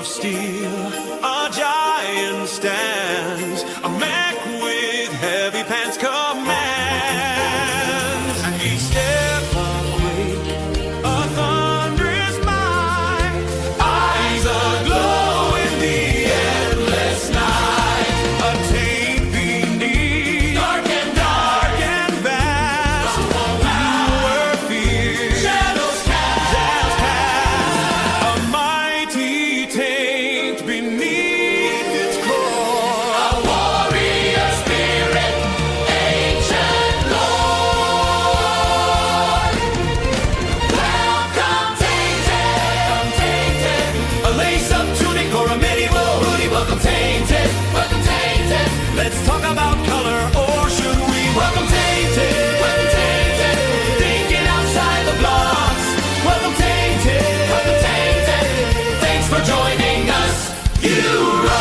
of steel, a giant stands, a mech with heavy pants commands, and each step a quake, a thunderous might, eyes aglow in the endless night, a taint beneath, dark and vast, pure fear, shadows cast, a mighty taint beneath its core, a warrior spirit, ancient lore. Welcome tainted, a lace-up tunic or a medieval hoodie. Welcome tainted, welcome tainted. Let's talk about color, or should we? Welcome tainted, welcome tainted. Thinking outside the blocks. Welcome tainted, welcome tainted. Thanks for joining us. You rock. Welcome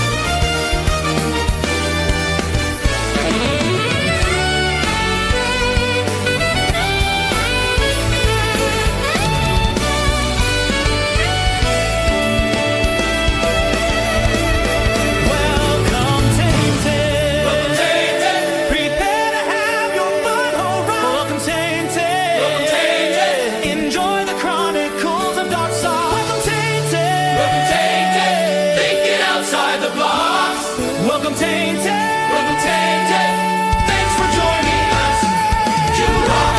tainted, welcome tainted. Prepare to have your foothold run. Welcome tainted, welcome tainted. Enjoy the chronicles of dark side. Welcome tainted, welcome tainted. Thinking outside the blocks. Welcome tainted, welcome tainted. Thanks for joining us. You rock.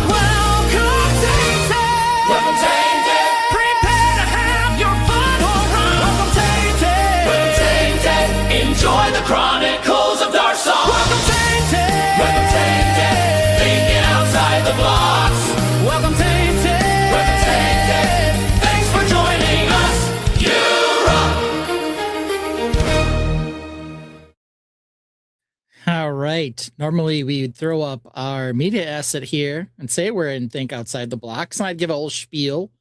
Welcome tainted, welcome tainted. Prepare to have your foothold run. Welcome tainted, welcome tainted. Enjoy the chronicles of dark side. Welcome tainted, welcome tainted. Thinking outside the blocks. Welcome tainted, welcome tainted. Thanks for joining us. You rock. All right. Normally we'd throw up our media asset here and say we're in Think Outside the Blocks, and I'd give a whole spiel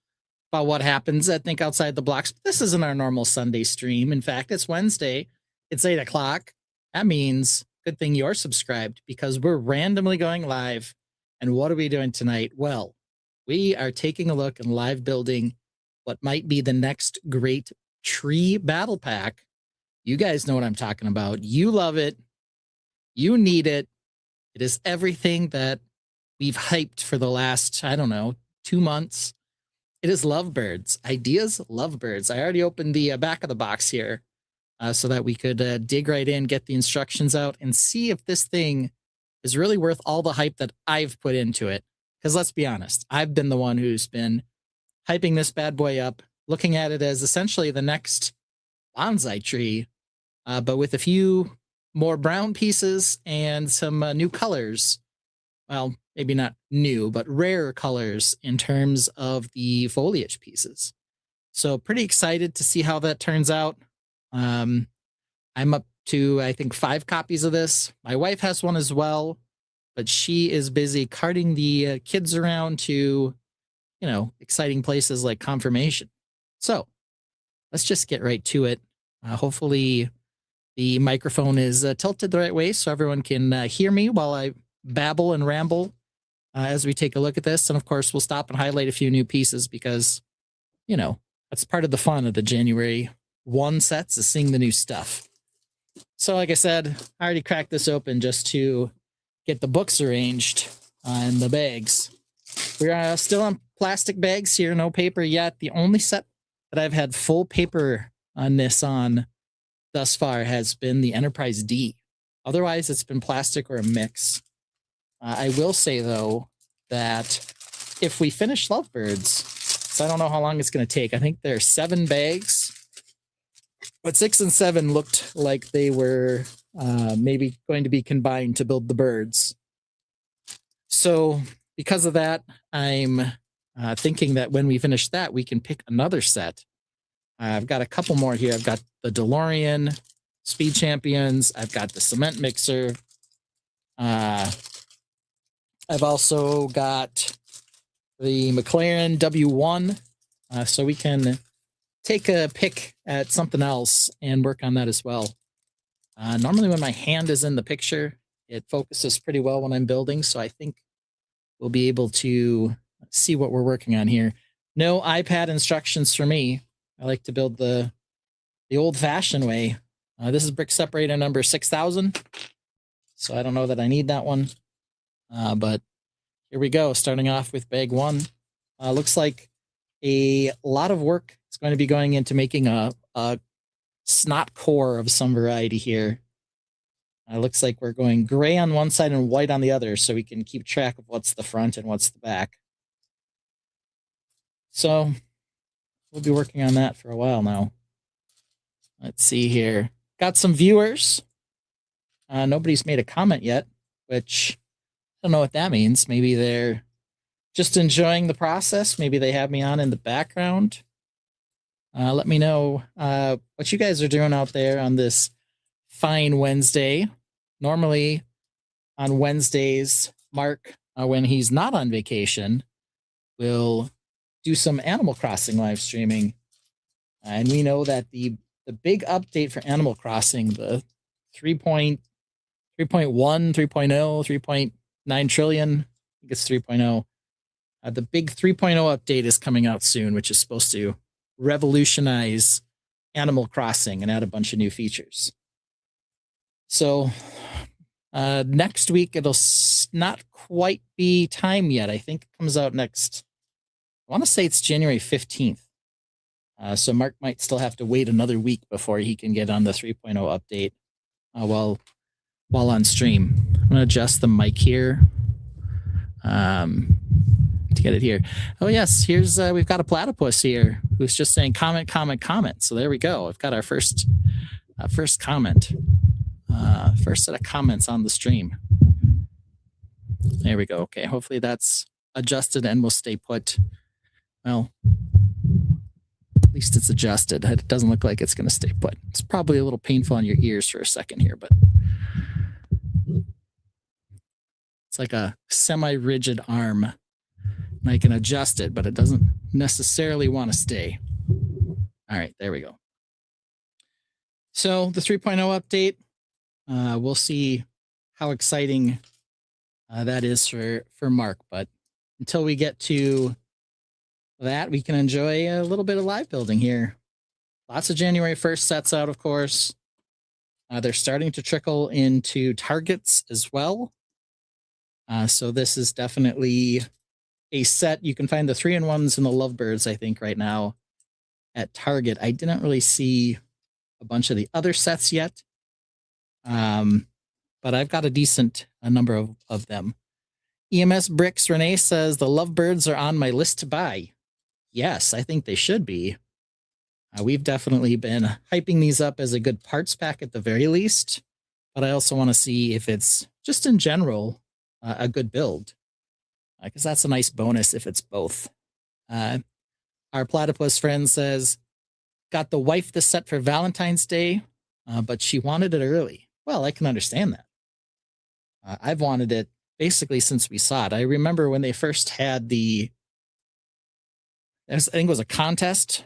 about what happens at Think Outside the Blocks. But this isn't our normal Sunday stream. In fact, it's Wednesday. It's 8 o'clock. That means good thing you're subscribed, because we're randomly going live. And what are we doing tonight? Well, we are taking a look and live building what might be the next great tree battle pack. You guys know what I'm talking about. You love it. You need it. It is everything that we've hyped for the last, 2 months. It is Lovebirds. Ideas Lovebirds. I already opened the back of the box here so that we could dig right in, get the instructions out, and see if this thing is really worth all the hype that I've put into it. Because let's be honest, I've been the one who's been hyping this bad boy up, looking at it as essentially the next bonsai tree, but with a few more brown pieces and some new colors. Well, maybe not new, but rare colors in terms of the foliage pieces. So pretty excited to see how that turns out. I'm up to, I think, 5 copies of this. My wife has one as well, but she is busy carting the kids around to, exciting places like confirmation. So let's just get right to it. Hopefully the microphone is tilted the right way so everyone can hear me while I babble and ramble as we take a look at this. And of course, we'll stop and highlight a few new pieces because, that's part of the fun of the January 1 sets, is seeing the new stuff. So like I said, I already cracked this open just to get the books arranged in the bags. We're still on plastic bags here, no paper yet. The only set that I've had full paper on this on thus far has been the Enterprise D. Otherwise, it's been plastic or a mix. I will say, though, that if we finish Lovebirds, so I don't know how long it's going to take. I think there are 7 bags, but 6 and 7 looked like they were maybe going to be combined to build the birds. So because of that, I'm thinking that when we finish that, we can pick another set. I've got a couple more here. I've got the DeLorean Speed Champions. I've got the Cement Mixer. I've also got the McLaren W1. So we can take a pick at something else and work on that as well. Normally when my hand is in the picture, it focuses pretty well when I'm building. So I think we'll be able to see what we're working on here. No iPad instructions for me. I like to build the old-fashioned way. This is brick separator number 6000. So I don't know that I need that one. But here we go, starting off with bag 1. Looks like a lot of work is going to be going into making a snot core of some variety here. Looks like we're going gray on one side and white on the other, so we can keep track of what's the front and what's the back. So we'll be working on that for a while now. Let's see here. Got some viewers. Nobody's made a comment yet, which I don't know what that means. Maybe they're just enjoying the process. Maybe they have me on in the background. Let me know what you guys are doing out there on this fine Wednesday. Normally on Wednesdays, Mark, when he's not on vacation, will do some Animal Crossing live streaming. And we know that the big update for Animal Crossing, the 3.1, 3.0, 3.9 trillion, I think it's 3.0. The big 3.0 update is coming out soon, which is supposed to revolutionize Animal Crossing and add a bunch of new features. So next week, it'll not quite be time yet. I think it comes out next, I want to say it's January 15th. So Mark might still have to wait another week before he can get on the 3.0 update while on stream. I'm going to adjust the mic here to get it here. Oh, yes, here's we've got a platypus here who's just saying comment, comment, comment. So there we go. I've got our first comment. First set of comments on the stream. There we go. Okay, hopefully that's adjusted and will stay put. Well, at least it's adjusted. It doesn't look like it's going to stay put. It's probably a little painful on your ears for a second here, but it's like a semi-rigid arm. And I can adjust it, but it doesn't necessarily want to stay. All right, there we go. So the 3.0 update, we'll see how exciting that is for Mark. But until we get to that, we can enjoy a little bit of live building here. Lots of January 1st sets out, of course. They're starting to trickle into targets as well. So this is definitely a set. You can find the 3-in-1s and the Lovebirds, I think, right now at Target. I didn't really see a bunch of the other sets yet. But I've got a decent number of them. EMS Bricks Renee says the Lovebirds are on my list to buy. Yes, I think they should be. We've definitely been hyping these up as a good parts pack at the very least, but I also want to see if it's just in general a good build, because that's a nice bonus if it's both. Our platypus friend says, got the wife this set for Valentine's Day, but she wanted it early. Well, I can understand that. I've wanted it basically since we saw it. I remember when they first had I think it was a contest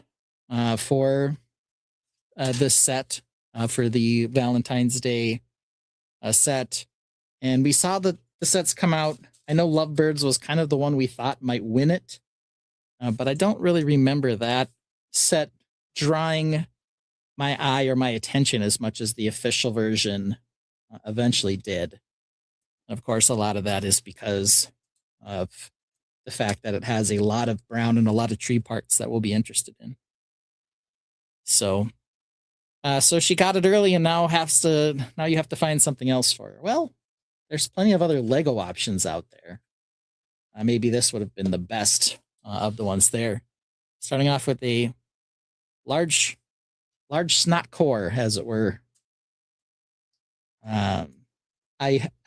for this set for the Valentine's Day set. And we saw the sets come out. I know Lovebirds was kind of the one we thought might win it. But I don't really remember that set drawing my eye or my attention as much as the official version eventually did. Of course, a lot of that is because of the fact that it has a lot of brown and a lot of tree parts that we'll be interested in. So she got it early, and now you have to find something else for her. Well, there's plenty of other Lego options out there. Maybe this would have been the best of the ones there. Starting off with a large snot core, as it were. I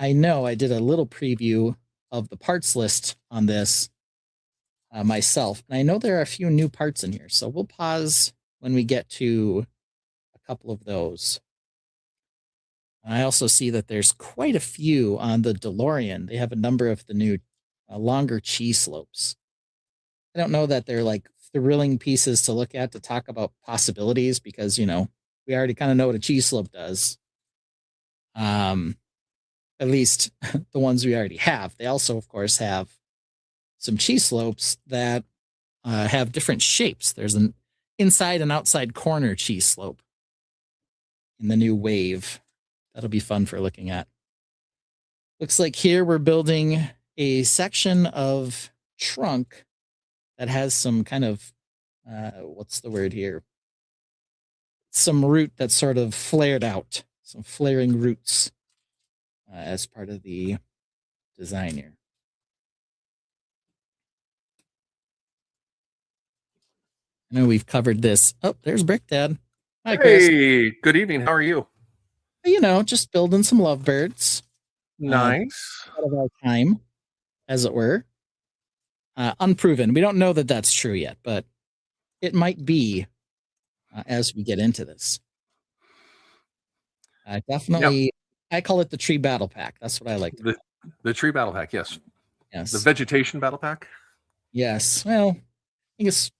know I did a little preview of the parts list on this myself, and I know there are a few new parts in here, so we'll pause when we get to a couple of those. I also see that there's quite a few on the DeLorean. They have a number of the new longer cheese slopes. I don't know that they're like thrilling pieces to look at to talk about possibilities, because, we already kind of know what a cheese slope does. At least the ones we already have. They also, of course, have some cheese slopes that have different shapes. There's an inside and outside corner cheese slope in the new wave. That'll be fun for looking at. Looks like here we're building a section of trunk that has some kind of, what's the word here? Some root that's sort of flared out, some flaring roots as part of the design here. I know we've covered this. Oh, there's Brick Dad. Hi, Chris. Hey, good evening. How are you? You know, just building some lovebirds. Nice. Out of our time, as it were. Unproven. We don't know that that's true yet, but it might be as we get into this. Definitely, yep. I call it the tree battle pack. That's what I like. The tree battle pack, yes. Yes. The vegetation battle pack? Yes. Well, I think it's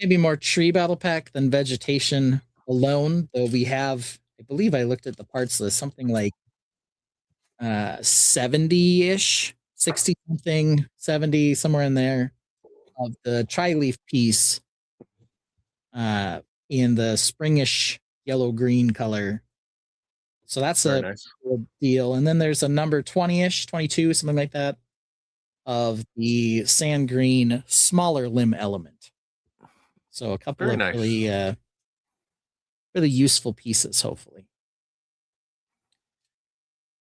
maybe more tree battle pack than vegetation alone, though we have, I believe I looked at the parts list, something like 70-ish, 60 something, 70, somewhere in there of the tri-leaf piece in the springish yellow-green color. So that's a nice deal. And then there's a number 20-ish, 22, something like that, of the sand green smaller limb element. So a couple of really useful pieces, hopefully.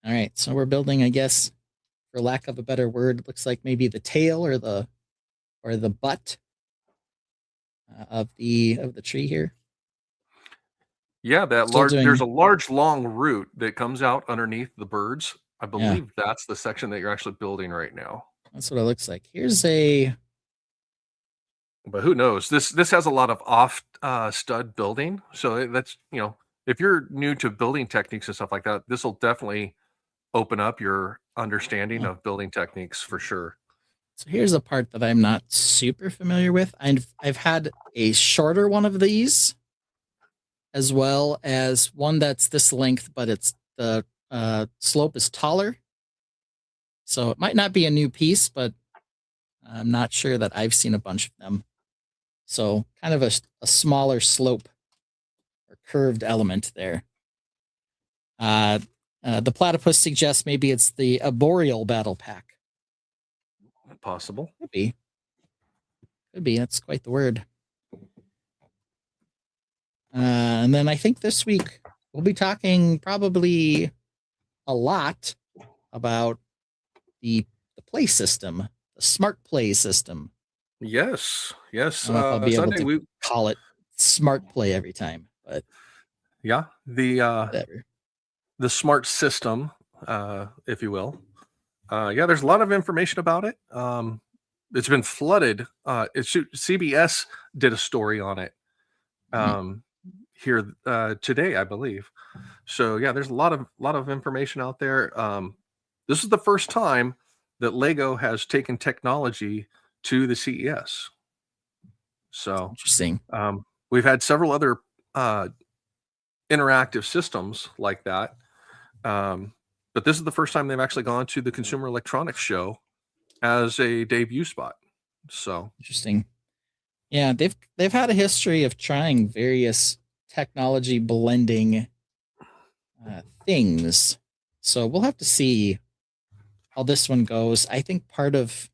All right, so we're building, I guess, for lack of a better word, looks like maybe the tail or the butt of the tree here. Yeah, there's a large long root that comes out underneath the birds. I believe that's the section that you're actually building right now. That's what it looks like. Here's a. But who knows? This has a lot of off stud building, so that's, you know, if you're new to building techniques and stuff like that, this will definitely open up your understanding of building techniques for sure. So here's a part that I'm not super familiar with. I've had a shorter one of these, as well as one that's this length, but it's the slope is taller. So it might not be a new piece, but I'm not sure that I've seen a bunch of them. So kind of a smaller slope or curved element there. The platypus suggests maybe it's the arboreal battle pack. Possible. Could be. That's quite the word. And then I think this week we'll be talking probably a lot about the play system, the smart play system. Yes. I don't know if I'll be able to call it smart play every time, but yeah, whatever. The smart system, if you will. Yeah, there's a lot of information about it. It's been flooded. CBS did a story on it here today, I believe. So yeah, there's a lot of information out there. This is the first time that Lego has taken technology to the CES. So interesting. We've had several other interactive systems like that. But this is the first time they've actually gone to the Consumer Electronics Show as a debut spot. So interesting. Yeah, they've had a history of trying various technology blending things. So we'll have to see how this one goes. I think part of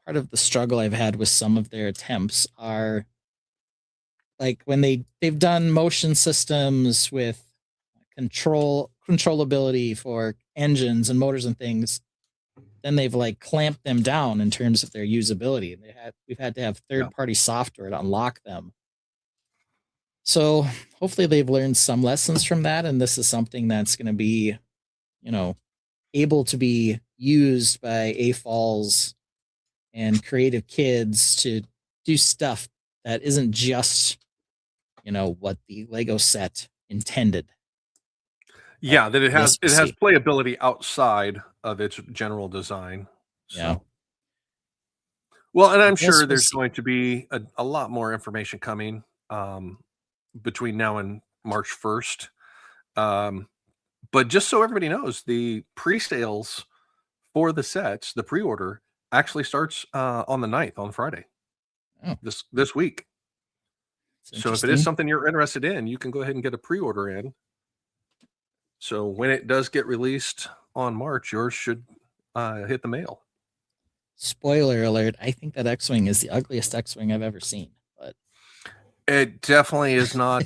the struggle I've had with some of their attempts are like when they've done motion systems with controllability for engines and motors and things, then they've like clamped them down in terms of their usability. We've had to have third-party software to unlock them. So hopefully they've learned some lessons from that, and this is something that's going to be, you know, able to be used by AFOLs and creative kids to do stuff that isn't just, you know, what the Lego set intended. Yeah, that it has playability outside of its general design. So. Yeah. Well, and I'm sure there's going to be a lot more information coming between now and March 1st. But just so everybody knows, the pre-sales for the sets, the pre-order, actually starts on the 9th, on Friday. Oh. This week. It's So if it is something you're interested in, you can go ahead and get a pre-order in. So when it does get released on March, yours should hit the mail. Spoiler alert, I think that X-Wing is the ugliest X-Wing I've ever seen. But It definitely is not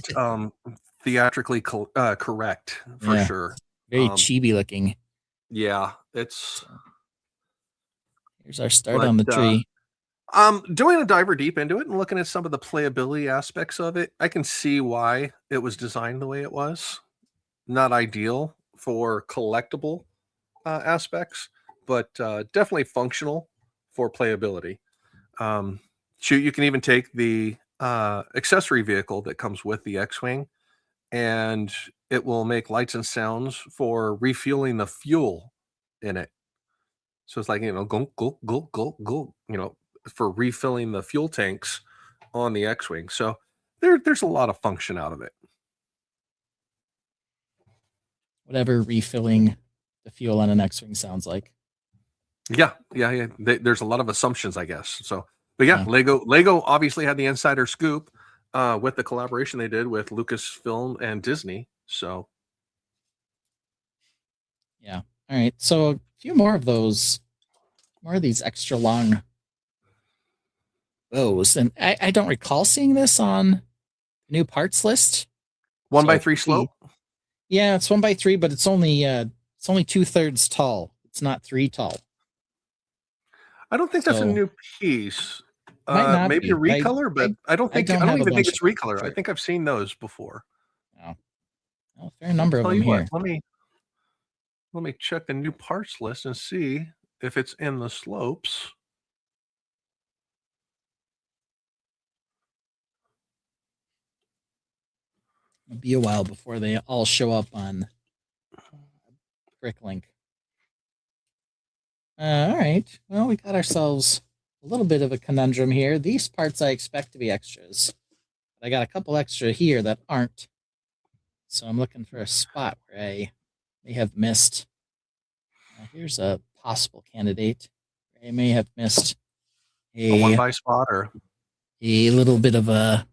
theatrically correct for sure. Very chibi looking. Yeah, it's. Here's our start on the tree. Doing a diver deep into it and looking at some of the playability aspects of it, I can see why it was designed the way it was. Not ideal for collectible aspects, but definitely functional for playability. Shoot, you can even take the accessory vehicle that comes with the X-Wing, and it will make lights and sounds for refueling the fuel in it. So it's like, go, go, go, go, go, for refilling the fuel tanks on the X-Wing. So there's a lot of function out of it. Whatever refilling the fuel on an X-Wing sounds like. Yeah. There's a lot of assumptions, I guess. So, but yeah, Lego obviously had the insider scoop with the collaboration they did with Lucasfilm and Disney. So, yeah. All right. So a few more of those, more of these extra long bows, and I don't recall seeing this on the new parts list. 1x3 slope. Yeah, it's 1x3, but it's only 2/3 tall. It's not 3 tall. I don't think that's a new piece. Maybe be. a recolor, but I don't even think it's recolor. Sure. I think I've seen those before. Oh. Well, a fair number of them here. Let me check the new parts list and see if it's in the slopes. It'll be a while before they all show up on Bricklink. All right. Well, we got ourselves a little bit of a conundrum here. These parts I expect to be extras. But I got a couple extra here that aren't. So I'm looking for a spot where I may have missed. Here's a possible candidate. I may have missed a 1x spot or a little bit of a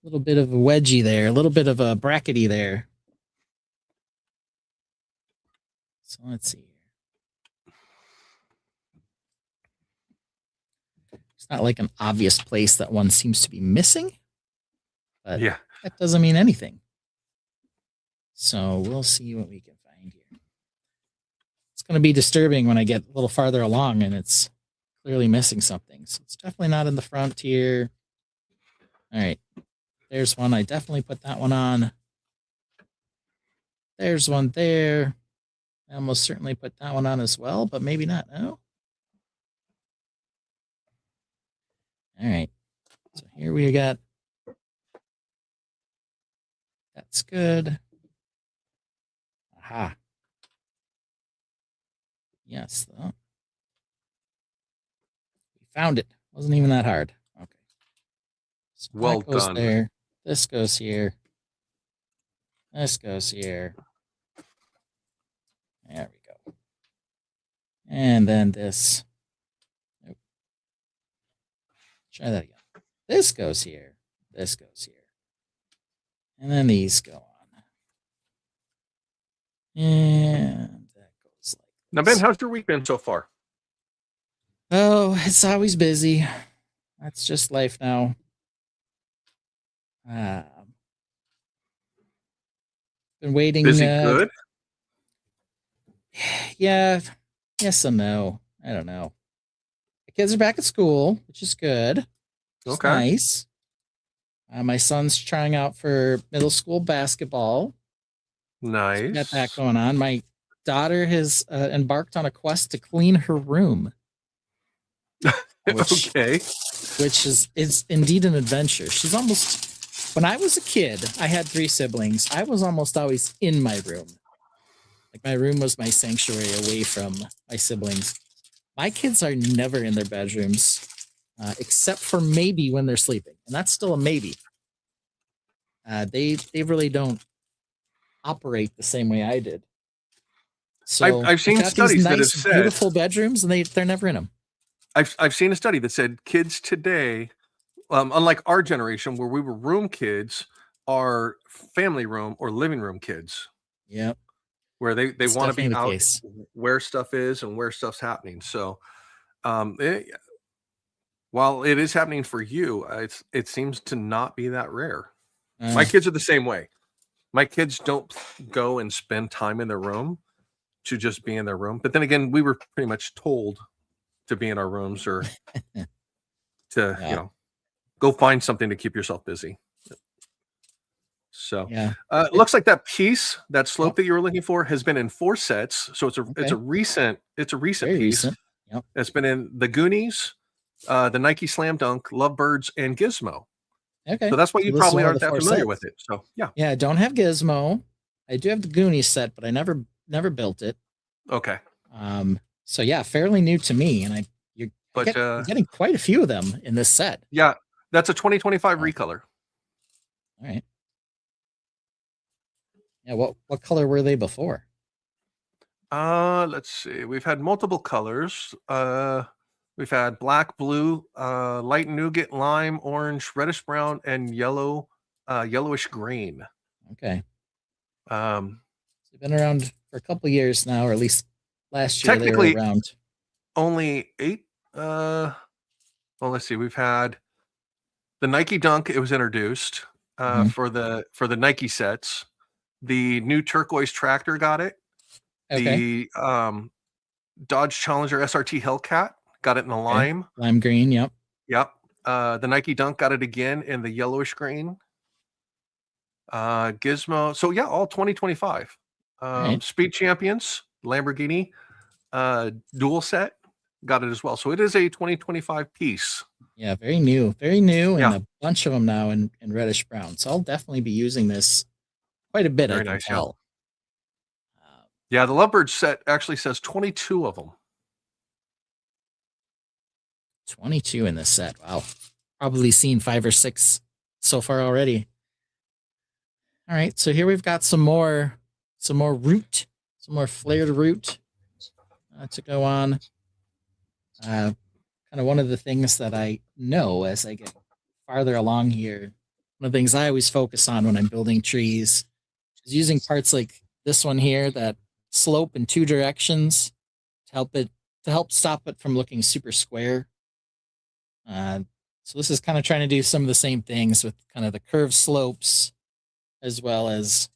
wedgie there, a little bit of a brackety there. So let's see. It's not like an obvious place that one seems to be missing, but that doesn't mean anything. So we'll see what we can find here. It's going to be disturbing when I get a little farther along and it's clearly missing something. So it's definitely not in the front here. All right. There's one. I definitely put that one on. There's one there. I almost certainly put that one on as well, but maybe not. No. All right. So here we got. That's good. Aha. Yes. Though. We found it. Wasn't even that hard. Okay. So well that goes done. There. This goes here. This goes here. There we go. And then this. Nope. Try that again. This goes here. This goes here. And then these go on. And that goes like this. Now, Ben, how's your week been so far? Oh, it's always busy. That's just life now. Been waiting. Busy good? Yeah. Yes and no. I don't know. The kids are back at school, which is good. It's nice. My son's trying out for middle school basketball. Nice. So got that going on. My daughter has embarked on a quest to clean her room. Which is indeed an adventure. She's almost. When I was a kid, I had 3 siblings. I was almost always in my room. Like my room was my sanctuary away from my siblings. My kids are never in their bedrooms, except for maybe when they're sleeping, and that's still a maybe. They really don't operate the same way I did. So I've they've seen got these studies that have nice, said beautiful bedrooms, and they're never in them. I've seen a study that said kids today, unlike our generation where we were room kids, are family room or living room kids, Yep, where they that's want to be definitely the out case. where stuff is and where stuff's happening. So, um, it, while it is happening for you, it seems to not be that rare. My Uh, kids are the same way. My kids don't go and spend time in their room to just be in their room. But then again, we were pretty much told to be in our rooms or to, yeah, go find something to keep yourself busy. So, yeah. it looks like that piece, that Yep. slope that you were looking for, has been in 4 sets. So it's Okay. a recent Very piece. recent. Yep. It's been in the Goonies, the Nike Slam Dunk, Lovebirds, and Gizmo. Okay. So that's why So you this is probably one of the aren't that four familiar with sets. it. So yeah, Yeah, I don't have Gizmo. I do have the Goonies set, but I never built it. okay. So yeah, fairly new to me, and But you're getting quite a few of them in this set. yeah, that's a 2025 Oh, recolor. all right. Yeah, what color were they before? Let's see. We've had multiple colors. We've had black, blue, light nougat, lime, orange, reddish brown, and yellow, yellowish green. Okay. Um, So they've been around for a couple years now, or at least last year they were technically around. only 8. Well, let's see. We've had the Nike Dunk. It was introduced Mhm. for the Nike sets. The new turquoise tractor got it. Okay. The Dodge Challenger SRT Hellcat got it in the Okay. lime. Lime green. Yep. Yep. The Nike Dunk got it again in the yellowish green. Gizmo. So yeah, all 2025. All right. Speed Champions, Lamborghini, dual set got it as well. So it is a 2025 piece. Yeah, very new, and Yeah, a bunch of them now in reddish brown. So I'll definitely be using this quite a bit. I very can nice. Yeah. tell. Uh, Yeah, the Lovebird set actually says 22 of them. 22 in this set. Wow. Probably seen 5 or 6 so far already. All right, so here we've got some more root, some more flared root to go on. Kind of one of the things that I know as I get farther along here, one of the things I always focus on when I'm building trees is using parts like this one here that slope in 2 directions to help stop it from looking super square. So this is kind of trying to do some of the same things with kind of the curved slopes as well as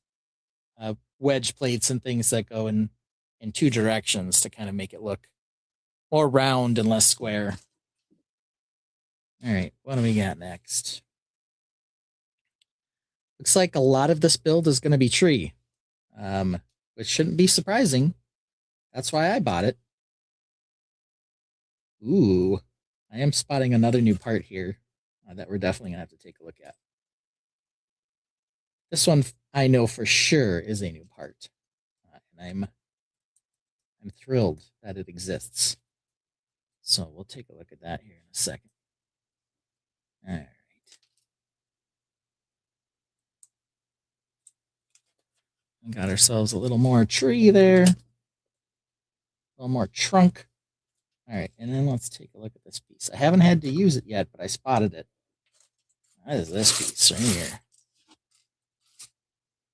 wedge plates and things that go in 2 directions to kind of make it look more round and less square. All right, what do we got next? Looks like a lot of this build is going to be tree, which shouldn't be surprising. That's why I bought it. Ooh, I am spotting another new part here that we're definitely going to have to take a look at. This one I know for sure is a new part, and I'm thrilled that it exists. So we'll take a look at that here in a second. All right. We got ourselves a little more tree there, a little more trunk. All right, and then let's take a look at this piece. I haven't had to use it yet, but I spotted it. That is this piece right here.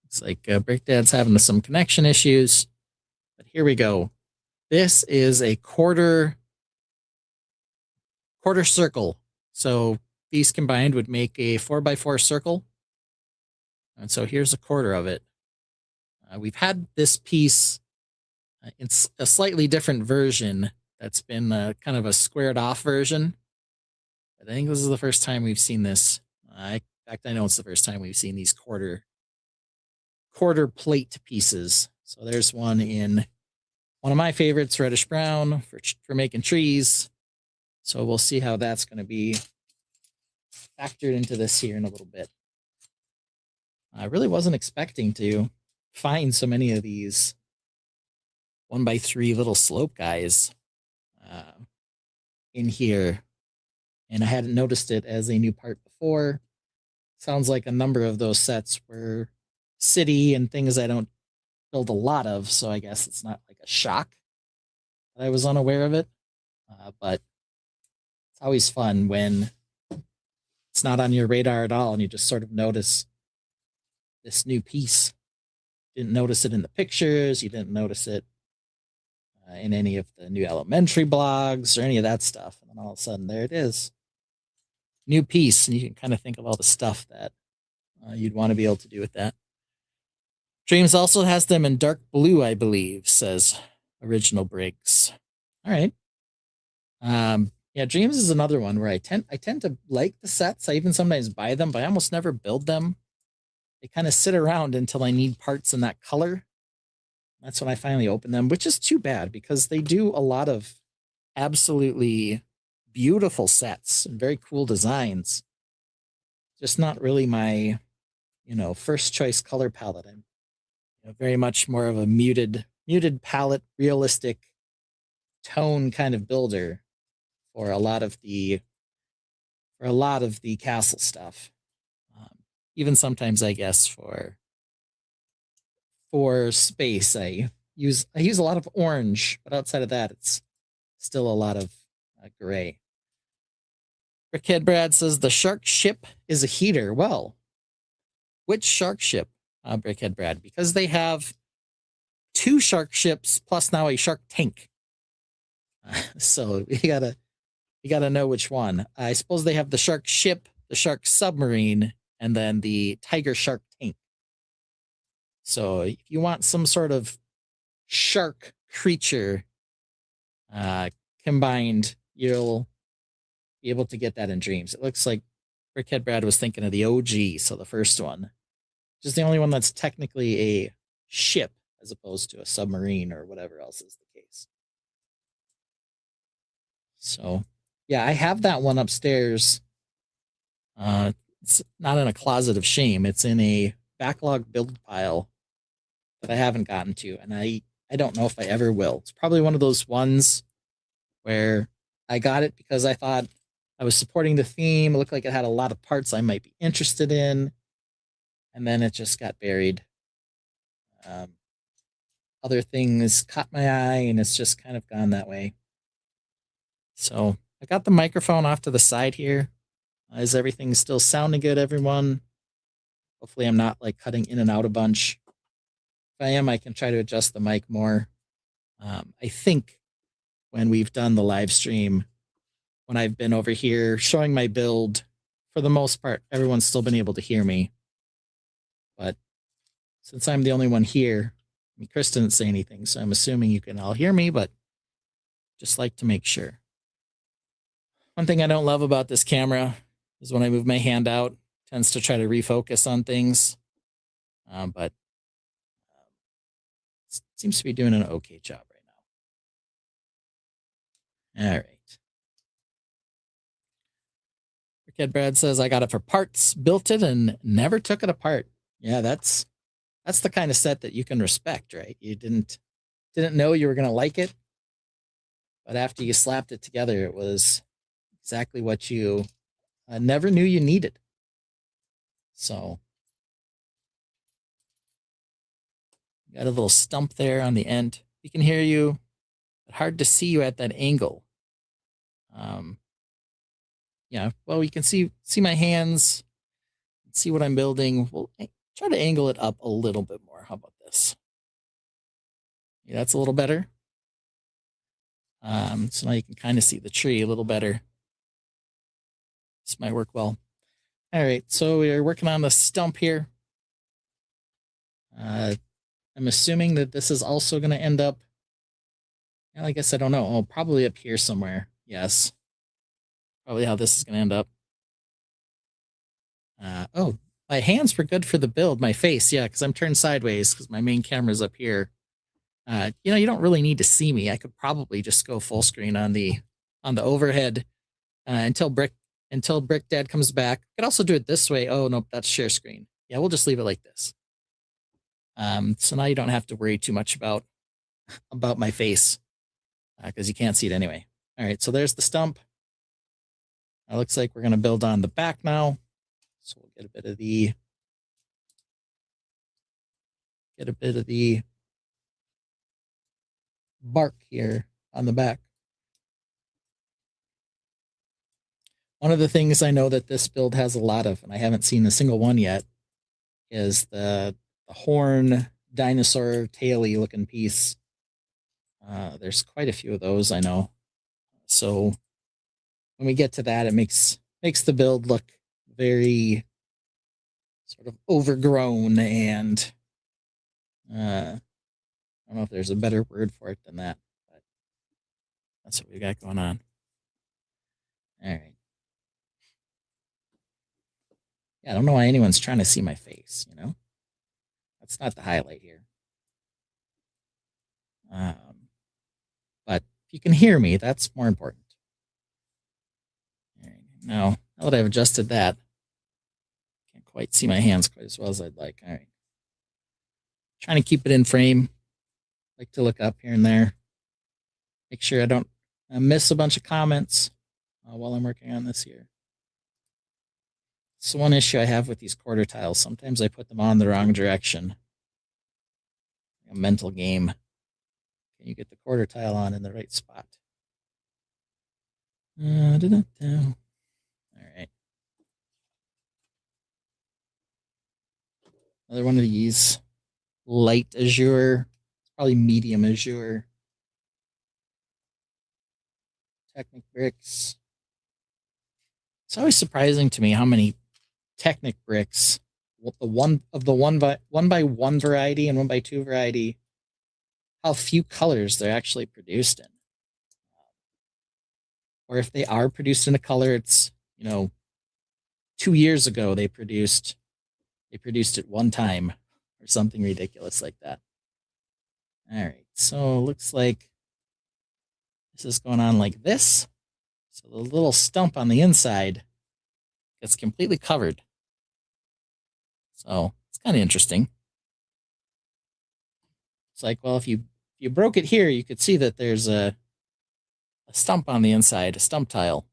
It's like Brick Dad's having some connection issues, but here we go. This is a quarter circle. So these combined would make a 4x4 circle. And so here's a quarter of it. We've had this piece in a slightly different version that's been kind of a squared off version. But I think this is the first time we've seen this. In fact, I know it's the first time we've seen these quarter plate pieces. So there's one in one of my favorites, reddish brown, for making trees. So we'll see how that's going to be factored into this here in a little bit. I really wasn't expecting to find so many of these 1x3 little slope guys in here, and I hadn't noticed it as a new part before. Sounds like a number of those sets were city and things I don't build a lot of, so I guess it's not like a shock that I was unaware of it. But it's always fun when it's not on your radar at all and you just sort of notice this new piece. Didn't notice it in the pictures, you didn't notice it in any of the new elementary blogs or any of that stuff. And then all of a sudden, there it is. New piece, and you can kind of think of all the stuff that you'd want to be able to do with that. Dreams also has them in dark blue, I believe, says Original Briggs. All right. Yeah, Dreams is another one where I tend to like the sets. I even sometimes buy them, but I almost never build them. They kind of sit around until I need parts in that color. That's when I finally open them, which is too bad because they do a lot of absolutely beautiful sets and very cool designs. Just not really my, first choice color palette. I'm very much more of a muted palette, realistic tone kind of builder for a lot of the castle stuff. Even sometimes, I guess, for space, I use a lot of orange, but outside of that, it's still a lot of gray. Brickhead Brad says the shark ship is a heater. Well, which shark ship, Brickhead Brad? Because they have 2 shark ships plus now a shark tank. So you gotta know which one. I suppose they have the shark ship, the shark submarine, and then the tiger shark tank. So if you want some sort of shark creature combined, you'll be able to get that in Dreams. It looks like Brickhead Brad was thinking of the OG, so the first one, which is the only one that's technically a ship as opposed to a submarine or whatever else is the case. So, yeah, I have that one upstairs. It's not in a closet of shame. It's in a backlog build pile that I haven't gotten to, and I don't know if I ever will. It's probably one of those ones where I got it because I thought I was supporting the theme. It looked like it had a lot of parts I might be interested in, and then it just got buried. Other things caught my eye, and it's just kind of gone that way. So I got the microphone off to the side here. Is everything still sounding good, everyone? Hopefully I'm not like cutting in and out a bunch. If I am, I can try to adjust the mic more. I think when we've done the live stream, when I've been over here showing my build, for the most part, everyone's still been able to hear me. But since I'm the only one here, Chris didn't say anything, so I'm assuming you can all hear me, but just like to make sure. One thing I don't love about this camera is when I move my hand out, it tends to try to refocus on things. But it seems to be doing an okay job right now. All right. Brickhead Brad says, I got it for parts, built it, and never took it apart. Yeah, that's the kind of set that you can respect, right? You didn't know you were going to like it, but after you slapped it together, it was exactly what you never knew you needed. So, got a little stump there on the end. You can hear you, but hard to see you at that angle. Yeah, well, you can see my hands, see what I'm building. We'll try to angle it up a little bit more. How about this? Yeah, that's a little better. So now you can kind of see the tree a little better. This might work well. All right, so we are working on the stump here. I'm assuming that this is also going to end up, well, I guess I don't know. Oh, probably up here somewhere. Yes. Probably how this is going to end up. Oh, my hands were good for the build. My face, yeah, because I'm turned sideways because my main camera's up here. You don't really need to see me. I could probably just go full screen on the overhead until Brick Dad comes back. I could also do it this way. Oh, nope, that's share screen. Yeah, we'll just leave it like this. So now you don't have to worry too much about my face because you can't see it anyway. All right, so there's the stump. It looks like we're going to build on the back now. So we'll get a bit of the bark here on the back. One of the things I know that this build has a lot of, and I haven't seen a single one yet, is the horn dinosaur taily looking piece. There's quite a few of those, I know. So when we get to that, it makes the build look very sort of overgrown, and I don't know if there's a better word for it than that, but that's what we got going on. All right. Yeah, I don't know why anyone's trying to see my face, you know? That's not the highlight here. But if you can hear me, that's more important. All right. Now that I've adjusted that, can't quite see my hands quite as well as I'd like. All right. Trying to keep it in frame. Like to look up here and there. Make sure I don't miss a bunch of comments while I'm working on this here. So one issue I have with these quarter tiles, sometimes I put them on the wrong direction. A mental game. Can you get the quarter tile on in the right spot? All right. Another one of these light azure, probably medium azure. Technic bricks. It's always surprising to me how many Technic bricks, the one by one variety and 1x2 variety, how few colors they're actually produced in. Or if they are produced in a color, it's, 2 years ago they produced it one time or something ridiculous like that. All right, so it looks like this is going on like this. So the little stump on the inside gets completely covered. So it's kind of interesting. It's like, well, if you broke it here, you could see that there's a stump on the inside, a stump tile.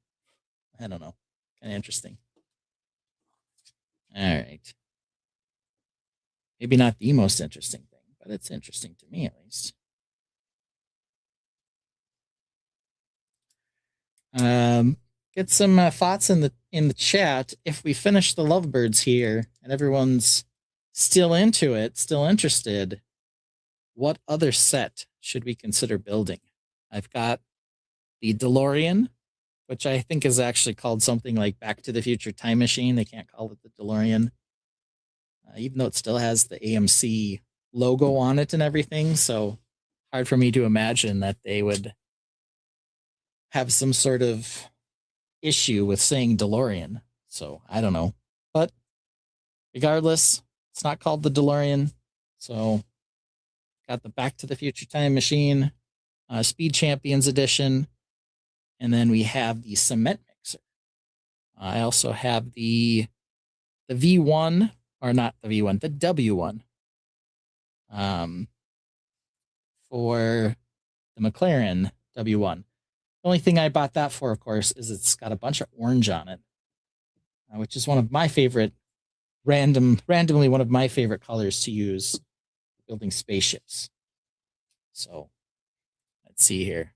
I don't know. Kind of interesting. All right. Maybe not the most interesting thing, but it's interesting to me at least. Get some thoughts in the chat. If we finish the Lovebirds here and everyone's still into it, still interested, what other set should we consider building? I've got the DeLorean, which I think is actually called something like Back to the Future Time Machine. They can't call it the DeLorean, even though it still has the AMC logo on it and everything. So hard for me to imagine that they would have some sort of issue with saying DeLorean. So I don't know. But regardless, it's not called the DeLorean. So got the Back to the Future Time Machine, Speed Champions Edition, and then we have the Cement Mixer. I also have the V1, or not the V1, the W1. For the McLaren W1. The only thing I bought that for, of course, is it's got a bunch of orange on it, which is one of my favorite, randomly one of my favorite colors to use building spaceships. So let's see here.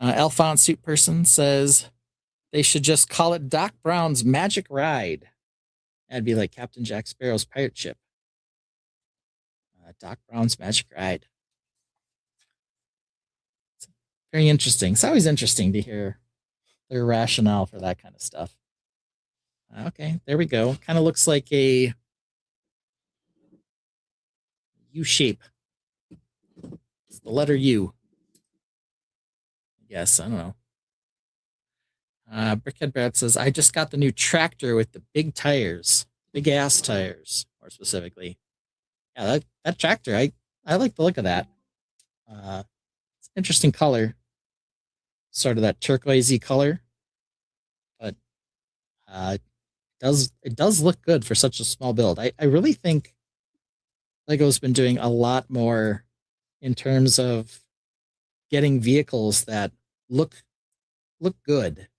Alphonse Suit Person says they should just call it Doc Brown's Magic Ride. That'd be like Captain Jack Sparrow's pirate ship. Doc Brown's Magic Ride. It's very interesting. It's always interesting to hear their rationale for that kind of stuff. Okay, there we go. Kind of looks like a U shape. It's the letter U. Yes, I don't know. Brickhead Brad says, I just got the new tractor with the big tires, big ass tires, more specifically. Yeah, that tractor, I like the look of that. It's an interesting color. Sort of that turquoisey color. But it does look good for such a small build. I really think Lego's been doing a lot more in terms of getting vehicles that look good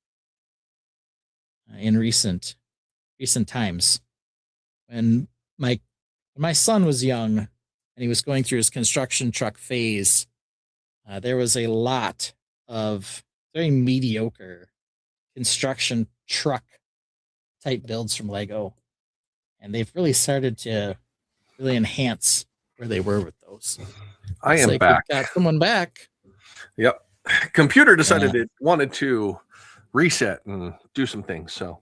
in recent times. When my son was young and he was going through his construction truck phase, there was a lot of very mediocre construction truck type builds from Lego, and they've really started to really enhance where they were with those. I Looks am like back. we've got someone back. Yep. Computer decided it wanted to reset and do some things. So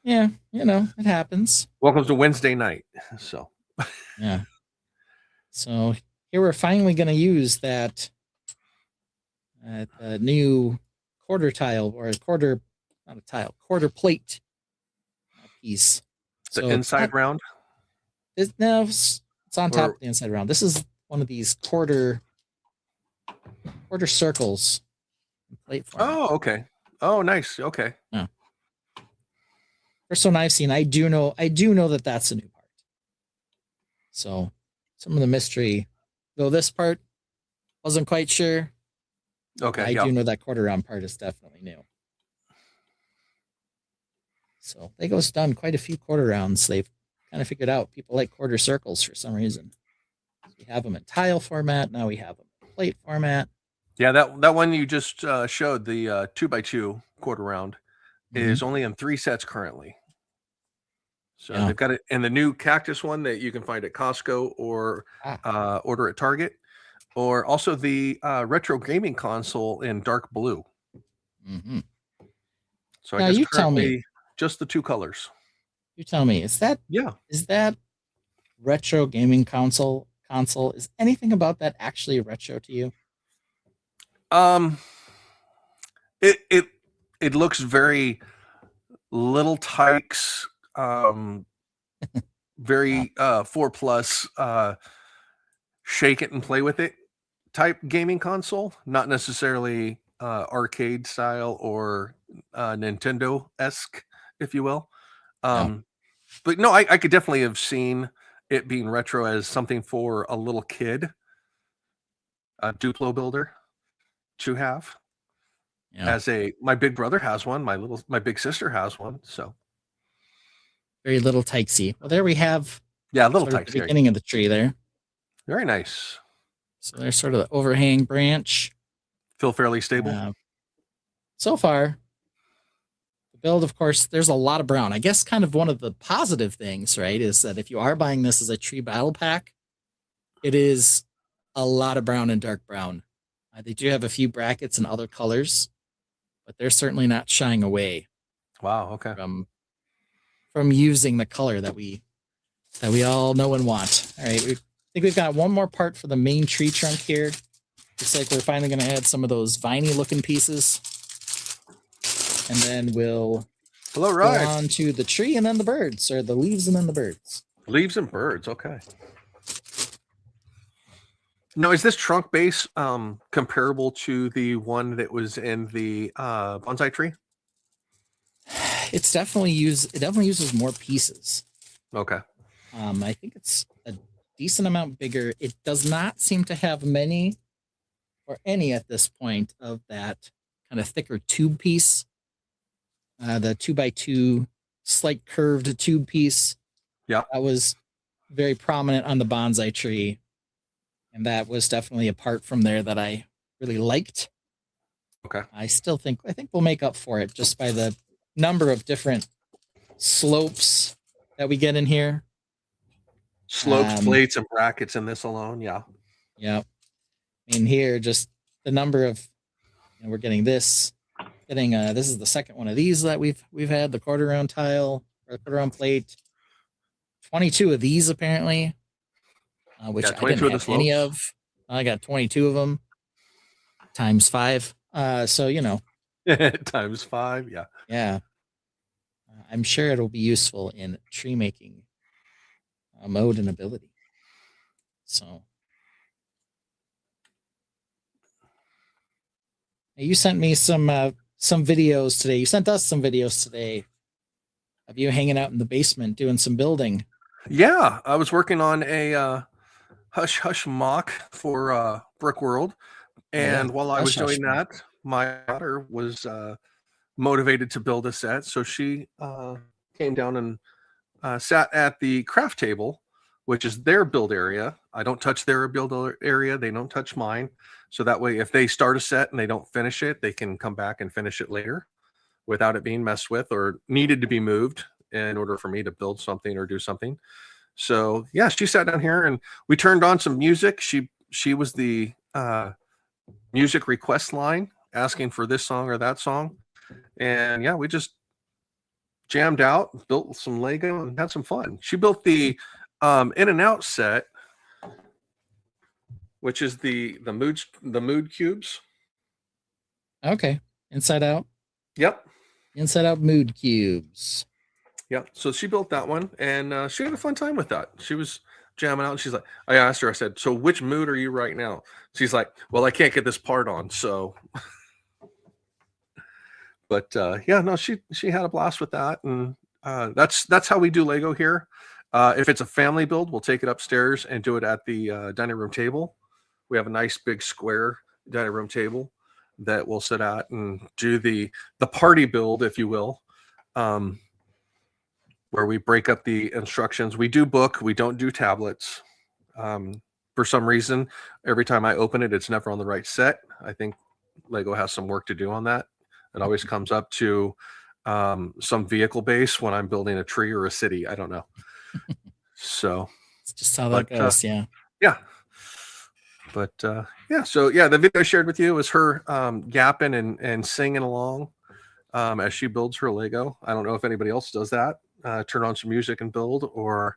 Yeah, it happens. welcome to Wednesday night. So Yeah. So here we're finally going to use that the new quarter tile or quarter plate piece. the So inside round. It's on top of the inside round. This is one of these quarter circles in plate format. Oh, okay. Oh, nice. Okay. First one I've seen, I do know that that's a new part. So some of the mystery, though this part wasn't quite sure. Okay. I do know that quarter round part is definitely new. So Lego's done quite a few quarter rounds. They've kind of figured out people like quarter circles for some reason. We have them in tile format. Now we have them in plate format. Yeah, that one you just showed, the 2x2 quarter round, is only in 3 sets currently. So they've got it, and the new cactus one that you can find at Costco or order at Target, or also the retro gaming console in dark blue. Mm-hmm. So now I guess you tell me, just the 2 colors. You tell me, is that retro gaming console? Is anything about that actually retro to you? It looks very Little Tykes, very 4+ shake it and play with it type gaming console, not necessarily arcade style or Nintendo-esque, if you will. But no, I could definitely have seen it being retro as something for a little kid, a Duplo builder to have. As my big brother has one, my big sister has one, so very Little Tykesy. Well, there we have Little sort of Tykes the beginning of the tree there. Very nice. So there's sort of the overhang branch. Feel fairly stable. So far, the build, of course, there's a lot of brown. I guess kind of one of the positive things, right, is that if you are buying this as a tree battle pack, it is a lot of brown and dark brown. They do have a few brackets in other colors, but they're certainly not shying away. Wow. Okay. From using the color that we all know and want. All right, I think we've got one more part for the main tree trunk here. Looks like we're finally going to add some of those viney looking pieces, and then we'll go on to the tree and then the birds, or the leaves and then the birds. Leaves and birds. Okay. Now, is this trunk base comparable to the one that was in the bonsai tree? It definitely uses more pieces. Okay. I think it's a decent amount bigger. It does not seem to have many or any at this point of that kind of thicker tube piece. The 2x2 slight curved tube piece. Yeah. That was very prominent on the bonsai tree. And that was definitely a part from there that I really liked. Okay. I think we'll make up for it just by the number of different slopes that we get in here. Slopes, plates, and brackets in this alone. Yeah. Yeah. In here, just the number of, we're getting this. This is the second one of these that we've had, the quarter round tile or the quarter round plate. 22 of these apparently, which I didn't have any of. I got 22 of them times 5. So times 5. Yeah. Yeah. I'm sure it'll be useful in tree making mode and ability. So you sent me some videos today. You sent us some videos today of you hanging out in the basement doing some building. Yeah, I was working on a hush hush mock for Brickworld, and while I was doing that, my daughter was motivated to build a set, so she came down and sat at the craft table which is their build area. I don't touch their build area. They don't touch mine. So that way, if they start a set and they don't finish it, they can come back and finish it later without it being messed with or needed to be moved in order for me to build something or do something. So yeah, she sat down here and we turned on some music. She was the music request line asking for this song or that song. And yeah, we just jammed out, built some Lego and had some fun. She built the in and out set, which is the mood cubes. Okay. Inside Out. Yep. Inside Out mood cubes. Yep. So she built that one and she had a fun time with that. She was jamming out and she's like, I asked her, I said, so which mood are you right now? She's like, well, I can't get this part on. So but yeah, no, she had a blast with that. And that's how we do Lego here. If it's a family build, we'll take it upstairs and do it at the dining room table. We have a nice big square dining room table that we'll sit at and do the party build, if you will, where we break up the instructions. We do book, we don't do tablets. For some reason, every time I open it, it's never on the right set. I think Lego has some work to do on that. It always comes up to some vehicle base when I'm building a tree or a city. I don't know. So it's just how that goes. Yeah. But yeah, so yeah, the video I shared with you was her yapping and singing along as she builds her Lego. I don't know if anybody else does that. Turn on some music and build or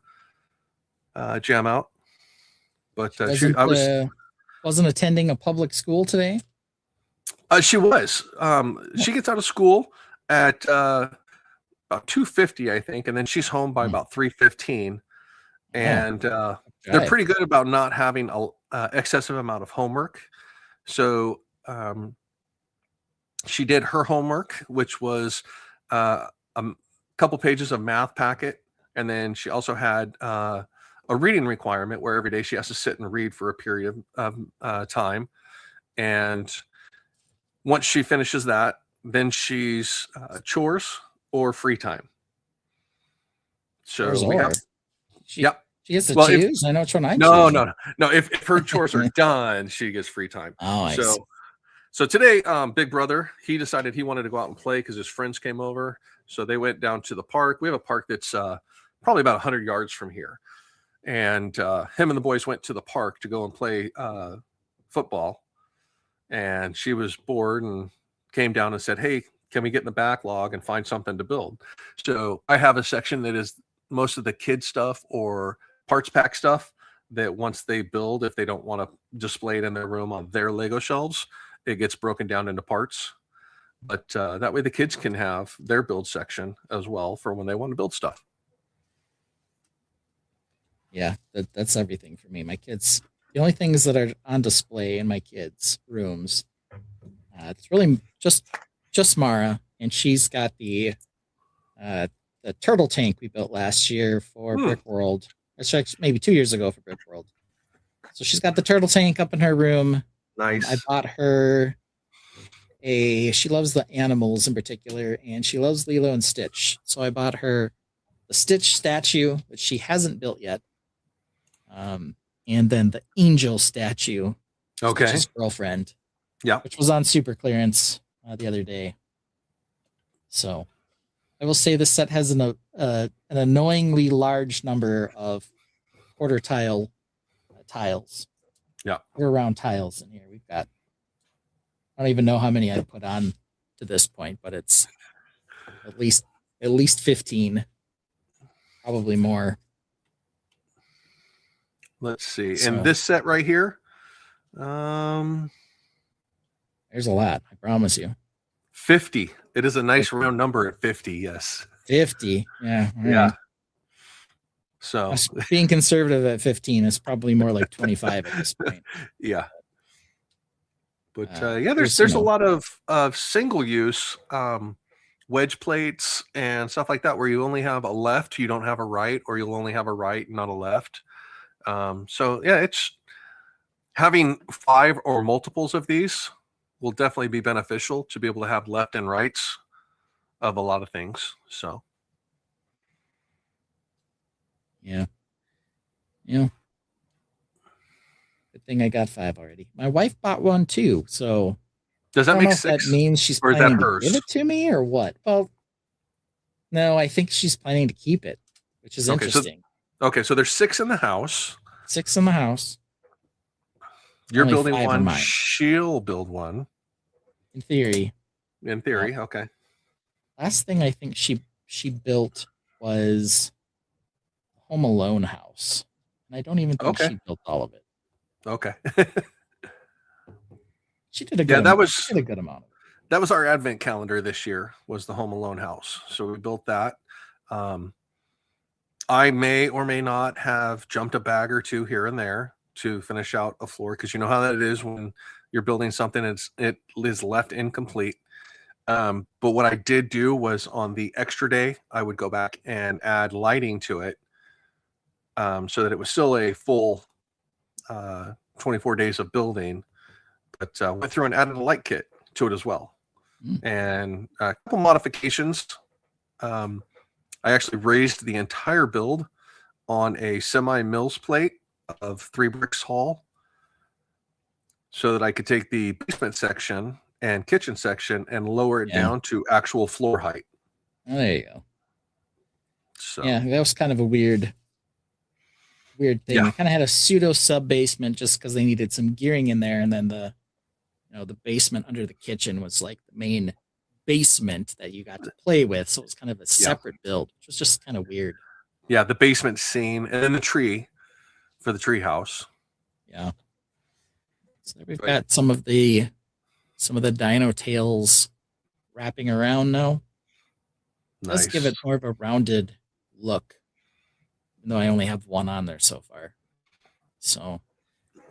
jam out. But I wasn't attending a public school today. She was. She gets out of school at about 2:50, I think, and then she's home by about 3:15. And they're pretty good about not having a excessive amount of homework. So she did her homework, which was a couple pages of math packet, and then she also had a reading requirement where every day she has to sit and read for a period of time. And once she finishes that, then she's chores or free time. So we have. Yep. She gets to choose. I know which one I choose. No. If her chores are done, she gets free time. Oh, I see. So today, Big Brother, he decided he wanted to go out and play because his friends came over. So they went down to the park. We have a park that's probably about 100 yards from here. And him and the boys went to the park to go and play football. And she was bored and came down and said, hey, can we get in the backlog and find something to build? So I have a section that is most of the kid stuff or parts pack stuff that once they build, if they don't want to display it in their room on their Lego shelves, it gets broken down into parts. But that way the kids can have their build section as well for when they want to build stuff. Yeah, that's everything for me. My kids, the only things that are on display in my kids' rooms, it's really just Mara, and she's got the turtle tank we built last year for Brickworld. Actually, maybe 2 years ago for Brickworld. So she's got the turtle tank up in her room. Nice. I bought her she loves the animals in particular, and she loves Lilo and Stitch. So I bought her the Stitch statue, which she hasn't built yet. And then the angel statue. Okay. Stitch's girlfriend. Yeah. Which was on super clearance the other day. So I will say this set has an annoyingly large number of quarter tiles. Yeah. We're around tiles in here. We've got, I don't even know how many I put on to this point, but it's at least 15, probably more. Let's see. So, and this set right here, there's a lot, I promise you. 50. It is a nice round number at 50. Yes. 50. Yeah. Yeah. So being conservative at 15 is probably more like 25 at this point. Yeah. But yeah, there's a lot of single use wedge plates and stuff like that where you only have a left, you don't have a right, or you'll only have a right, not a left. So yeah, it's having 5 or multiples of these will definitely be beneficial to be able to have left and rights of a lot of things. So yeah. Yeah. Good thing I got 5 already. My wife bought one too, so Does I that don't know make if that 6? means she's Or is that planning to give hers? it to me or what. Well, no, I think she's planning to keep it, which is Okay, interesting. So there's 6 in the house. 6 in the house. You're Only building 5 are one. mine, She'll build one. in theory. In theory, okay. Last thing I think she built was Home Alone house, and I don't even think Okay. she built all of it. Okay. She did a Yeah, good. that She did a good amount of it. that was our advent calendar this year, was the Home Alone house. So we built that. I may or may not have jumped a bag or two here and there to finish out a floor, because you know how that is when you're building something, it is left incomplete. But what I did do was, on the extra day, I would go back and add lighting to it, so that it was still a full 24 days of building, but went through and added a light kit to it as well. And a couple modifications. I actually raised the entire build on a semi-mills plate of 3 bricks tall, so that I could take the basement section and kitchen section and lower it down to actual floor height. Oh, there you go. So yeah, that was kind of a weird thing. Yeah. They kind of had a pseudo sub basement just because they needed some gearing in there, and then the basement under the kitchen was like the main basement that you got to play with. So it was kind of a separate build, which was just kind of weird. Yeah, the basement scene, and then the tree for the tree house. Yeah. So there we've got some of the dino tails wrapping around now. Nice. Does give it more of a rounded look, even though I only have one on there so far. So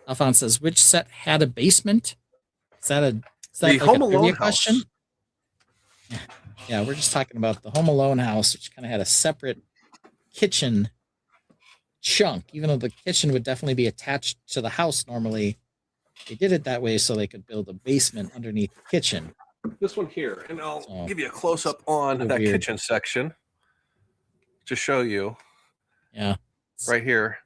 Alphonse says, which set had a basement? Is that The like Home a trivia Alone question? house. Yeah, we're just talking about the Home Alone house, which kind of had a separate kitchen chunk, even though the kitchen would definitely be attached to the house normally. They did it that way so they could build a basement underneath the kitchen. This one here, and I'll give you a close up on that weird. kitchen section to show you. Yeah. Right here.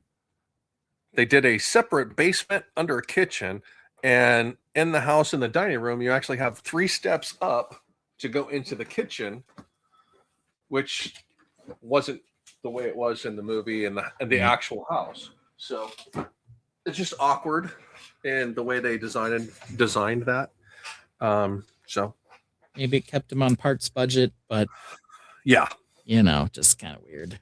They did a separate basement under a kitchen, and in the house, in the dining room, you actually have 3 steps up to go into the kitchen, which wasn't the way it was in the movie and the actual house. So it's just awkward in the way they designed that. So maybe it kept them on parts budget, but yeah, just kind of weird.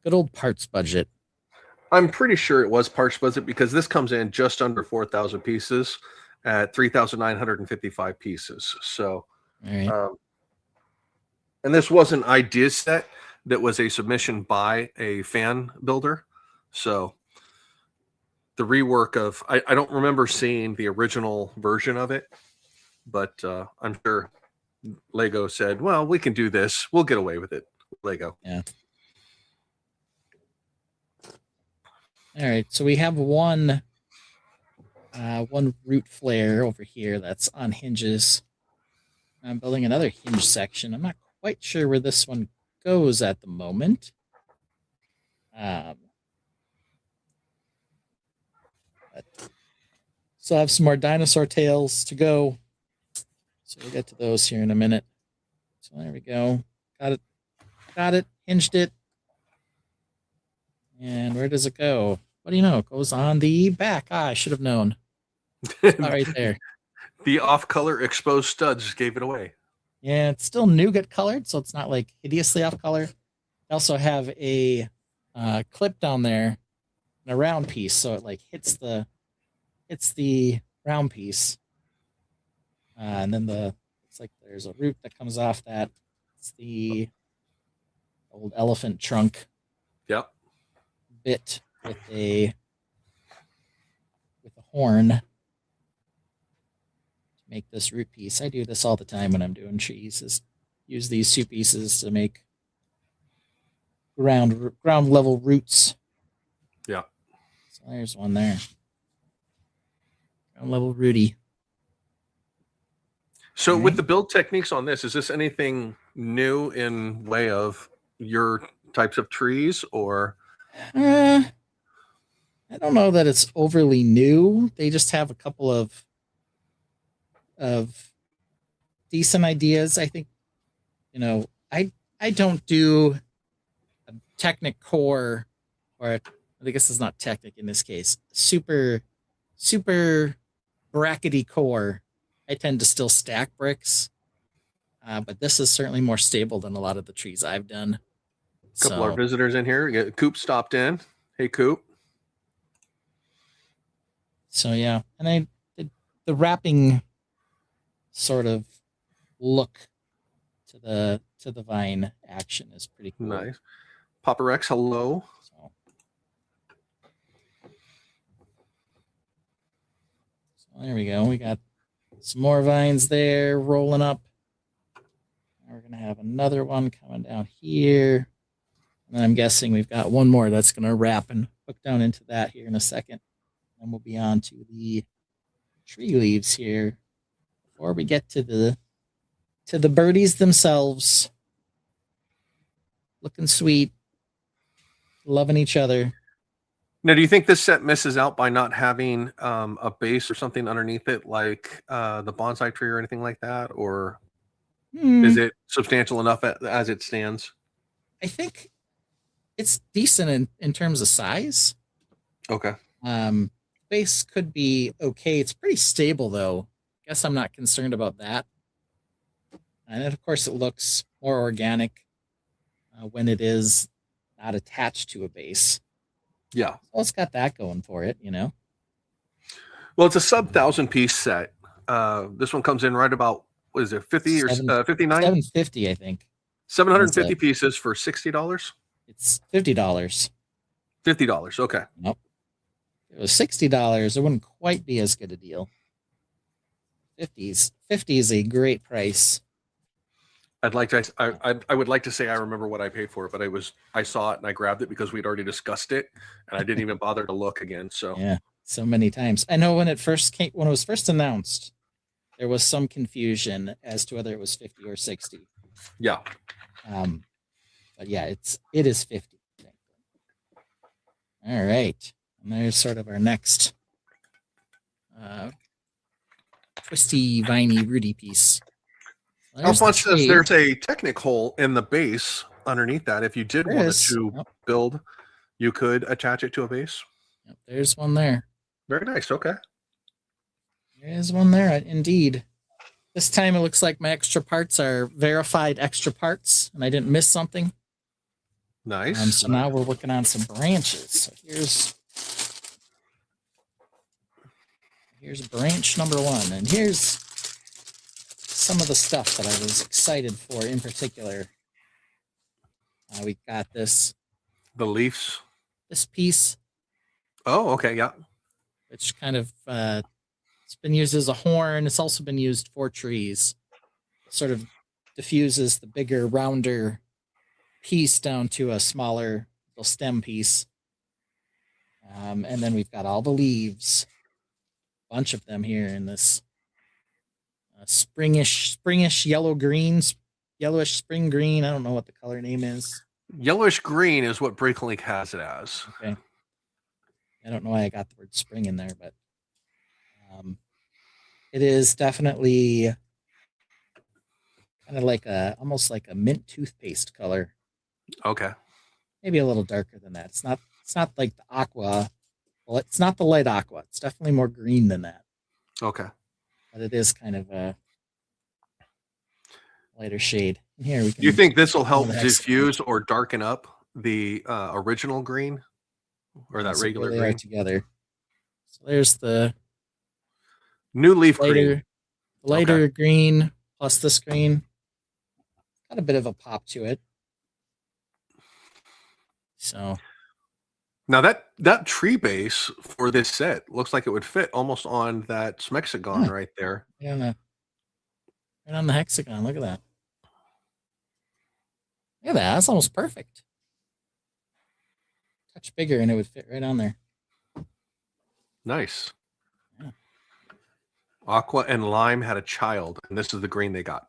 Good old parts budget. I'm pretty sure it was parts budget, because this comes in just under 4,000 pieces at 3,955 pieces. So, all right. And this was an idea set that was a submission by a fan builder. So the rework of, I don't remember seeing the original version of it, but I'm sure Lego said, well, we can do this. We'll get away with it. Lego. Yeah. All right. So we have one root flare over here that's on hinges. I'm building another hinge section. I'm not quite sure where this one goes at the moment. So I have some more dinosaur tails to go. So we'll get to those here in a minute. So there we go. Got it. Hinged it. And where does it go? What do you know? It goes on the back. I should have known. It's not right there. The off-color exposed studs gave it away. Yeah, it's still nougat colored, so it's not like hideously off color. I also have a clip down there, and a round piece, so it like hits the round piece, and then it's like there's a root that comes off that. It's the old elephant trunk. Yep. Bit with a horn to make this root piece. I do this all the time when I'm doing trees, is use these 2 pieces to make ground level roots. Yeah. So there's one there. Ground level rooty. So All right. with the build techniques on this, is this anything new in way of your types of trees, or I don't know that it's overly new. They just have a couple of decent ideas. I think, I don't do a Technic core, or I guess it's not Technic in this case. Super brackety core. I tend to still stack bricks, but this is certainly more stable than a lot of the trees I've done. a couple of our visitors in here. Coop stopped in. Hey, Coop. So yeah, and the wrapping sort of look to the vine action is pretty cool. Nice. Papa Rex, hello. So there we go. We got some more vines there rolling up. We're gonna have another one coming down here. And I'm guessing we've got one more that's gonna wrap and hook down into that here in a second. And we'll be on to the tree leaves here before we get to the birdies themselves. Looking sweet. Loving each other. Now, do you think this set misses out by not having a base or something underneath it, like the bonsai tree or anything like that? Or is it substantial enough as it stands? I think it's decent in terms of size. Okay. Base could be okay. It's pretty stable, though. Guess I'm not concerned about that. And of course, it looks more organic when it is not attached to a base. Yeah. So it's got that going for it, Well, it's a sub 1,000-piece set. This one comes in right about, what is it, 50 or 59? 750, I think. 750 pieces for $60? It's $50. $50, okay. Nope. If it was $60, it wouldn't quite be as good a deal. 50 is a great price. I would like to say I remember what I paid for it, but I saw it and I grabbed it because we'd already discussed it, and I didn't even bother to look again. So yeah, so many times. I know when it was first announced, there was some confusion as to whether it was 50 or 60. Yeah. But yeah, it is 50. All right, and there's sort of our next twisty, viney, rooty piece. Alphonse says there's a Technic hole in the base underneath that. If you did want to build, you could attach it to a base. Yep, there's one there. Very nice. Okay. There is one there, indeed. This time it looks like my extra parts are verified extra parts, and I didn't miss something. Nice. So now we're working on some branches. So here's branch number one, and here's some of the stuff that I was excited for in particular. We got this. The leaves. This piece. Oh, okay, yeah. Which kind of it's been used as a horn. It's also been used for trees. It sort of diffuses the bigger, rounder piece down to a smaller little stem piece. And then we've got all the leaves. A bunch of them here in this springish yellowish spring green. I don't know what the color name is. Yellowish green is what Brickworld has it as. Okay. I don't know why I got the word spring in there, but it is definitely kind of almost like a mint toothpaste color. Okay. Maybe a little darker than that. It's not like the aqua. Well, it's not the light aqua. It's definitely more green than that. Okay. But it is kind of a lighter shade. And here we can. Do you think this will help diffuse or darken up the original green, or that regular they green? are together. So there's the new leaf green. Lighter green plus this green. Got a bit of a pop to it. So now that tree base for this set looks like it would fit almost on that smexagon right there. Yeah, right on the hexagon. Look at that. Look at that. That's almost perfect. Touch bigger and it would fit right on there. Nice. Yeah. Aqua and lime had a child, and this is the green they got.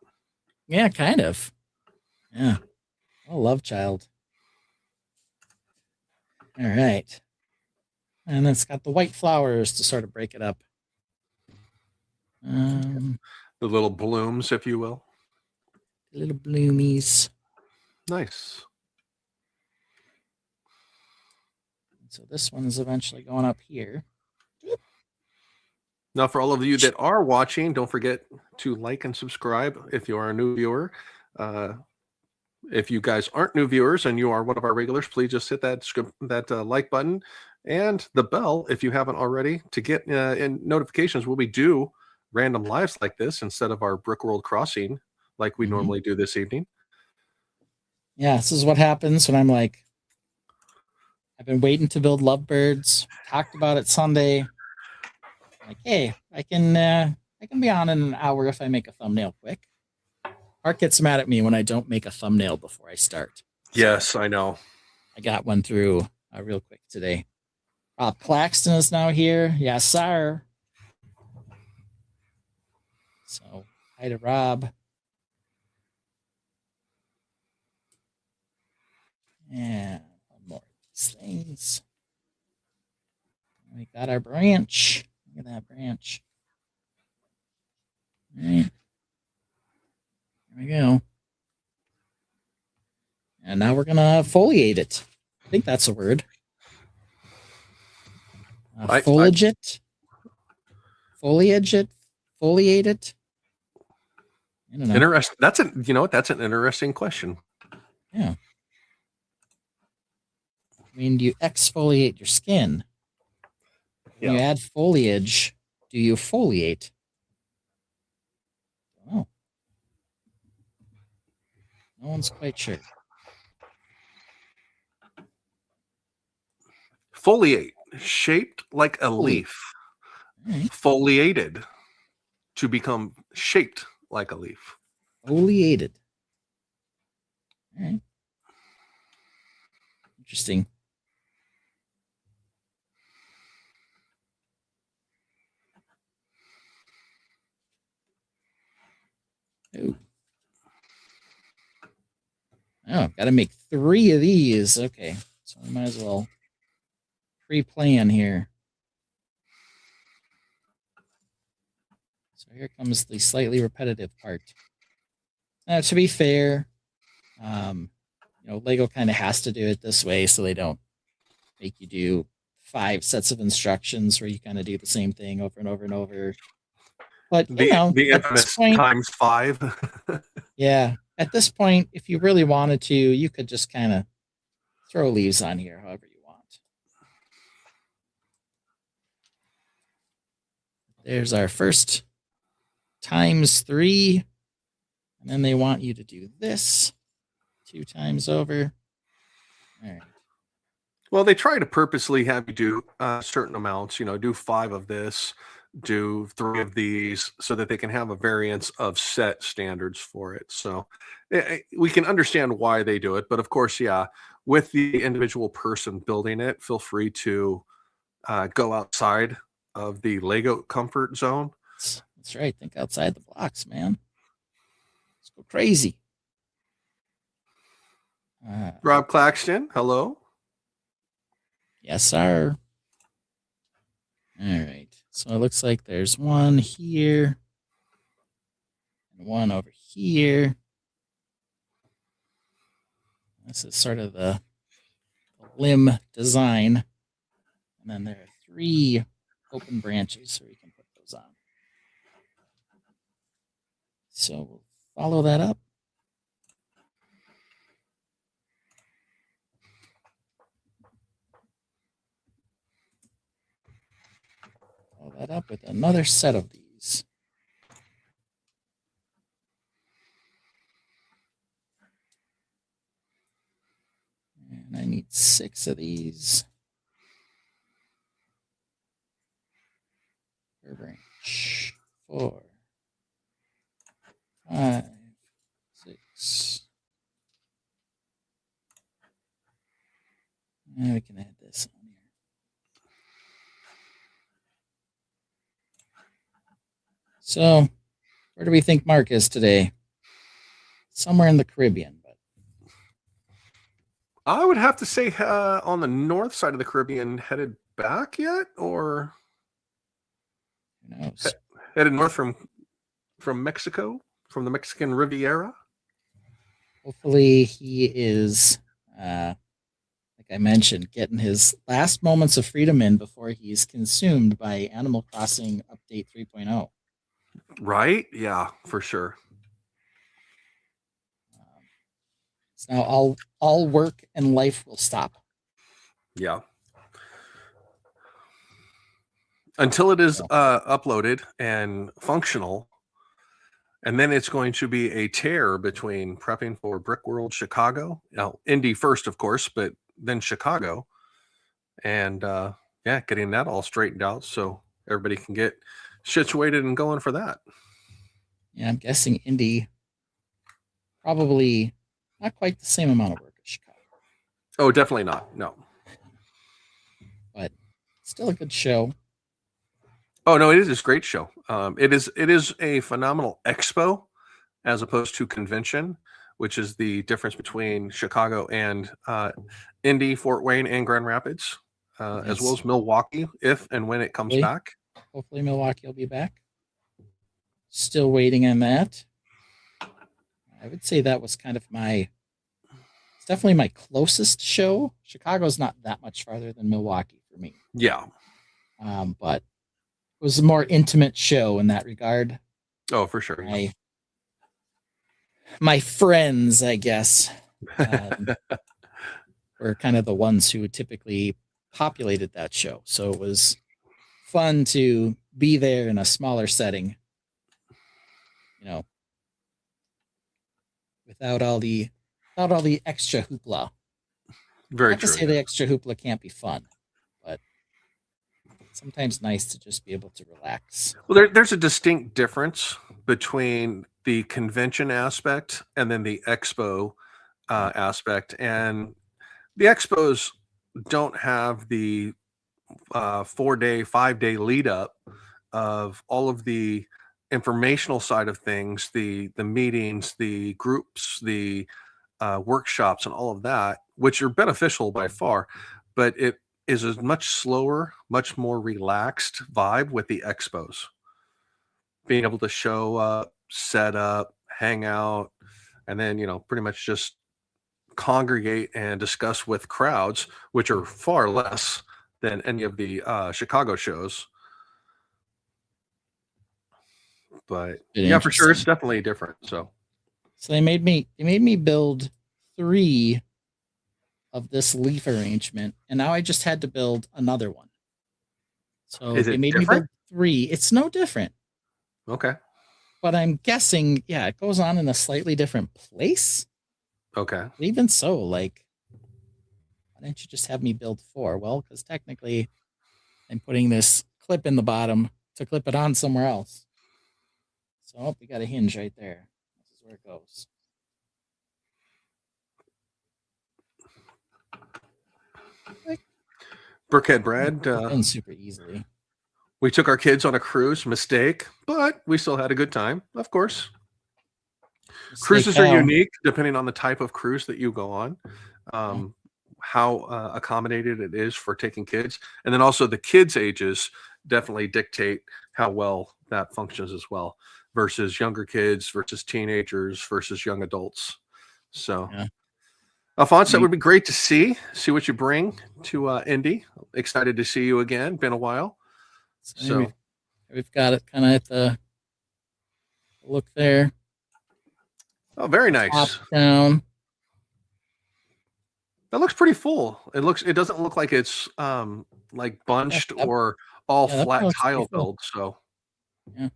Yeah, kind of. Yeah. Oh, love child. All right. And it's got the white flowers to sort of break it up. The little blooms, if you will. Little bloomies. Nice. So this one's eventually going up here. Now, for all of you that are watching, don't forget to like and subscribe if you are a new viewer. If you guys aren't new viewers and you are one of our regulars, please just hit that like button and the bell if you haven't already to get in notifications when we do random lives like this instead of our Brickworld crossing like we normally do this evening. Yeah, this is what happens when I'm like, I've been waiting to build lovebirds. Talked about it Sunday. Like, hey, I can be on in an hour if I make a thumbnail quick. Art gets mad at me when I don't make a thumbnail before I start. Yes, I know. I got one through real quick today. Rob Claxton is now here. Yes, sir. So, hi to Rob. And one more of these things. We got our branch. Look at that branch. All right. There we go. And now we're going to foliate it. I think that's a word. Foliage it. Foliage it. Foliate it. I don't know. Interesting. That's an interesting question. Yeah. I mean, do you exfoliate your skin? When you add foliage, do you foliate? Oh. No one's quite sure. Foliate, shaped like a leaf. Right. Foliated, to become shaped like a leaf. Foliated. All right. Interesting. Oh, I've got to make 3 of these. Okay, so I might as well pre-plan here. So here comes the slightly repetitive part. Now, to be fair, Lego kind of has to do it this way so they don't make you do 5 sets of instructions where you kind of do the same thing over and over and over. But the infamous times 5. Yeah, at this point, if you really wanted to, you could just kind of throw leaves on here however you want. There's our first times 3. And then they want you to do this 2 times over. All right. Well, they try to purposely have you do certain amounts, do 5 of this, do 3 of these, so that they can have a variance of set standards for it. So we can understand why they do it. But of course, yeah, with the individual person building it, feel free to go outside of the Lego comfort zone. That's right. Think outside the blocks, man. Let's go crazy. Rob Claxton, hello. Yes, sir. All right. So it looks like there's one here and one over here. This is sort of the limb design. And then there are 3 open branches, so we can put those on. So we'll follow that up. Follow that up with another set of these. And I need 6 of these per branch. 4, 5, 6. And we can add this on here. So, where do we think Mark is today? Somewhere in the Caribbean, but I would have to say on the north side of the Caribbean, headed back yet, or Who knows? headed north from Mexico, from the Mexican Riviera. Hopefully, he is, like I mentioned, getting his last moments of freedom in before he's consumed by Animal Crossing Update 3.0. Right? Yeah, for sure. So now all work and life will stop. Yeah. Until it is uploaded and functional, and then it's going to be a tear between prepping for Brickworld Chicago. Now, Indy first, of course, but then Chicago. And yeah, getting that all straightened out so everybody can get situated and going for that. Yeah, I'm guessing Indy probably not quite the same amount of work as Chicago, Oh, definitely not. No. but still a good show. Oh no, it is a great show. It is a phenomenal expo as opposed to convention, which is the difference between Chicago and Indy, Fort Wayne, and Grand Rapids, as well as Milwaukee, if and when it comes back. Hopefully, Milwaukee will be back. Still waiting on that. I would say that was kind of it's definitely my closest show. Chicago's not that much farther than Milwaukee for me. Yeah. But it was a more intimate show in that regard. Oh, for sure. My friends, I guess, were kind of the ones who typically populated that show. So it was fun to be there in a smaller setting, without all the extra hoopla. Very Not true. to say the extra hoopla can't be fun, but it's sometimes nice to just be able to relax. Well, there's a distinct difference between the convention aspect and then the expo aspect. And the expos don't have the 4-day, 5-day lead up of all of the informational side of things, the meetings, the groups, the workshops, and all of that, which are beneficial by far, but it is a much slower, much more relaxed vibe with the expos. Being able to show up, set up, hang out, and then pretty much just congregate and discuss with crowds, which are far less than any of the Chicago shows. But yeah, for sure, it's definitely different. So they made me build 3 of this leaf arrangement, and now I just had to build another one. So they made me build 3. It's no different. Okay. But I'm guessing, it goes on in a slightly different place. Okay. But even so, why didn't you just have me build 4? Well, because technically I'm putting this clip in the bottom to clip it on somewhere else. So we got a hinge right there. This is where it goes. Brickhead Brad. And super easily. We took our kids on a cruise, mistake, but we still had a good time, of course. Cruises are unique depending on the type of cruise that you go on, how accommodated it is for taking kids. And then also the kids' ages definitely dictate how well that functions as well, versus younger kids, versus teenagers, versus young adults. So, Alphonse, that would be great to see what you bring to Indy. Excited to see you again. Been a while. So we've got it kind of at the look there. Oh, very nice. Top down. That looks pretty full. It doesn't look like it's like bunched or all flat tile build. So yeah.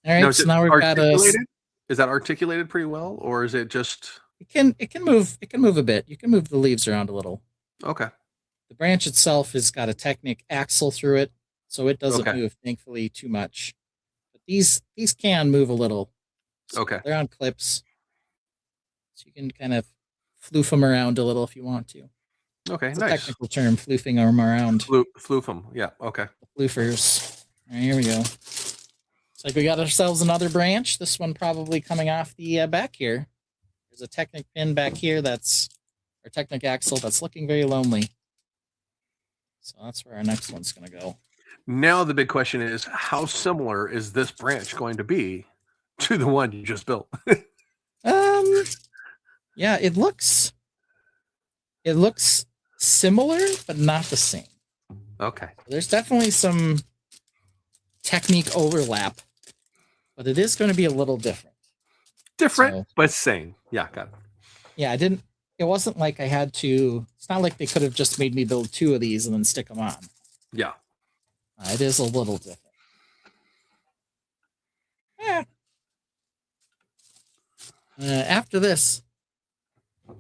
All right. So now we've got Is that articulated pretty well, or is it just? It can move a bit. You can move the leaves around a little. Okay. The branch itself has got a Technic axle through it, so it doesn't move, thankfully, too much. But these can move a little. So they're on clips, so you can kind of floof them around a little if you want to. Okay, it's nice. A technical term, floofing them around. Floof them, yeah. Okay. The floofers. All right, here we go. It's like we got ourselves another branch. This one probably coming off the back here. There's a Technic pin back here that's our Technic axle that's looking very lonely. So that's where our next one's going to go. Now the big question is, how similar is this branch going to be to the one you just built? Yeah, it looks similar, but not the same. Okay. There's definitely some technique overlap, but it is going to be a little different. Different, So, but same. Yeah, got it. yeah, it wasn't like I had to, it's not like they could have just made me build 2 of these and then stick them on. Yeah. It is a little different. Yeah. After this,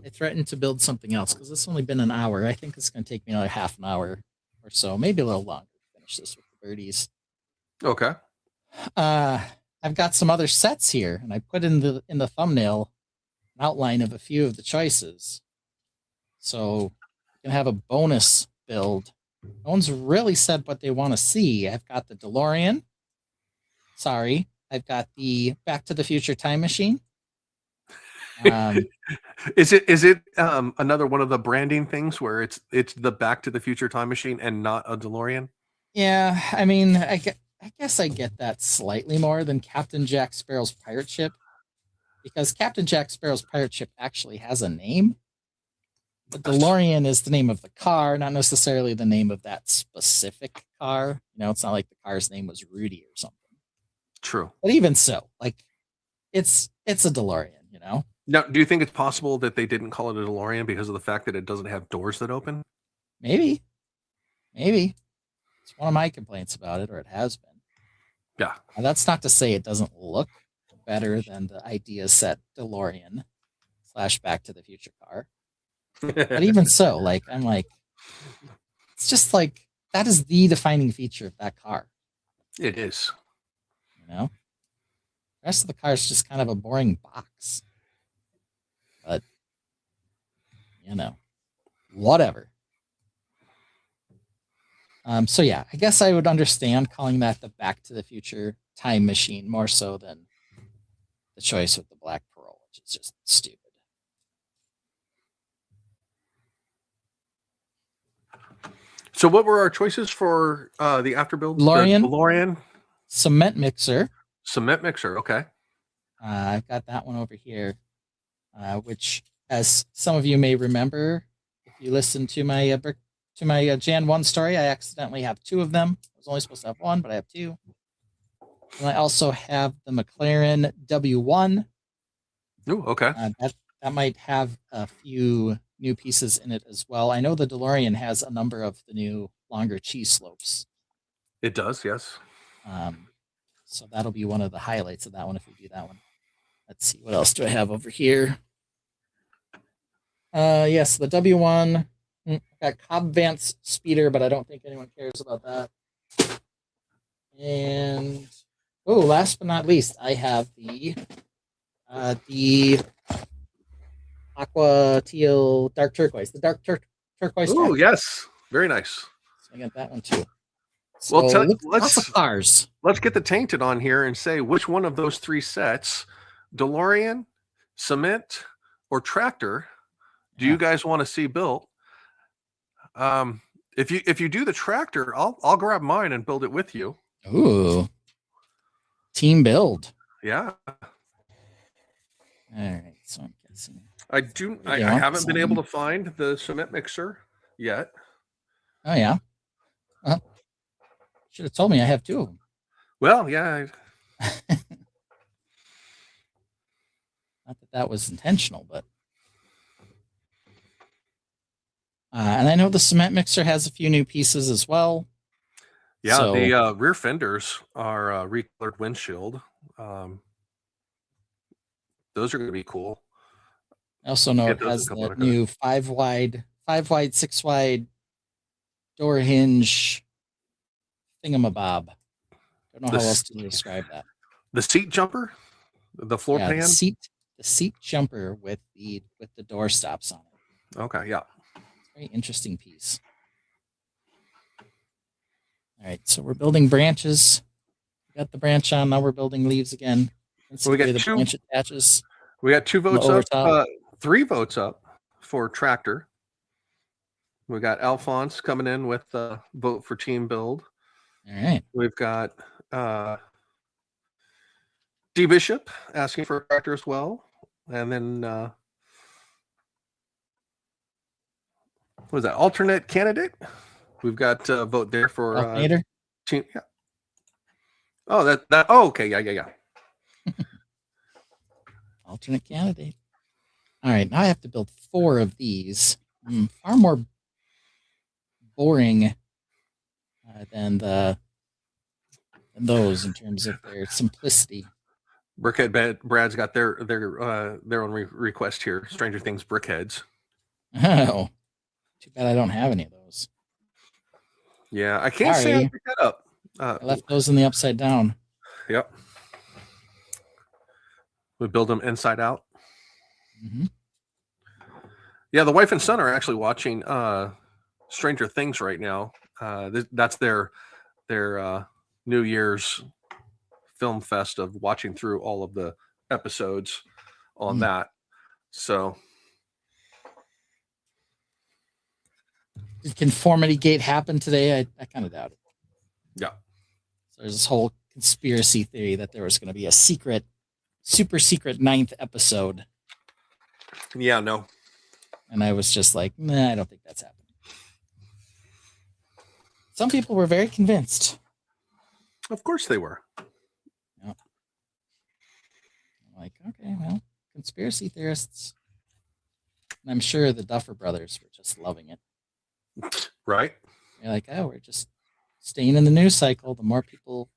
I threatened to build something else because it's only been an hour. I think it's going to take me another half an hour or so, maybe a little longer to finish this with the birdies. Okay. I've got some other sets here, and I put in the thumbnail an outline of a few of the choices. So you can have a bonus build. No one's really said what they want to see. I've got the DeLorean. Sorry, I've got the Back to the Future time machine. Is it another one of the branding things where it's the Back to the Future time machine and not a DeLorean? Yeah, I mean, I guess I get that slightly more than Captain Jack Sparrow's pirate ship, because Captain Jack Sparrow's pirate ship actually has a name. The DeLorean is the name of the car, not necessarily the name of that specific car. You know, it's not like the car's name was Rudy or something. True. But even so, like, it's a DeLorean, you know? Now, do you think it's possible that they didn't call it a DeLorean because of the fact that it doesn't have doors that open? Maybe. It's one of my complaints about it, or it has been. Yeah. Now, that's not to say it doesn't look better than the idea set DeLorean / Back to the Future car. But even so, like, I'm like, it's just like, that is the defining feature of that car. It is. You know? The rest of the car is just kind of a boring box. But, you know, whatever. So yeah, I guess I would understand calling that the Back to the Future time machine more so than the choice with the Black Pearl, which is just stupid. So what were our choices for the afterbuild? DeLorean, cement mixer. Cement mixer, okay. I've got that one over here, which, as some of you may remember, if you listen to my Jan 1 story, I accidentally have 2 of them. I was only supposed to have 1, but I have 2. And I also have the McLaren W1. Ooh, okay. That might have a few new pieces in it as well. I know the DeLorean has a number of the new longer cheese slopes. It does, yes. So that'll be one of the highlights of that one if we do that one. Let's see, what else do I have over here? Yes, the W1. Got Cobb Vance Speeder, but I don't think anyone cares about that. And last but not least, I have the aqua teal dark turquoise, the dark turquoise. Oh yes, very nice. So I got that one too. So Well, lots of cars. Let's get the tainted on here and say which one of those 3 sets, DeLorean, cement, or tractor, do you guys want to see built? If you do the tractor, I'll grab mine and build it with you. Ooh, team build. Yeah. All right. So I'm guessing. I haven't been able to find the cement mixer yet. Oh yeah. Should have told me I have 2 of them. Well, yeah. Not that was intentional, but. And I know the cement mixer has a few new pieces as well. Yeah, so, the rear fenders are recolored windshield. Those are going to be cool. I also know it has the new 5 wide, 6 wide door hinge thingamabob. Don't know how else to describe that. The seat jumper, the floor pan, the seat jumper with the door stops on it. Okay, yeah. Very interesting piece. All right, so we're building branches. We got the branch on. Now we're building leaves again. So we got the branch attaches. We got 2 votes up, overtop. 3 votes up for tractor. We got Alphonse coming in with a vote for team build. All right. We've got D Bishop asking for a tractor as well, and then what was that alternate candidate? We've got a vote there for Alternator? team. Yeah. Oh, that. Oh, okay. Yeah. Alternate candidate. All right, now I have to build 4 of these. Far more boring than those in terms of their simplicity. Brickhead Brad's got their own request here. Stranger Things Brickheads. Oh, too bad I don't have any of those. Yeah, I can't say I picked that up. I left those in the upside down. Yep. We build them inside out. Mm-hmm. Yeah, the wife and son are actually watching Stranger Things right now. That's their New Year's film fest of watching through all of the episodes on that. So, did Conformity Gate happen today? I kind of doubt it. Yeah. So there's this whole conspiracy theory that there was going to be a secret, super secret 9th episode. Yeah, no. And I was just like, nah, I don't think that's happening. Some people were very convinced. Of course they were. Yeah. I'm like, okay, well, conspiracy theorists. And I'm sure the Duffer Brothers were just loving it. Right? They're like, oh, we're just staying in the news cycle. The more people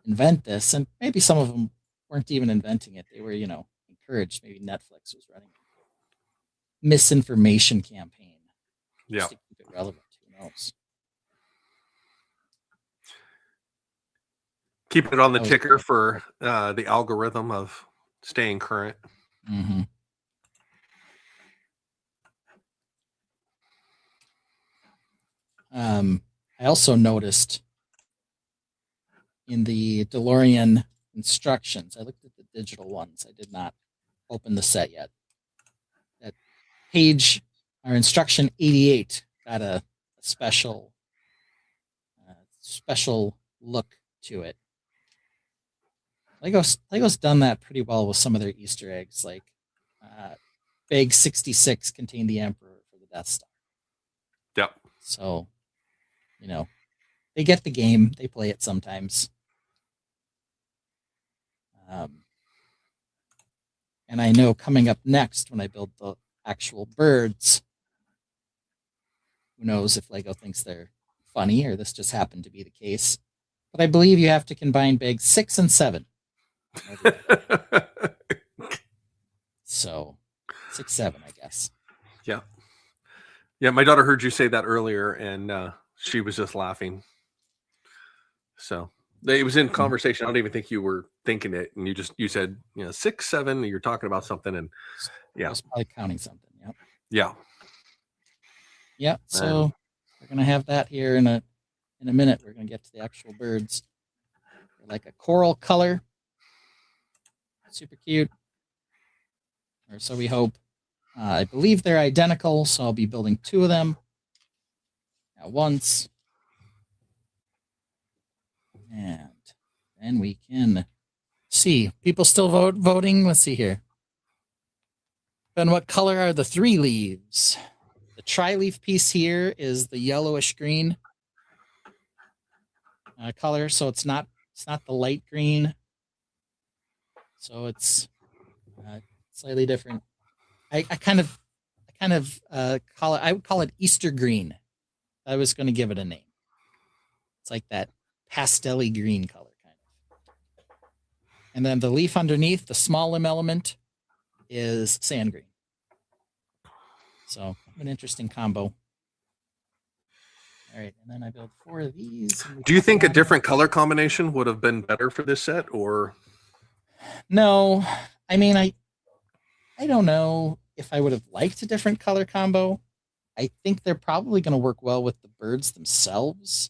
invent this, and maybe some of them weren't even inventing it. They were, encouraged. Maybe Netflix was running a misinformation campaign. Yeah. Just to keep it relevant. Who knows? Keeping it on the ticker for the algorithm of staying current. Mm-hmm. I also noticed in the DeLorean instructions, I looked at the digital ones. I did not open the set yet. That page, our instruction 88, got a special look to it. Lego's done that pretty well with some of their Easter eggs, like Bag 66 contained the Emperor for the Death Star. Yep. So, they get the game. They play it sometimes. And I know coming up next when I build the actual birds, who knows if Lego thinks they're funny or this just happened to be the case. But I believe you have to combine bags 6 and 7. So 6, 7, I guess. Yeah. Yeah, my daughter heard you say that earlier, and she was just laughing. So it was in conversation. I don't even think you were thinking it, and you said 6, 7. You're talking about something, and I was probably counting something. Yep. Yeah. Yeah. So we're gonna have that here in a minute. We're gonna get to the actual birds. They're like a coral color. Super cute. Or so we hope. I believe they're identical, so I'll be building 2 of them at once. And then we can see. People still voting? Let's see here. Ben, what color are the 3 leaves? The tri-leaf piece here is the yellowish green color, so it's not the light green. So it's slightly different. I would call it Easter green. I was going to give it a name. It's like that pastel-y green color kind of. And then the leaf underneath, the small limb element, is sand green. So an interesting combo. All right, and then I build 4 of these. Do you think a different color combination would have been better for this set, or? No, I mean, I don't know if I would have liked a different color combo. I think they're probably going to work well with the birds themselves.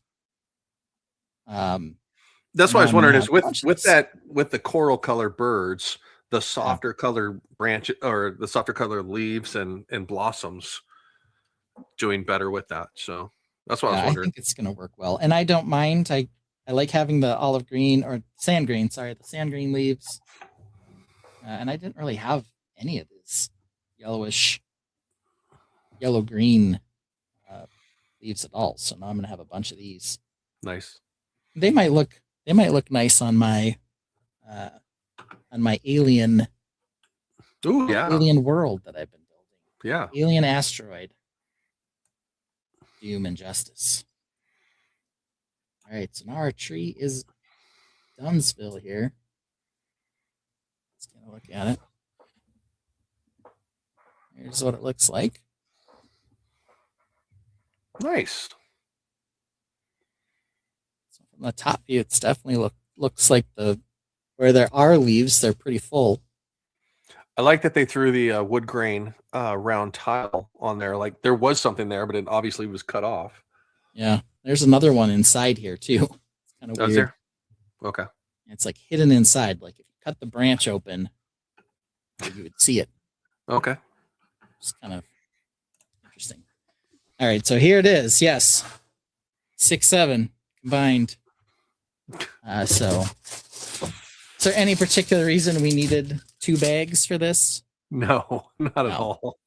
That's why I was wondering is with the coral color birds, the softer color branch or the softer color leaves and blossoms doing better with that. So that's what I was I wondering. think it's gonna work well, and I don't mind. I like having the olive green or sand green. Sorry, the sand green leaves. And I didn't really have any of this yellowish, yellow green leaves at all. So now I'm gonna have a bunch of these. Nice. They might look nice on my alien Ooh, yeah. alien world that I've been building. Yeah. Alien asteroid. Doom and justice. All right, so now our tree is Dunsville here. Let's get a look at it. Here's what it looks like. Nice. So from the top view, it's definitely looks like where there are leaves, they're pretty full. I like that they threw the wood grain round tile on there. Like there was something there, but it obviously was cut off. Yeah, there's another one inside here too. It's kind of weird. There? Okay. It's like hidden inside. Like if you cut the branch open, you would see it. Okay. It's kind of interesting. All right, so here it is. Yes, 6-7 combined. So, is there any particular reason we needed 2 bags for this? No, not at all.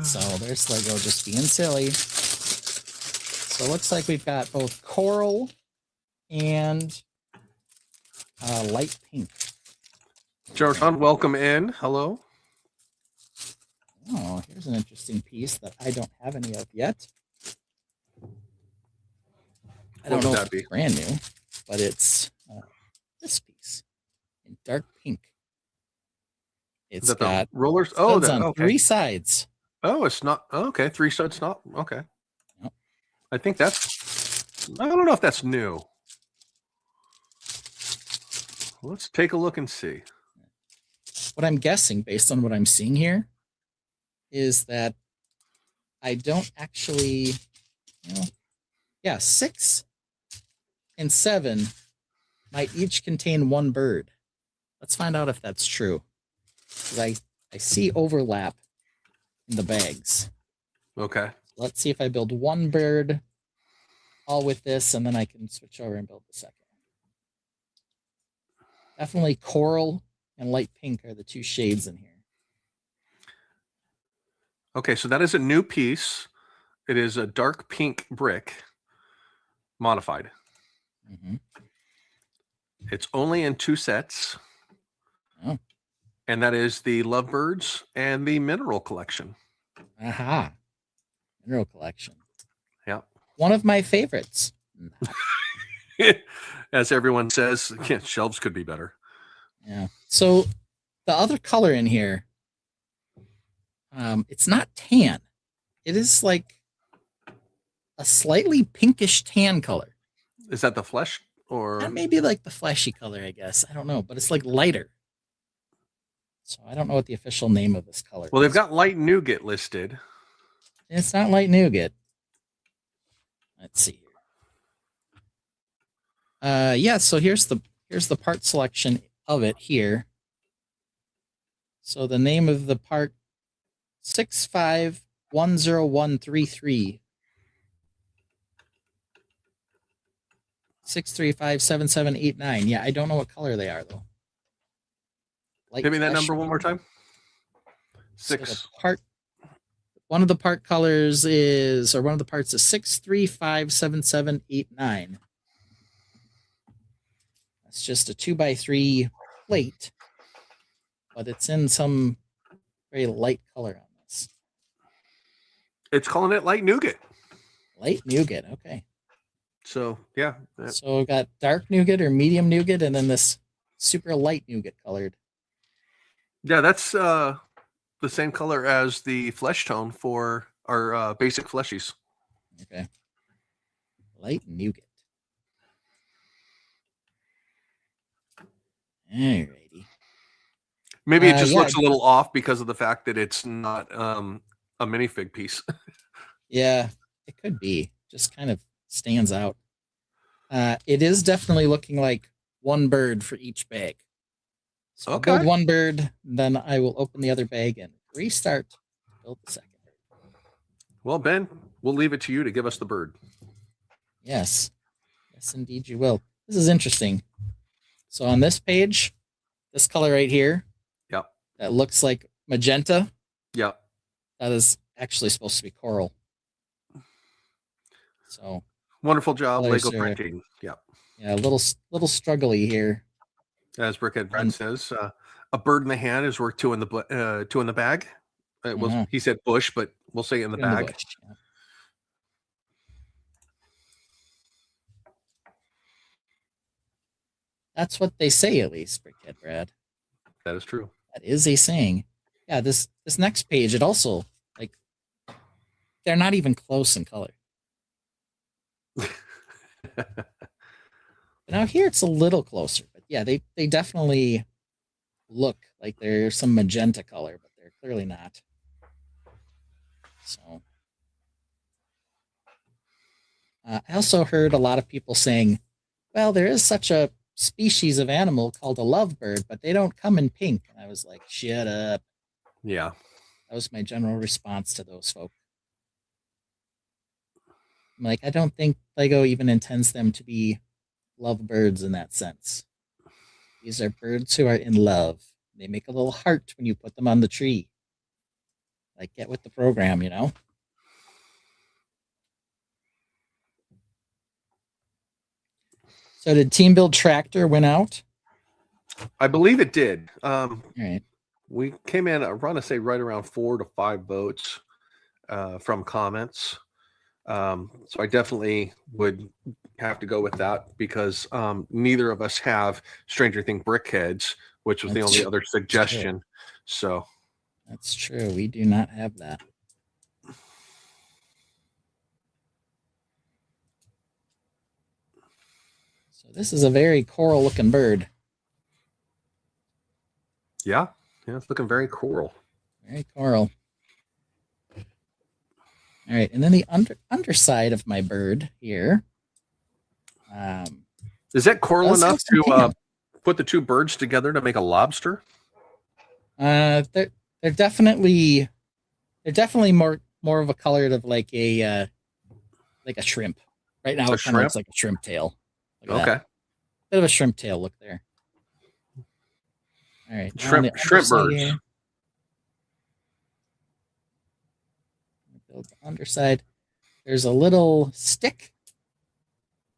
So there's Lego just being silly. So it looks like we've got both coral and light pink. Jordan, welcome in. Hello. Oh, here's an interesting piece that I don't have any of yet. I don't know if it's brand new, but it's this piece in dark pink. It's got rollers. Oh, on 3 sides. Oh, it's not. Okay, 3 sides. Not okay. Yep. I think that's. I don't know if that's new. Let's take a look and see. What I'm guessing, based on what I'm seeing here, is that I don't actually. 6 and 7 might each contain 1 bird. Let's find out if that's true. I see overlap in the bags. Okay. Let's see if I build 1 bird all with this, and then I can switch over and build the second. Definitely coral and light pink are the 2 shades in here. Okay, so that is a new piece. It is a dark pink brick modified. Mm-hmm. It's only in 2 sets. Oh. And that is the Lovebirds and the Mineral Collection. Aha. Mineral Collection. Yeah. One of my favorites. As everyone says, shelves could be better. Yeah. So the other color in here, it's not tan. It is like a slightly pinkish tan color. Is that the flesh or? That may be like the fleshy color, I guess. I don't know, but it's like lighter. So I don't know what the official name of this color Well, is. they've got light nougat listed. It's not light nougat. Let's see here. Yeah, so here's the part selection of it here. So the name of the part 6510133. 6357789. Yeah, I don't know what color they are though. Give me that number one more time. 6. So one of the part colors is, or one of the parts is 6357789. That's just a 2x3 plate, but it's in some very light color on this. It's calling it light nougat. Light nougat, okay. So yeah. So we've got dark nougat or medium nougat, and then this super light nougat colored. Yeah, that's the same color as the flesh tone for our basic fleshies. Okay. Light nougat. Alrighty. Maybe it just looks a little off because of the fact that it's not a minifig piece. Yeah, it could be. Just kind of stands out. It is definitely looking like 1 bird for each bag. So I'll Okay. build one bird, then I will open the other bag and restart to build the second bird. Well, Ben, we'll leave it to you to give us the bird. Yes. Yes, indeed you will. This is interesting. So on this page, this color right here, Yep. that looks like magenta, Yep. that is actually supposed to be coral. So Wonderful job, colors Lego are- printing. Yep. yeah, a little struggly here. As Brickhead Brad says, a bird in the hand is worth two in the bag. He said bush, but we'll say in the bag. bush, yeah. That's what they say, at least, Brickhead Brad. That is true. That is a saying. Yeah, this next page, it also, like, they're not even close in color. Now here it's a little closer, but yeah, they definitely look like they're some magenta color, but they're clearly not. So I also heard a lot of people saying, well, there is such a species of animal called a lovebird, but they don't come in pink. And I was like, shut up. Yeah. That was my general response to those folk. I'm like, I don't think Lego even intends them to be lovebirds in that sense. These are birds who are in love. They make a little heart when you put them on the tree. Like, get with the program, you know? So did Team Build Tractor win out? I believe it did. All right. We came in, I want to say, right around 4 to 5 votes from comments. So I definitely would have to go with that because neither of us have Stranger Thing Brickheads, which was the only other suggestion. So that's true. We do not have that. So this is a very coral looking bird. yeah, it's looking very coral. Very coral. All right, and then the underside of my bird here. Is that coral Let's enough have some to tan. put the two birds together to make a lobster? They're definitely more of a color of like a shrimp. Right now, A it kind of looks shrimp? like a shrimp tail. Look at that. Okay. Bit of a shrimp tail look there. All right, now on Shrimp the shrimp underside birds. here. Build the underside. There's a little stick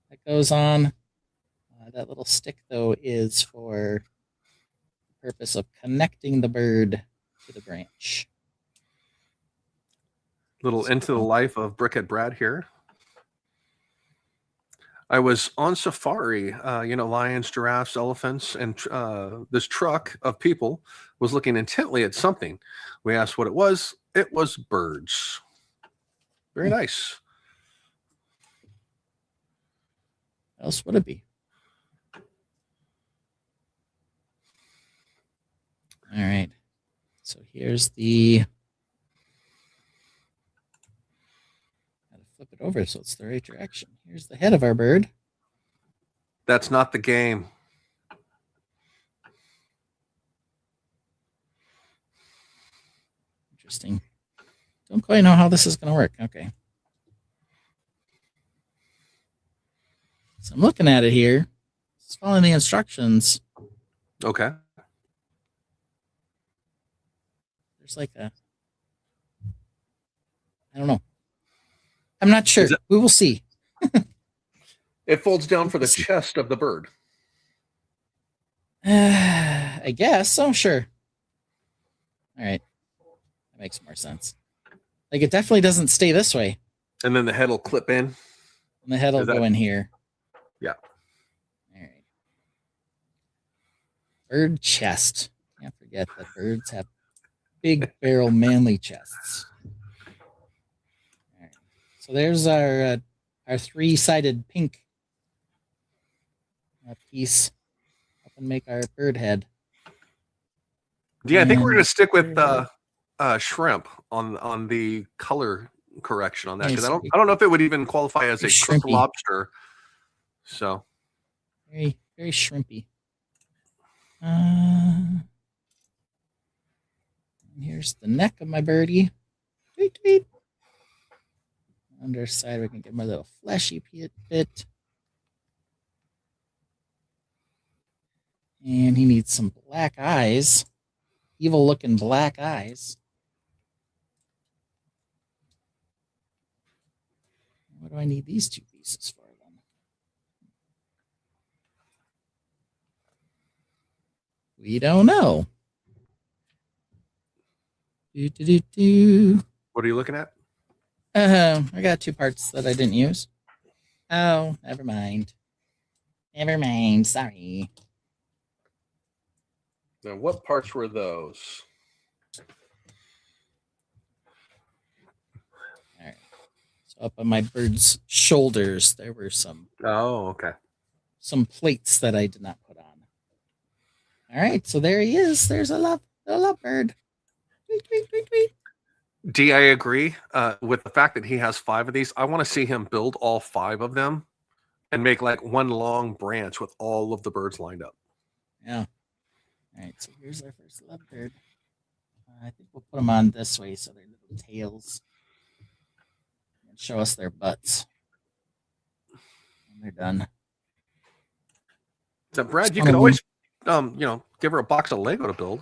that goes on. That little stick, though, is for the purpose of connecting the bird to the branch. Little into the life of Brickhead Brad here. I was on safari, lions, giraffes, elephants, and this truck of people was looking intently at something. We asked what it was. It was birds. Very nice. What else would it be? All right. So here's the... Gotta flip it over so it's the right direction. Here's the head of our bird. That's not the game. Interesting. Don't quite know how this is going to work. Okay. So I'm looking at it here. It's following the instructions. Okay. There's like a... I don't know. I'm not sure. We will see. It folds down for the chest of the bird. I guess. Oh, sure. All right. That makes more sense. Like, it definitely doesn't stay this way. And then the head will clip in. And the head will go in here. Yeah. All right. Bird chest. Can't forget that birds have big barrel manly chests. All right. So there's our three-sided pink piece. Up and make our bird head. Yeah, I think we're going to stick with shrimp on the color correction on that because I don't know if it would even qualify as a cooked Shrimpy. lobster. So Very, very shrimpy. Here's the neck of my birdie. Tweet, tweet. Underside, we can get my little fleshy bit. And he needs some black eyes. Evil looking black eyes. What do I need these two pieces for then? We don't know. What are you looking at? I got two parts that I didn't use. Oh, never mind. Never mind. Sorry. Now, what parts were those? All right. So up on my bird's shoulders, there were some Okay. some plates that I did not put on. All right, so there he is. There's a lovebird. Tweet, tweet, tweet, tweet. D, I agree with the fact that he has 5 of these. I want to see him build all 5 of them and make like one long branch with all of the birds lined up. Yeah. All right, so here's our first lovebird. I think we'll put them on this way so they're little tails. And show us their butts. And they're done. So, Brad, you can always, give her a box of Lego to build.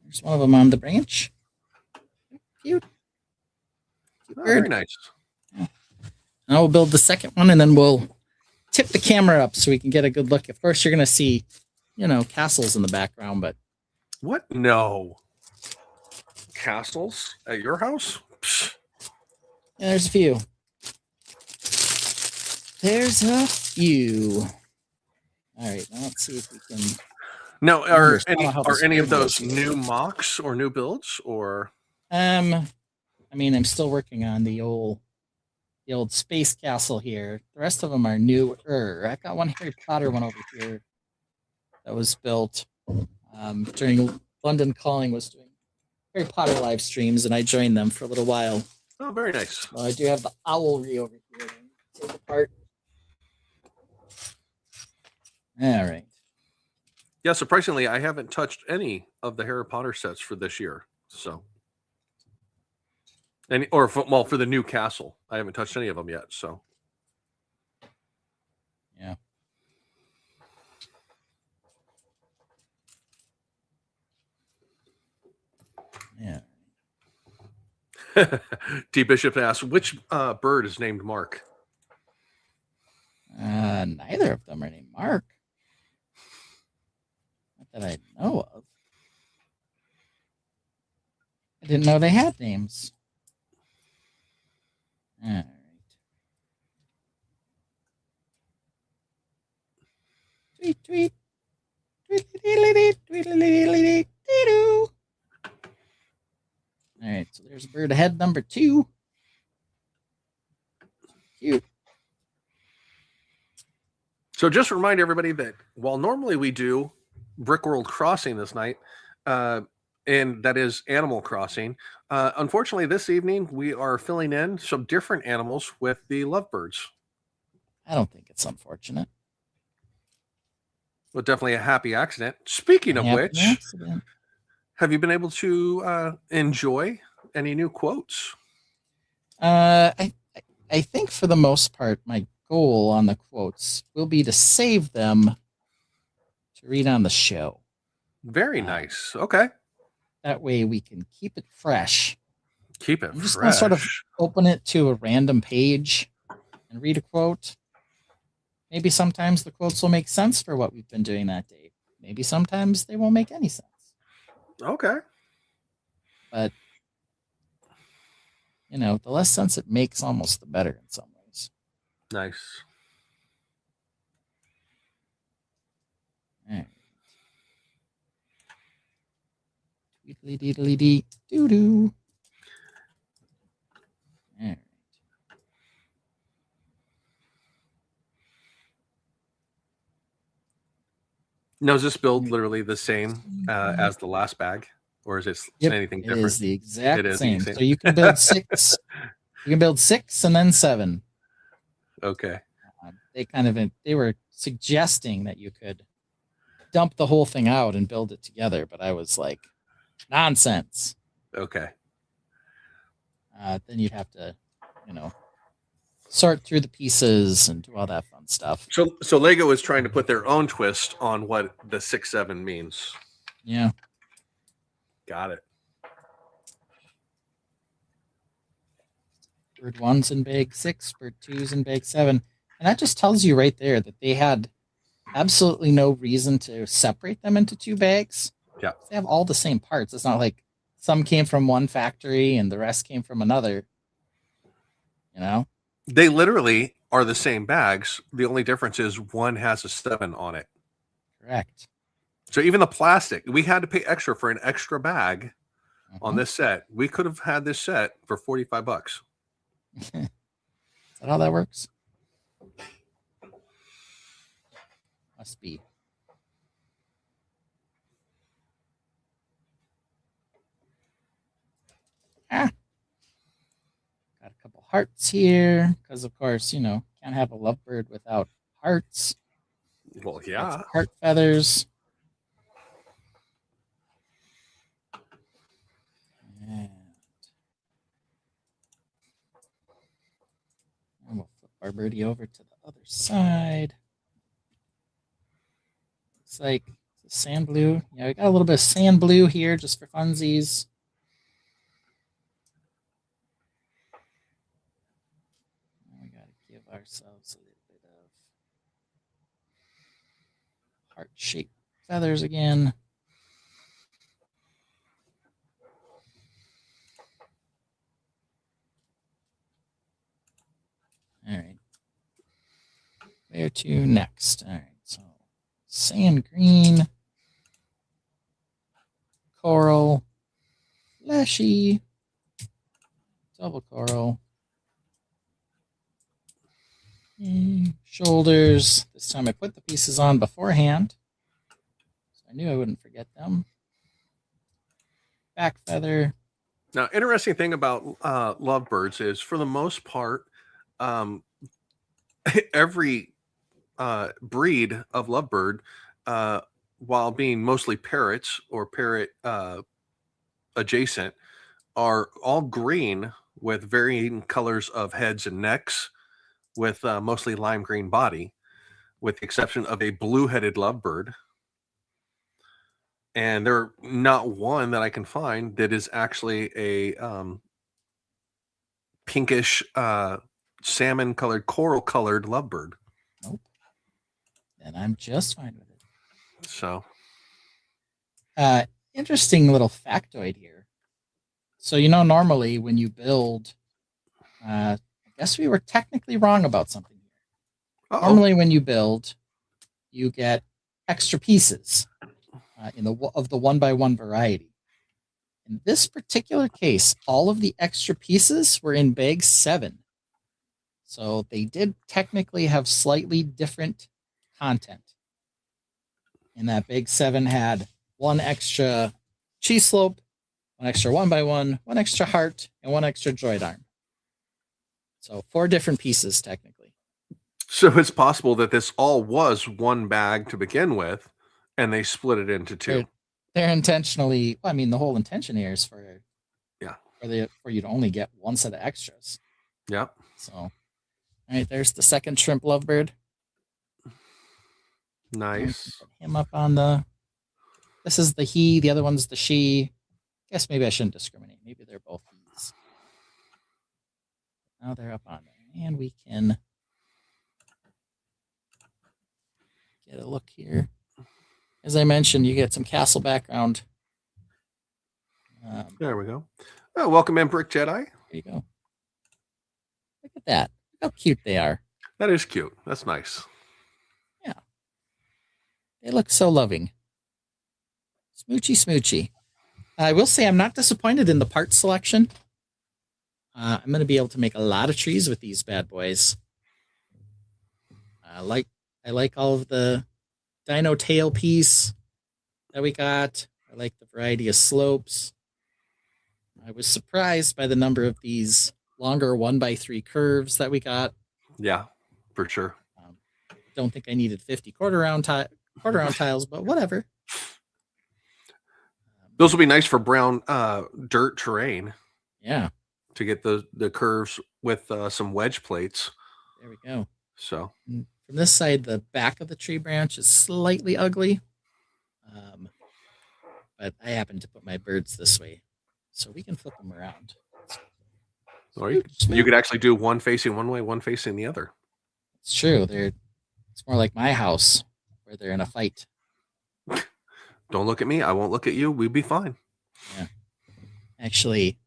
There's one of them on the branch. Cute. Oh, very nice. Yeah. And I'll build the second one, and then we'll tip the camera up so we can get a good look. Of course, you're going to see, castles in the background, but... What? No. Castles at your house? Psh. Yeah, there's a few. There's a few. All right, now let's see if we can... No, are There's any of those here. new mocks or new builds or? I'm still working on the old space castle here. The rest of them are newer. I've got one Harry Potter one over here that was built during London Calling was doing Harry Potter live streams, and I joined them for a little while. Oh, very nice. Well, I do have the owlry over here. Take apart. All right. Yeah, surprisingly, I haven't touched any of the Harry Potter sets for this year. So, for the new castle, I haven't touched any of them yet. So, yeah. Yeah. D Bishop asks, which bird is named Mark? Neither of them are named Mark. Not that I know of. I didn't know they had names. All right. Tweet, tweet. Tweet-a-dee-dee-dee, dee-doo. All right, so there's bird head number 2. Cute. So just remind everybody that while normally we do Brickworld Crossing this night, and that is Animal Crossing, unfortunately this evening we are filling in some different animals with the lovebirds. I don't think it's unfortunate. Well, definitely a happy accident. Speaking of which, accident. have you been able to enjoy any new quotes? I think for the most part, my goal on the quotes will be to save them to read on the show. Very nice. Okay. That way we can keep it fresh. Keep it I'm just fresh. going to sort of open it to a random page and read a quote. Maybe sometimes the quotes will make sense for what we've been doing that day. Maybe sometimes they won't make any sense. Okay. But, the less sense it makes, almost the better in some ways. Nice. All right. Tweedly deedly dee doo doo. All right. Now, is this build literally the same as the last bag, or is it anything different? It is the exact It is same. the same. So you can build 6. You can build 6 and then 7. Okay. They were suggesting that you could dump the whole thing out and build it together, but I was like, Nonsense. Okay. Then you'd have to, sort through the pieces and do all that fun stuff. So Lego is trying to put their own twist on what the 6-7 means. Yeah. Got it. Bird 1's in bag 6, bird 2's in bag 7. And that just tells you right there that they had absolutely no reason to separate them into 2 bags. Yeah. They have all the same parts. It's not like some came from one factory and the rest came from another. They literally are the same bags. The only difference is one has a 7 on it. Correct. So even the plastic, we had to pay extra for an extra bag on this set. We could have had this set for $45. Is that how that works? Must be. Got a couple hearts here because, of course, can't have a lovebird without hearts. Well, yeah. Heart feathers. And we'll flip our birdie over to the other side. Looks like it's sand blue. Yeah, we got a little bit of sand blue here just for funsies. We got to give ourselves a little bit of heart-shaped feathers again. All right. Where to next? All right. So sand green, coral, fleshy, double coral, shoulders. This time I put the pieces on beforehand, so I knew I wouldn't forget them. Back feather. Now, interesting thing about lovebirds is, for the most part, every breed of lovebird, while being mostly parrots or parrot adjacent, are all green with varying colors of heads and necks, with mostly lime green body, with the exception of a blue-headed lovebird. And there not one that I can find that is actually a pinkish salmon colored, coral colored lovebird. Nope. And I'm just fine with it. So interesting little factoid here. So normally when you build, I guess we were technically wrong about something here. Uh-oh. Normally when you build, you get extra pieces of the 1x1 variety. In this particular case, all of the extra pieces were in bag 7. So they did technically have slightly different content. And that bag 7 had 1 extra cheese slope, 1 extra 1x1, 1 extra heart, and 1 extra droid arm. So 4 different pieces technically. So it's possible that this all was one bag to begin with, and they split it into 2. They're intentionally. I mean, the whole intention here is for you to only get 1 set of extras. Yeah. So, all right, there's the second shrimp lovebird. Nice. Put him up on the. This is the he. The other one's the she. I guess maybe I shouldn't discriminate. Maybe they're both he's. Now they're up on there, and we can get a look here. As I mentioned, you get some castle background. There we go. Oh, welcome in, Brick Jedi. There you go. Look at that. Look how cute they are. That is cute. That's nice. Yeah. They look so loving. Smoochy, smoochy. I will say I'm not disappointed in the part selection. I'm going to be able to make a lot of trees with these bad boys. I like all of the dino tail piece that we got. I like the variety of slopes. I was surprised by the number of these longer 1x3 curves that we got. Yeah, for sure. Don't think I needed 50 quarter round tiles, but whatever. Those will be nice for brown dirt terrain Yeah, to get the curves with some wedge plates. there we go. So And from this side, the back of the tree branch is slightly ugly. But I happen to put my birds this way, so we can flip them around. or you could actually do one facing one way, one facing the other. It's true. It's more like my house where they're in a fight. Don't look at me. I won't look at you. We'd be fine. Yeah. Actually,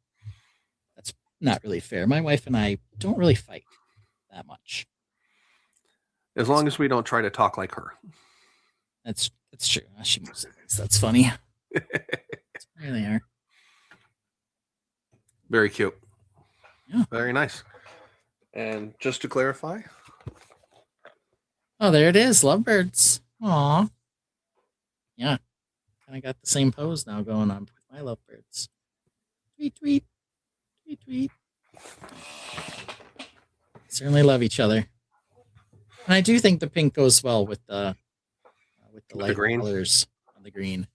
that's not really fair. My wife and I don't really fight that much. As long as we don't try to talk like her. That's true. She mostly thinks that's funny. There they are. Very cute. Yeah. Very nice. And just to clarify. Oh, there it is. Lovebirds. Aw. Yeah. Kind of got the same pose now going on with my lovebirds. Tweet, tweet. Tweet, tweet. Certainly love each other. And I do think the pink goes well with the light green colors on the green.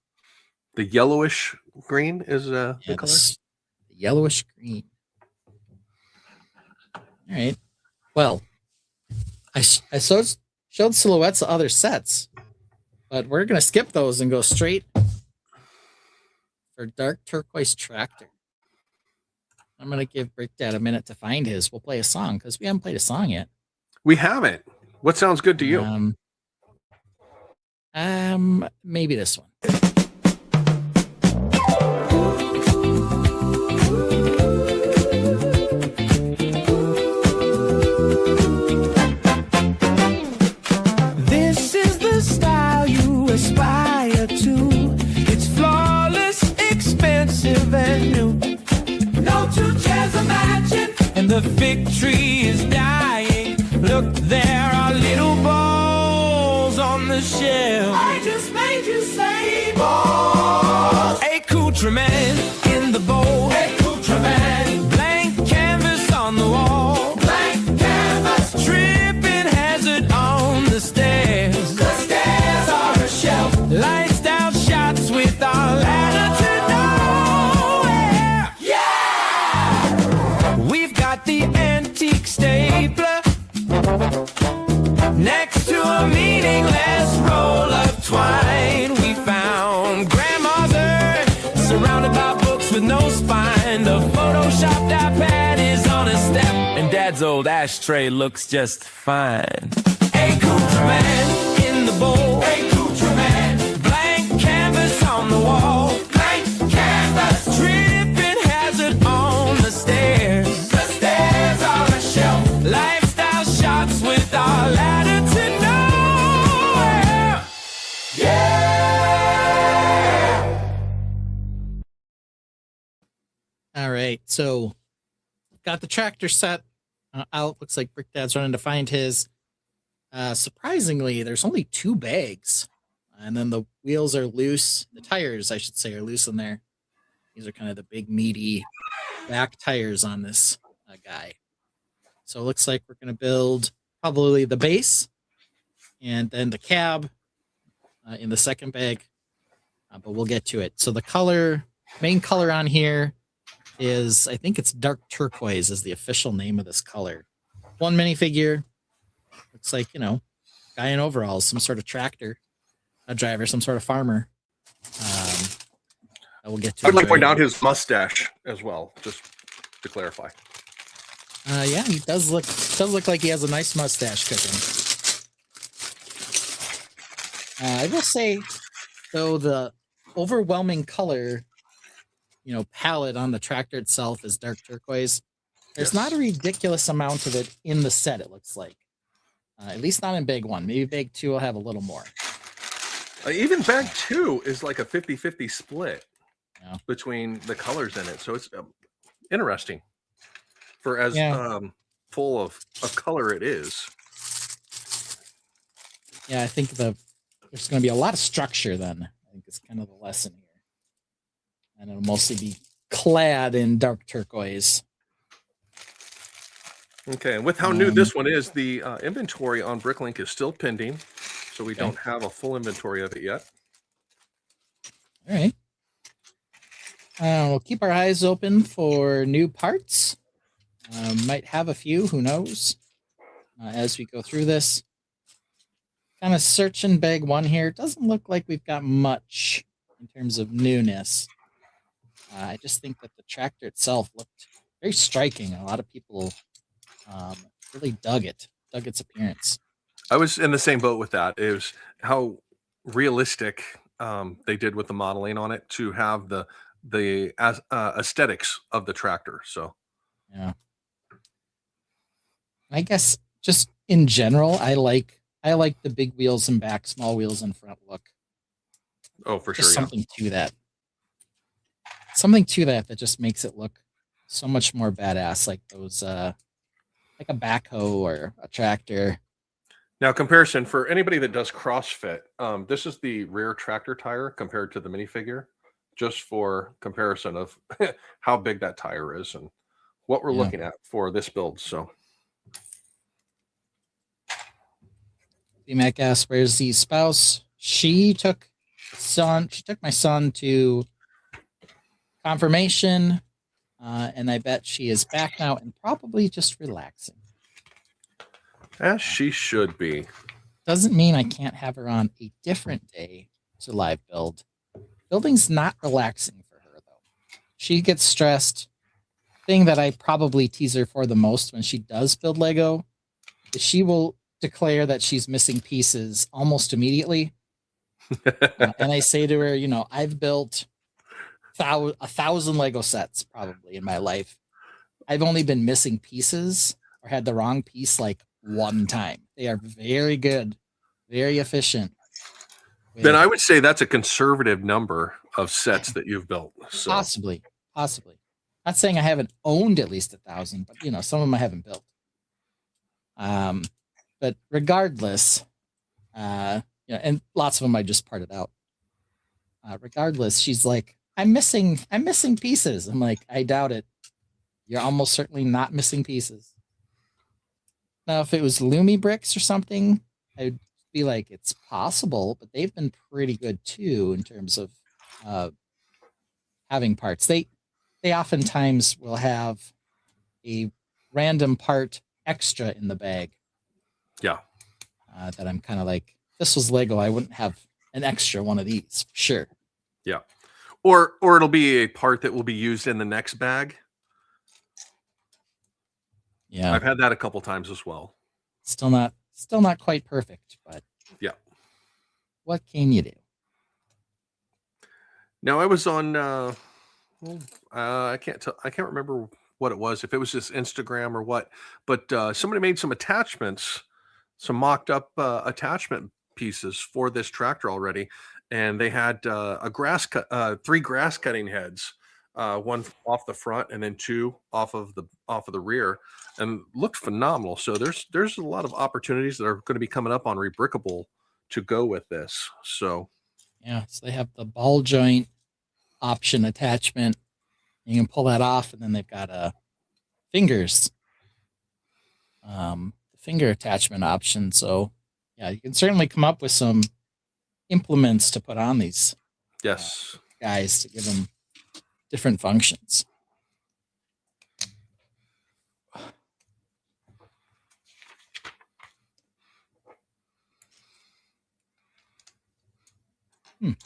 The yellowish green is the color. The yellowish green. All right. Well, I showed silhouettes of other sets, but we're gonna skip those and go straight for dark turquoise tractor. I'm gonna give Brickdad a minute to find his. We'll play a song because we haven't played a song yet. We haven't. What sounds good to you? Maybe this one. This is the style you aspire to. It's flawless, expensive, and new. No two chairs are matching, and the fig tree is dying. Look, there are little balls on the shelf. I just made you say balls. Accoutrement in the bowl. Accoutrement. Blank canvas on the wall. Blank canvas. Tripping hazard on the stairs. The stairs are a shelf. Lifestyle shots with our ladder to nowhere. Yeah! We've got the antique stapler next to a meaningless roll of twine. We found grandma's urn surrounded by books with no spine. The photoshopped iPad is on a step, and dad's old ashtray looks just fine. Accoutrement in the bowl. Accoutrement. Blank canvas on the wall. Blank canvas. Tripping hazard on the stairs. The stairs are a shelf. Lifestyle shots with our ladder to nowhere. Yeah! All right, so got the tractor set out. Looks like Brickdad's running to find his. Surprisingly, there's only 2 bags, and then the wheels are loose. The tires, I should say, are loose in there. These are kind of the big, meaty back tires on this guy. So it looks like we're going to build probably the base and then the cab in the second bag, but we'll get to it. So the main color on here is, I think it's dark turquoise is the official name of this color. One minifigure. Looks like, guy in overalls, some sort of tractor, a driver, some sort of farmer. I will get to. I'd like to point out his mustache as well, just to clarify. Yeah, he does look like he has a nice mustache cooking. I will say, though, the overwhelming color, palette on the tractor itself is dark turquoise. There's not a ridiculous amount of it in the set, it looks like. At least not in bag 1. Maybe bag 2 will have a little more. Even bag 2 is like a 50-50 split between the colors in it. So it's interesting for as full of color it is. Yeah, I think there's going to be a lot of structure then. I think it's kind of the lesson here. And it'll mostly be clad in dark turquoise. Okay, and with how new this one is, the inventory on Bricklink is still pending, so we don't have a full inventory of it yet. All right. We'll keep our eyes open for new parts. Might have a few, who knows, as we go through this. Kind of searching bag one here. Doesn't look like we've got much in terms of newness. I just think that the tractor itself looked very striking. A lot of people really dug its appearance. I was in the same boat with that. It was how realistic they did with the modeling on it to have the aesthetics of the tractor. So Yeah. I guess just in general, I like the big wheels in back, small wheels in front look. oh, for Just sure, yeah. something to that. Something to that just makes it look so much more badass, like those like a backhoe or a tractor. Now, comparison for anybody that does CrossFit, this is the rear tractor tire compared to the minifigure, just for comparison of how big that tire is and what we're Yeah. looking at for this build. So, BMAC asks, "Where's the spouse?" She took my son to confirmation, and I bet she is back now and probably just relaxing. as she should be. Doesn't mean I can't have her on a different day to live build. Building's not relaxing for her, though. She gets stressed. Thing that I probably tease her for the most when she does build Lego is she will declare that she's missing pieces almost immediately. And I say to her, I've built 1,000 Lego sets probably in my life. I've only been missing pieces or had the wrong piece like one time. They are very good, very efficient. Then I would say that's a conservative number of sets that you've built. So. Possibly. Not saying I haven't owned at least 1,000, but some of them I haven't built. But regardless, and lots of them I just parted out. Regardless, she's like, I'm missing pieces. I'm like, I doubt it. You're almost certainly not missing pieces. Now, if it was Lumi bricks or something, I'd be like, it's possible, but they've been pretty good too in terms of having parts. They oftentimes will have a random part extra in the bag. Yeah. That I'm kind of like, this was Lego. I wouldn't have an extra one of these for sure. Yeah. Or it'll be a part that will be used in the next bag. Yeah. I've had that a couple times as well. Still not quite perfect, but yeah. What can you do? Now I was on I can't remember what it was, if it was just Instagram or what, but somebody made some attachments, some mocked up attachment pieces for this tractor already, and they had three grass cutting heads, one off the front and then two off of the rear, and looked phenomenal. So there's a lot of opportunities that are going to be coming up on Rebrickable to go with this. So yeah, so they have the ball joint option attachment. You can pull that off, and then they've got fingers, finger attachment option. So yeah, you can certainly come up with some implements to put on these yes, guys to give them different functions.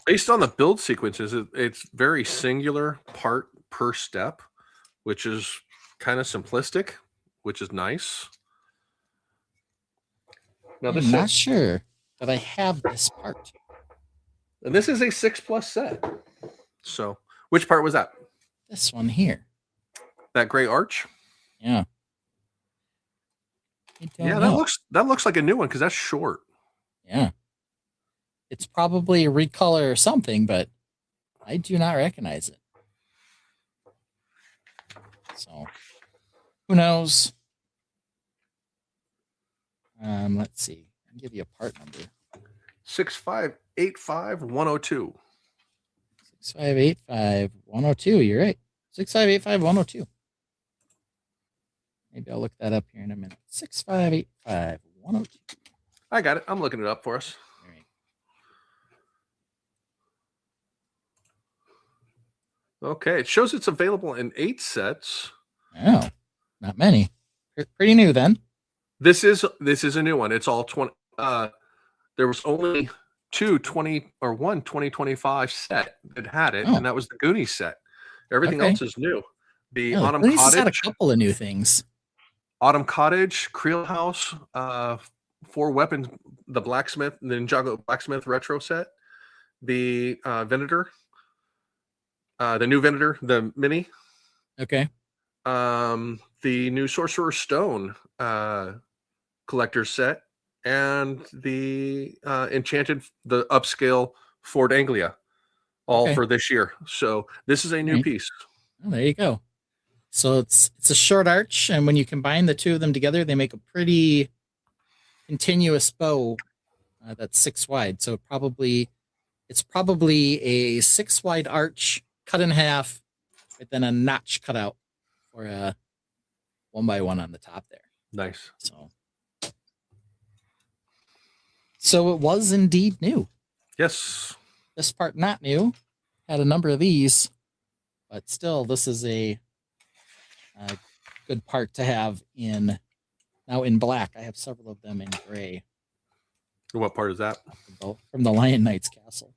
Based on the build sequences, it's very singular part per step, which is kind of simplistic, which is nice. Now I'm not sure that I have this part. And this is a 6+ set. So, which part was that? This one here. That gray arch? Yeah. Yeah, that looks like a new one because that's short. Yeah. It's probably a recolor or something, but I do not recognize it. So, who knows? Let's see. I'll give you a part number. 6585102. 6585102. You're right. 6585102. Maybe I'll look that up here in a minute. 6585102. I got it. I'm looking it up for us. Okay, it shows it's available in 8 sets. Oh, not many. Pretty new then. This is a new one. It's all 20. There was only one 2025 set that had it, Oh. and that was the Goonies set. Everything Okay. else is new. The Yeah, Autumn Goonies has had a Cottage, couple of new things. Creel House, 4 weapons, the blacksmith, the Ninjago blacksmith retro set, the Venator, the new Venator, the mini, Okay. the new Sorcerer's Stone collector's set, and the the upscale Ford Anglia, all Okay. for this year. So this is a new Right. piece. Oh, there you go. So it's a short arch, and when you combine the two of them together, they make a pretty continuous bow that's 6 wide. So it's probably a 6 wide arch cut in half, but then a notch cut out for a 1x1 on the top there. Nice. So it was indeed new. Yes. This part not new. Had a number of these, but still, this is a good part to have in black. I have several of them in gray What part is that? from the Lion Knight's castle.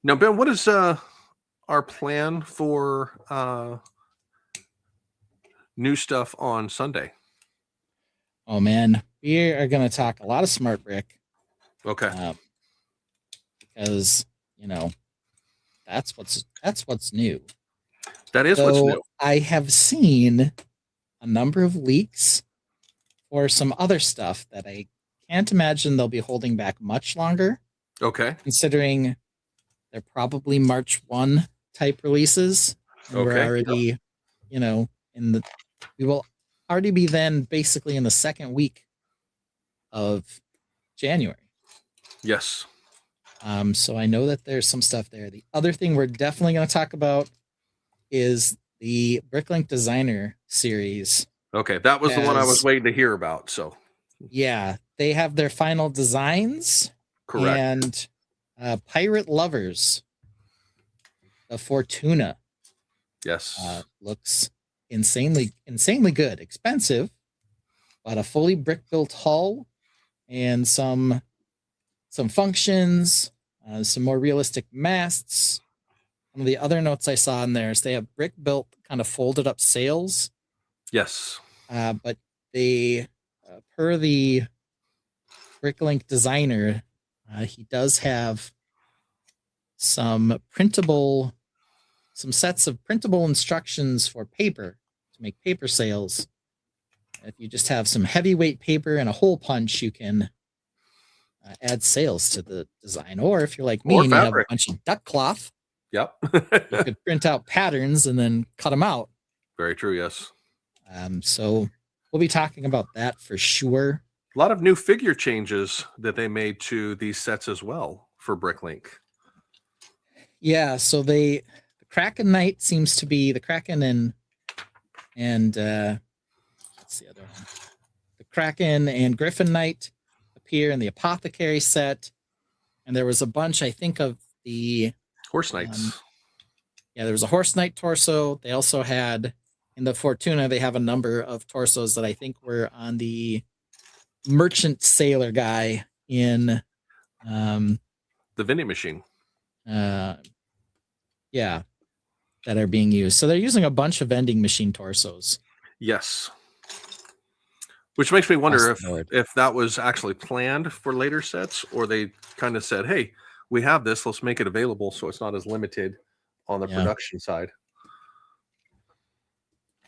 Now, Ben, what is our plan for new stuff on Sunday? Oh man, we are going to talk a lot of smart brick. Okay. Because that's what's new. That is what's new. I have seen a number of leaks for some other stuff that I can't imagine they'll be holding back much longer. Okay. Considering they're probably March 1 type releases. And we're already, we will already be then basically in the second week of January. Yes. So I know that there's some stuff there. The other thing we're definitely going to talk about is the Bricklink Designer series. Okay, that was the one I was waiting to hear about. So, yeah, they have their final designs. Correct. And Pirate Lovers, the Fortuna. Yes. Looks insanely good. Expensive, but a fully brick built hull and some functions, some more realistic masts. One of the other notes I saw in there is they have brick built kind of folded up sails. Yes. But they, per the Bricklink designer, he does have some sets of printable instructions for paper to make paper sails. If you just have some heavyweight paper and a hole punch, you can add sails to the design. Or if you're like me and you have a bunch of duck cloth, yep, you could print out patterns and then cut them out. Very true. Yes. So we'll be talking about that for sure. A lot of new figure changes that they made to these sets as well for Bricklink. Yeah, so the Kraken Knight seems to be the Kraken and what's the other one? The Kraken and Griffin Knight appear in the Apothecary set, and there was a bunch, I think, of the Horse Knights. There was a Horse Knight torso. They also had in the Fortuna, they have a number of torsos that I think were on the Merchant Sailor guy in the vending machine. That are being used. So they're using a bunch of vending machine torsos. Yes. Which makes me wonder if that was actually planned for later sets, or they kind of said, hey, we have this, let's make it available so it's not as limited on the production side.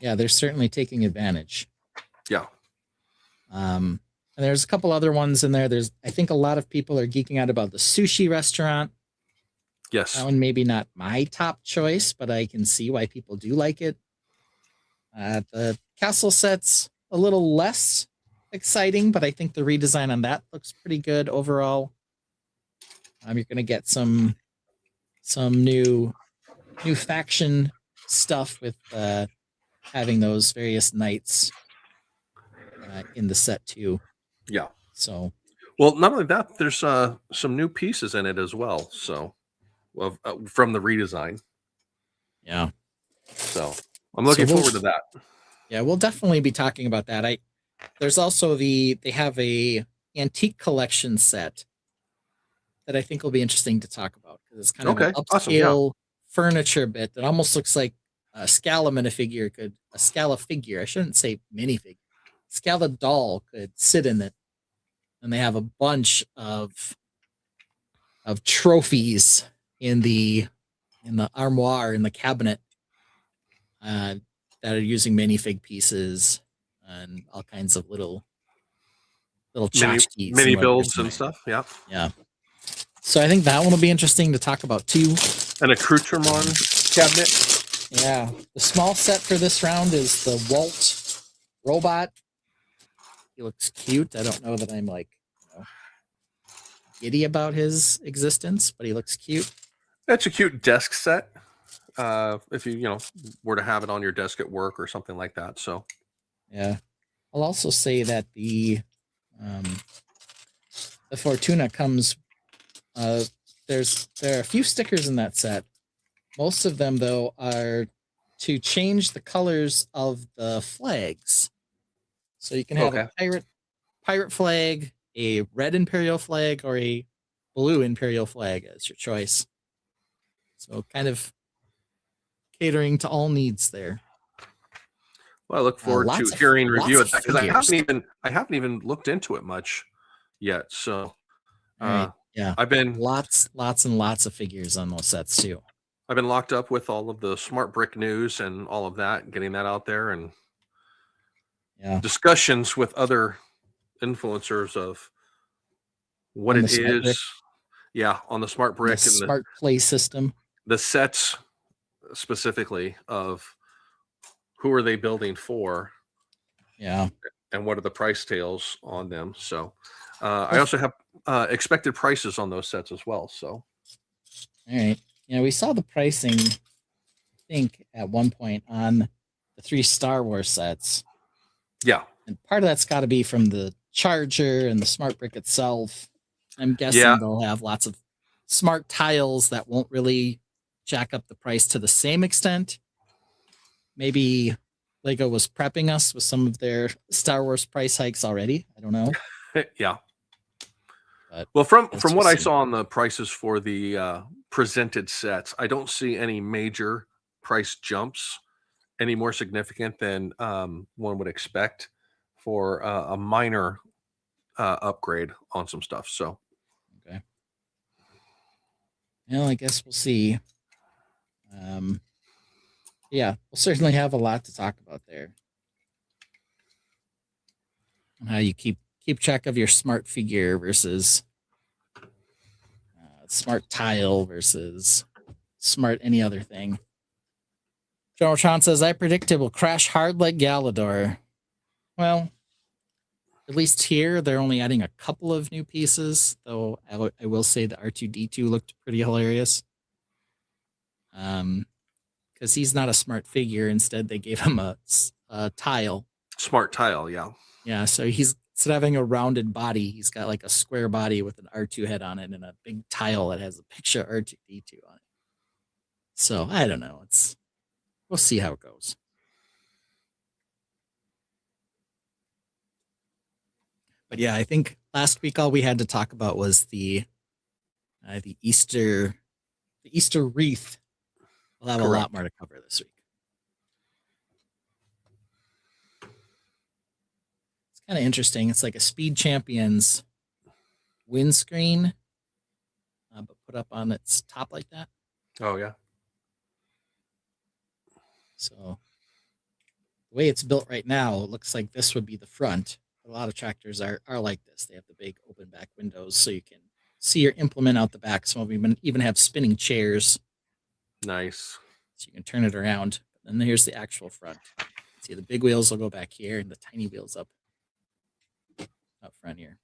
Yeah, they're certainly taking advantage. Yeah. And there's a couple other ones in there. I think a lot of people are geeking out about the sushi restaurant. Yes. That one maybe not my top choice, but I can see why people do like it. The castle set's a little less exciting, but I think the redesign on that looks pretty good overall. You're going to get some new faction stuff with having those various knights in the set too. Yeah. So Well, not only that, there's some new pieces in it as well. So, from the redesign. Yeah. So I'm So looking we'll forward to that. Yeah, we'll definitely be talking about that. There's also they have a antique collection set that I think will be interesting to talk about because it's kind of an Okay, awesome. Yeah, upscale furniture bit that almost looks like a Scala minifigure could a Scala figure. I shouldn't say minifigure. Scala doll could sit in it, and they have a bunch of trophies in the armoire in the cabinet uh, that are using minifig pieces and all kinds of little mini tchotchkes and mini whatever's builds in and there. stuff. Yeah, Yeah. So I think that one will be interesting to talk about too. an accoutrement cabinet. Yeah. The small set for this round is the Walt robot. He looks cute. I don't know that I'm like, giddy about his existence, but he looks cute. That's a cute desk set. If you were to have it on your desk at work or something like that. So Yeah. I'll also say that um, the Fortuna comes. There are a few stickers in that set. Most of them, though, are to change the colors of the flags. So you can have okay, a pirate flag, a red imperial flag, or a blue imperial flag as your choice. So kind of catering to all needs there. well, I look forward to Lots hearing review of of that because figures. I haven't even looked into it much yet. So All right. Yeah. I've been Lots and lots of figures on those sets too. I've been locked up with all of the smart brick news and all of that, getting that out there and Yeah. discussions with other influencers of what On it the smart brick, is. Yeah, on the smart on the brick and smart play system. the sets specifically of who are they building for Yeah. and what are the price tails on them. So I Well, also have expected prices on those sets as well. So all right. Yeah, we saw the pricing, I think, at one point on the 3 Star Wars sets. yeah, And part of that's got to be from the charger and the smart brick itself. I'm yeah, guessing they'll have lots of smart tiles that won't really jack up the price to the same extent. Maybe Lego was prepping us with some of their Star Wars price hikes already. I don't know. yeah. But Well, from guess what we'll I see. saw on the prices for the presented sets, I don't see any major price jumps any more significant than one would expect for a minor upgrade on some stuff. So Okay. Well, I guess we'll see. Yeah, we'll certainly have a lot to talk about there. On how you keep track of your smart figure versus smart tile versus smart any other thing. General Tron says, I predict it will crash hard like Galador. Well, at least here, they're only adding a couple of new pieces, though I will say the R2D2 looked pretty hilarious. Because he's not a smart figure. Instead, they gave him a tile. smart tile, yeah. Yeah, so he's instead of having a rounded body, he's got like a square body with an R2 head on it and a big tile that has a picture of R2D2 on it. So I don't know. We'll see how it goes. But yeah, I think last week all we had to talk about was the Easter wreath. We'll have a lot Correct. more to cover this week. It's kind of interesting. It's like a Speed Champions windscreen, but put up on its top like that. Oh yeah. So the way it's built right now, it looks like this would be the front. A lot of tractors are like this. They have the big open back windows so you can see your implement out the back. Some of them even have spinning chairs. Nice. So you can turn it around. And then here's the actual front. See, the big wheels will go back here and the tiny wheels up front here.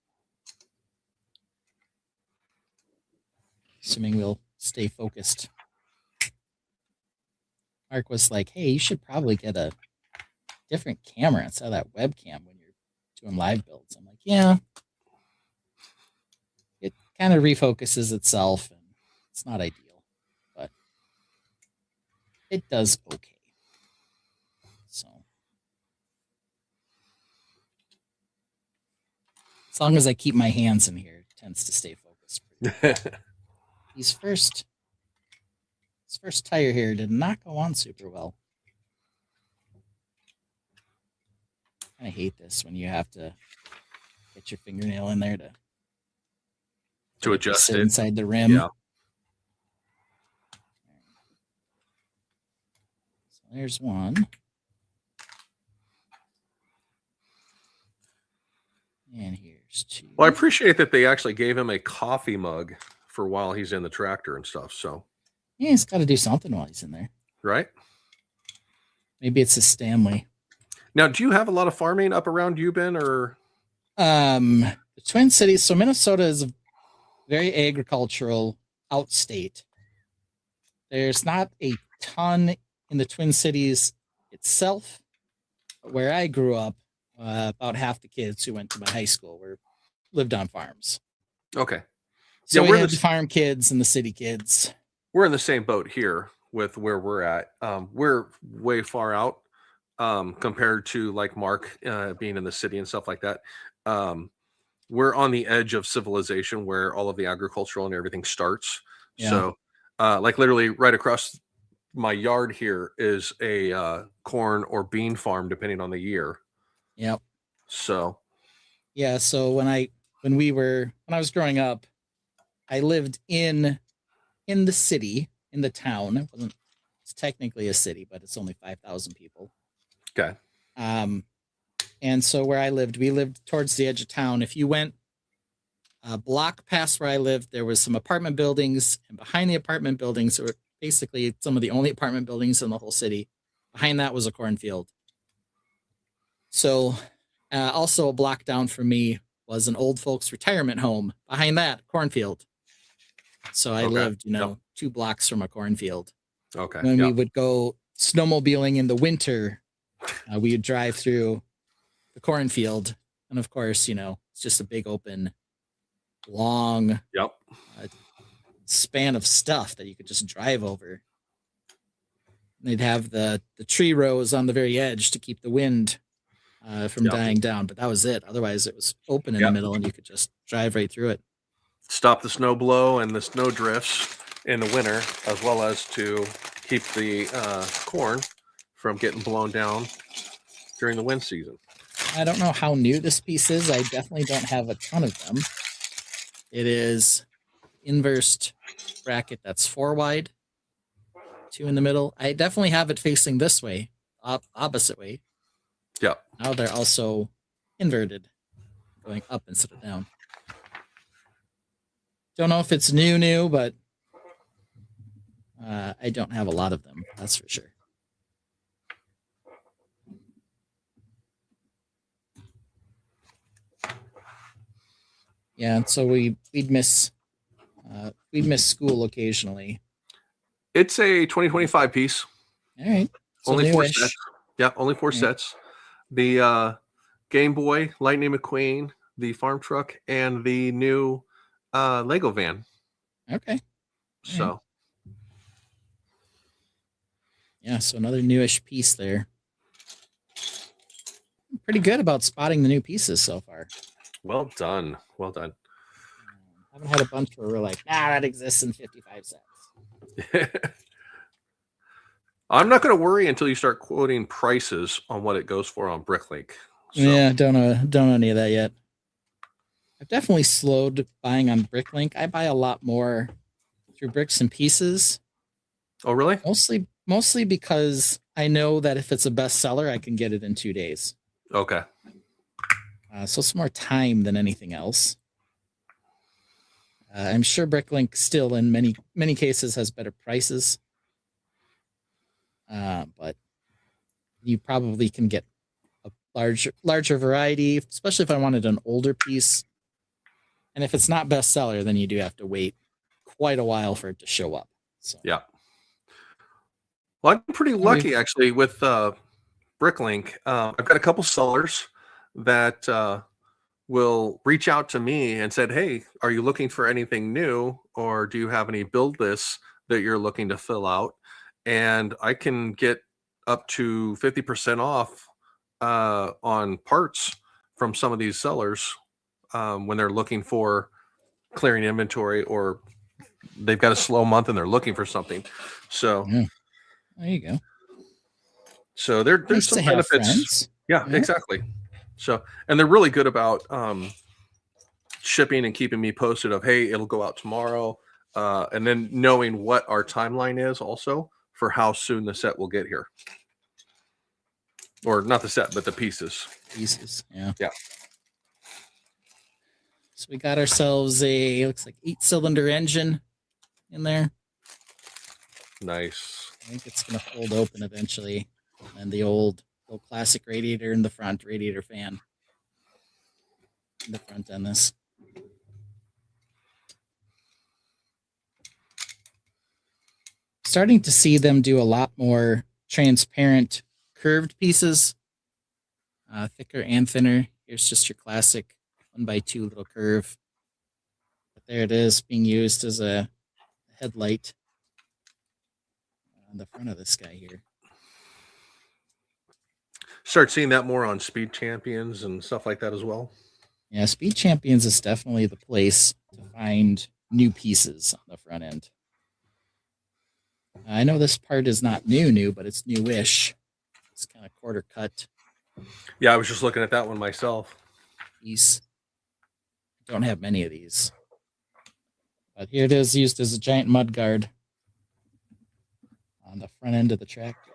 Assuming we'll stay focused. Mark was like, hey, you should probably get a different camera instead of that webcam when you're doing live builds. I'm like, yeah. kind of refocuses itself, and it's not ideal, but it does okay. So as long as I keep my hands in here, it tends to stay focused. His first tire here did not go on super well. I hate this when you have to get your fingernail in there to adjust sit it inside the rim. Yeah. So there's one. And here's two. Well, I appreciate that they actually gave him a coffee mug for while he's in the tractor and stuff. So Yeah, he's got to do something while he's in there. right Maybe it's a Stanley. now, do you have a lot of farming up around you, Ben, or The Twin Cities. So Minnesota is a very agricultural outstate. There's not a ton in the Twin Cities itself. Where I grew up, about half the kids who went to my high school lived on farms. okay? So Yeah, we had the farm kids and the city kids. We're in the same boat here with where we're at. We're way far out compared to like Mark being in the city and stuff like that. We're on the edge of civilization where all of the agricultural and everything starts. Yeah. So, like literally right across my yard here is a corn or bean farm, depending on the year. Yep. So, Yeah. So when I was growing up, I lived in the city, in the town. It's technically a city, but it's only 5,000 people. okay. And so where I lived, we lived towards the edge of town. If you went a block past where I lived, there was some apartment buildings, and behind the apartment buildings were basically some of the only apartment buildings in the whole city. Behind that was a cornfield. So also a block down from me was an old folks retirement home. Behind that, cornfield. So I lived, 2 blocks from a cornfield. Okay. When we would go snowmobiling in the winter, we would drive through the cornfield. And of course, it's just a big open, long span of stuff that you could just drive over. And they'd have the tree rows on the very edge to keep the wind from dying down. But that was it. Otherwise, it was open in the middle and you could just drive right through it. Stop the snow blow and the snow drifts in the winter, as well as to keep the corn from getting blown down during the wind season. I don't know how new this piece is. I definitely don't have a ton of them. It is inversed bracket that's 4 wide, 2 in the middle. I definitely have it facing this way, opposite way. Yeah. Now they're also inverted, going up instead of down. Don't know if it's new, but I don't have a lot of them. That's for sure. Yeah, and so we'd miss school occasionally. It's a 2025 piece. All right. So Only 4 newish. sets. Yeah, only 4 sets. The Game Boy, Lightning McQueen, the farm truck, and the new Lego van. Okay. So yeah, so another newish piece there. I'm pretty good about spotting the new pieces so far. well done. Well done. I haven't had a bunch where we're like, that exists in 55 cents. I'm not going to worry until you start quoting prices on what it goes for on Bricklink. So. Yeah, don't know any of that yet. I've definitely slowed buying on Bricklink. I buy a lot more through Bricks and Pieces. Oh, really? Mostly because I know that if it's a bestseller, I can get it in 2 days. Okay. So it's more time than anything else. I'm sure Bricklink still, in many cases, has better prices. But you probably can get a larger variety, especially if I wanted an older piece. And if it's not bestseller, then you do have to wait quite a while for it to show up. So. Yeah. Well, I'm pretty lucky actually with Bricklink. I've got a couple sellers that will reach out to me and said, "Hey, are you looking for anything new, or do you have any build lists that you're looking to fill out?" And I can get up to 50% off on parts from some of these sellers when they're looking for clearing inventory, or they've got a slow month and they're looking for something. So, Yeah. There you go. there's Nice some to have benefits. friends. Yeah, Yeah. exactly. So, and they're really good about shipping and keeping me posted of, hey, it'll go out tomorrow. And then knowing what our timeline is also for how soon the set will get here. Or not the set, but the pieces. Pieces. Yeah. Yeah. So we got ourselves looks like 8-cylinder engine in there. Nice. I think it's going to fold open eventually. And the old classic radiator in the front, radiator fan in the front on this. Starting to see them do a lot more transparent curved pieces, thicker and thinner. Here's just your classic 1x2 little curve. But there it is, being used as a headlight on the front of this guy here. Start seeing that more on Speed Champions and stuff like that as well. Yeah, Speed Champions is definitely the place to find new pieces on the front end. I know this part is not new, but it's newish. It's kind of quarter cut Yeah, I was just looking at that one myself. piece. Don't have many of these. But here it is, used as a giant mud guard on the front end of the tractor.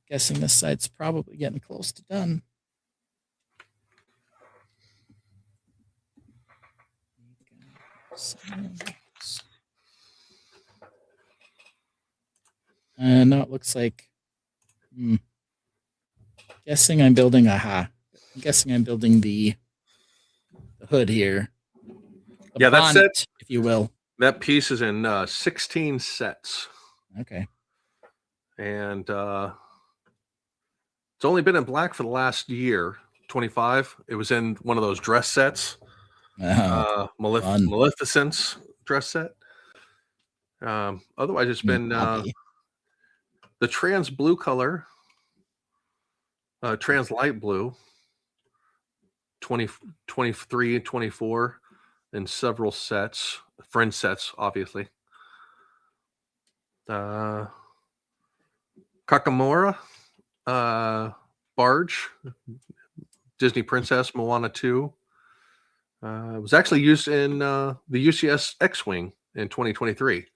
Guessing this side's probably getting close to done. No, it looks like. Guessing I'm building I'm guessing I'm building the hood here. The Yeah, that's bonnet, if you will. That piece is in 16 sets. Okay. And it's only been in black for the last year, 25. It was in one of those dress sets. Maleficent's dress set. Otherwise, it's been the trans blue color, trans light blue, 23 and 24 in several sets, fringe sets, obviously. Kakamora, barge, Disney Princess, Moana 2. It was actually used in the UCS X-Wing in 2023.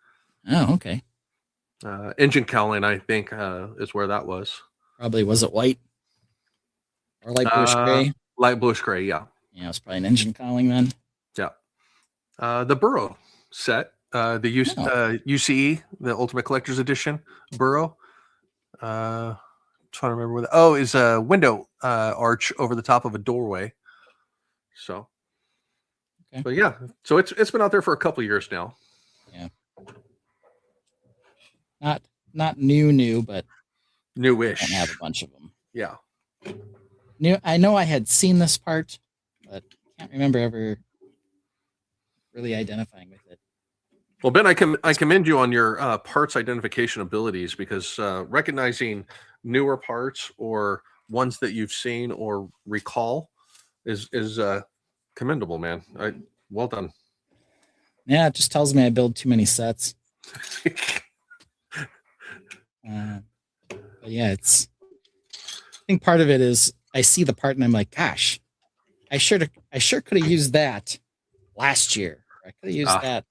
Oh, okay. Engine cowling, I think, is where that was. Probably, was it white? Or light bluish gray? Light bluish gray, yeah. Yeah, it's probably an engine cowling then. Yeah. The Burrow set, the UCE, the Ultimate Collector's Edition Burrow. Trying to remember what. Is a window arch over the top of a doorway. So, okay. But yeah, so it's been out there for a couple years now. Yeah. Not new, but newish. I don't have a bunch of them. Yeah. I know I had seen this part, but can't remember ever really identifying with it. Well, Ben, I commend you on your parts identification abilities, because recognizing newer parts or ones that you've seen or recall is commendable, man. Well done. Yeah, it just tells me I build too many sets. But yeah, I think part of it is I see the part and I'm like, gosh, I sure could have used that last year. I could have used that.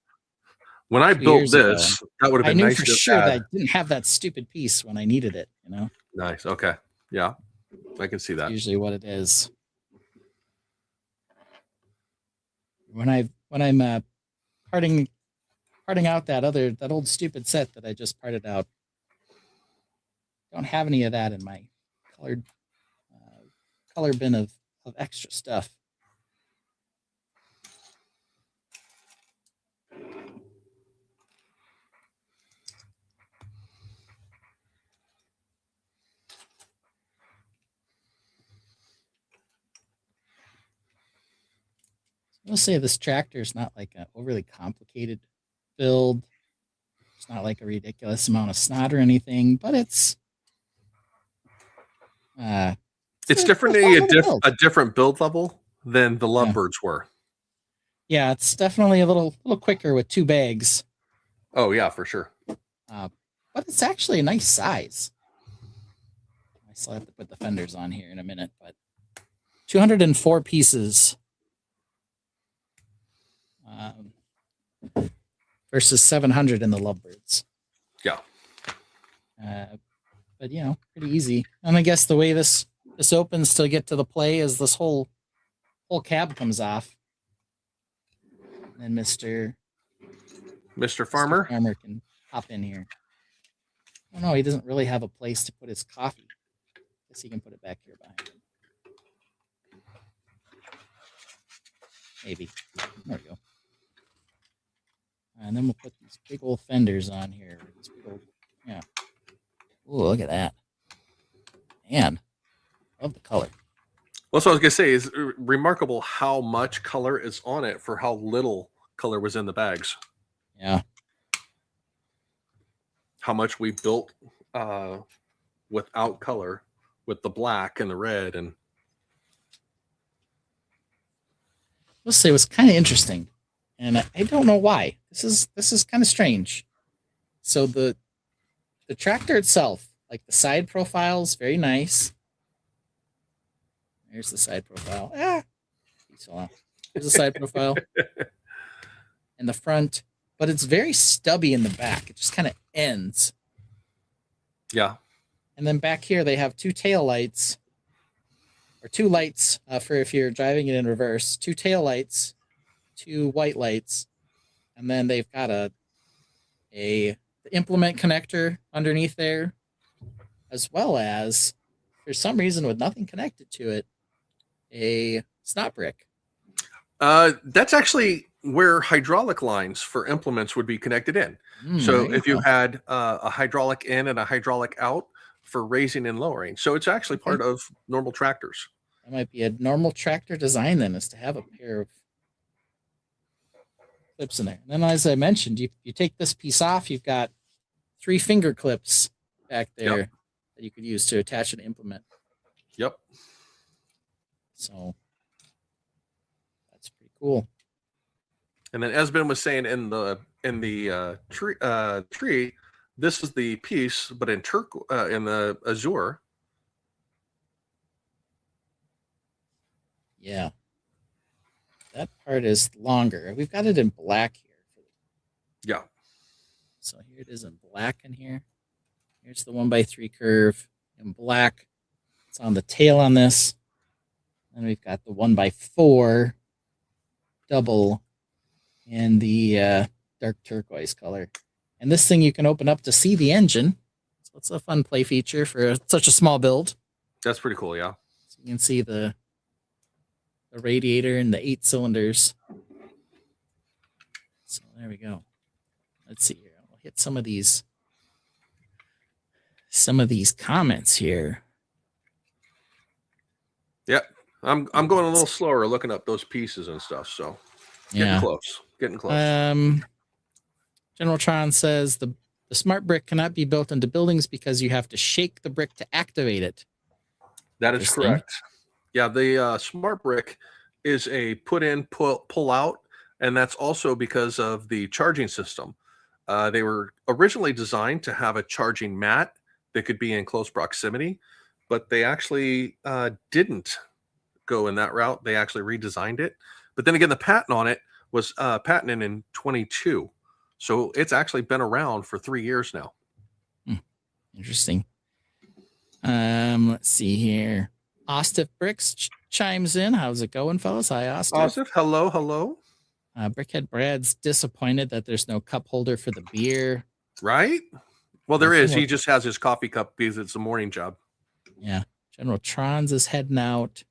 When I built this, that would have been nice. I knew for sure that I didn't have that stupid piece when I needed it, you know? Nice. Okay. Yeah. I can see that. That's usually what it is. When I'm parting out that old stupid set that I just parted out, don't have any of that in my color bin of extra stuff. I'll say this tractor is not like an overly complicated build. It's not like a ridiculous amount of snot or anything, but it's It's a definitely fun little build. a different build level than the Lovebirds were. Yeah, it's definitely a little quicker with 2 bags. Oh yeah, for sure. But it's actually a nice size. I still have to put the fenders on here in a minute, but 204 pieces versus 700 in the Lovebirds. Yeah. But pretty easy. And I guess the way this opens to get to the play is this whole cab comes off, and Mr. Farmer. Mr. Farmer can hop in here. Oh no, he doesn't really have a place to put his coffee. Guess he can put it back here behind him. Maybe. There we go. And then we'll put these big old fenders on here. These big old, Ooh, look at that. Man, love the color. Well, that's what I was gonna say. Is remarkable how much color is on it for how little color was in the bags. Yeah. How much we built without color, with the black and the red, and Let's say it was kind of interesting, and I don't know why. This is kind of strange. So the tractor itself, like the side profiles, very nice. There's the side profile. Here's the side profile. And the front, but it's very stubby in the back. It just kind of ends. yeah. And then back here, they have 2 tail lights, or 2 lights for if you're driving it in reverse. 2 tail lights, 2 white lights, and then they've got the implement connector underneath there, as well as, for some reason, with nothing connected to it, a snot brick. That's actually where hydraulic lines for implements would be connected in. So if you had a hydraulic in and a hydraulic out for raising and lowering, so it's actually part of normal tractors. That might be a normal tractor design then, is to have a pair of clips in there. And then, as I mentioned, you take this piece off, you've got 3 finger clips back there that you could use to attach an implement. Yep. So that's pretty cool. And then, as Ben was saying in the tree, this is the piece, but in in the azure. Yeah. That part is longer. We've got it in black here. Yeah. So here it is in black in here. Here's the 1x3 curve in black. It's on the tail on this. And we've got the 1x4 double in the dark turquoise color. And this thing you can open up to see the engine. So it's a fun play feature for such a small build. That's pretty cool, yeah. So you can see the radiator and the 8 cylinders. So there we go. Let's see here. I'll hit some of these comments here. Yep. I'm going a little slower looking up those pieces and stuff, so getting close. General Tron says the smart brick cannot be built into buildings because you have to shake the brick to activate it. That is correct. Yeah, the smart brick is a put in, pull out, and that's also because of the charging system. They were originally designed to have a charging mat that could be in close proximity, but they actually didn't go in that route. They actually redesigned it. But then again, the patent on it was patented in 22. So it's actually been around for 3 years now. Interesting. Let's see here. Ostif Bricks chimes in. How's it going, fellas? Hi, Ostif. Ostif, hello. Brickhead Brad's disappointed that there's no cup holder for the beer. Right? Well, there is. He just has his coffee cup because it's a morning job. Yeah. General Trons is heading out.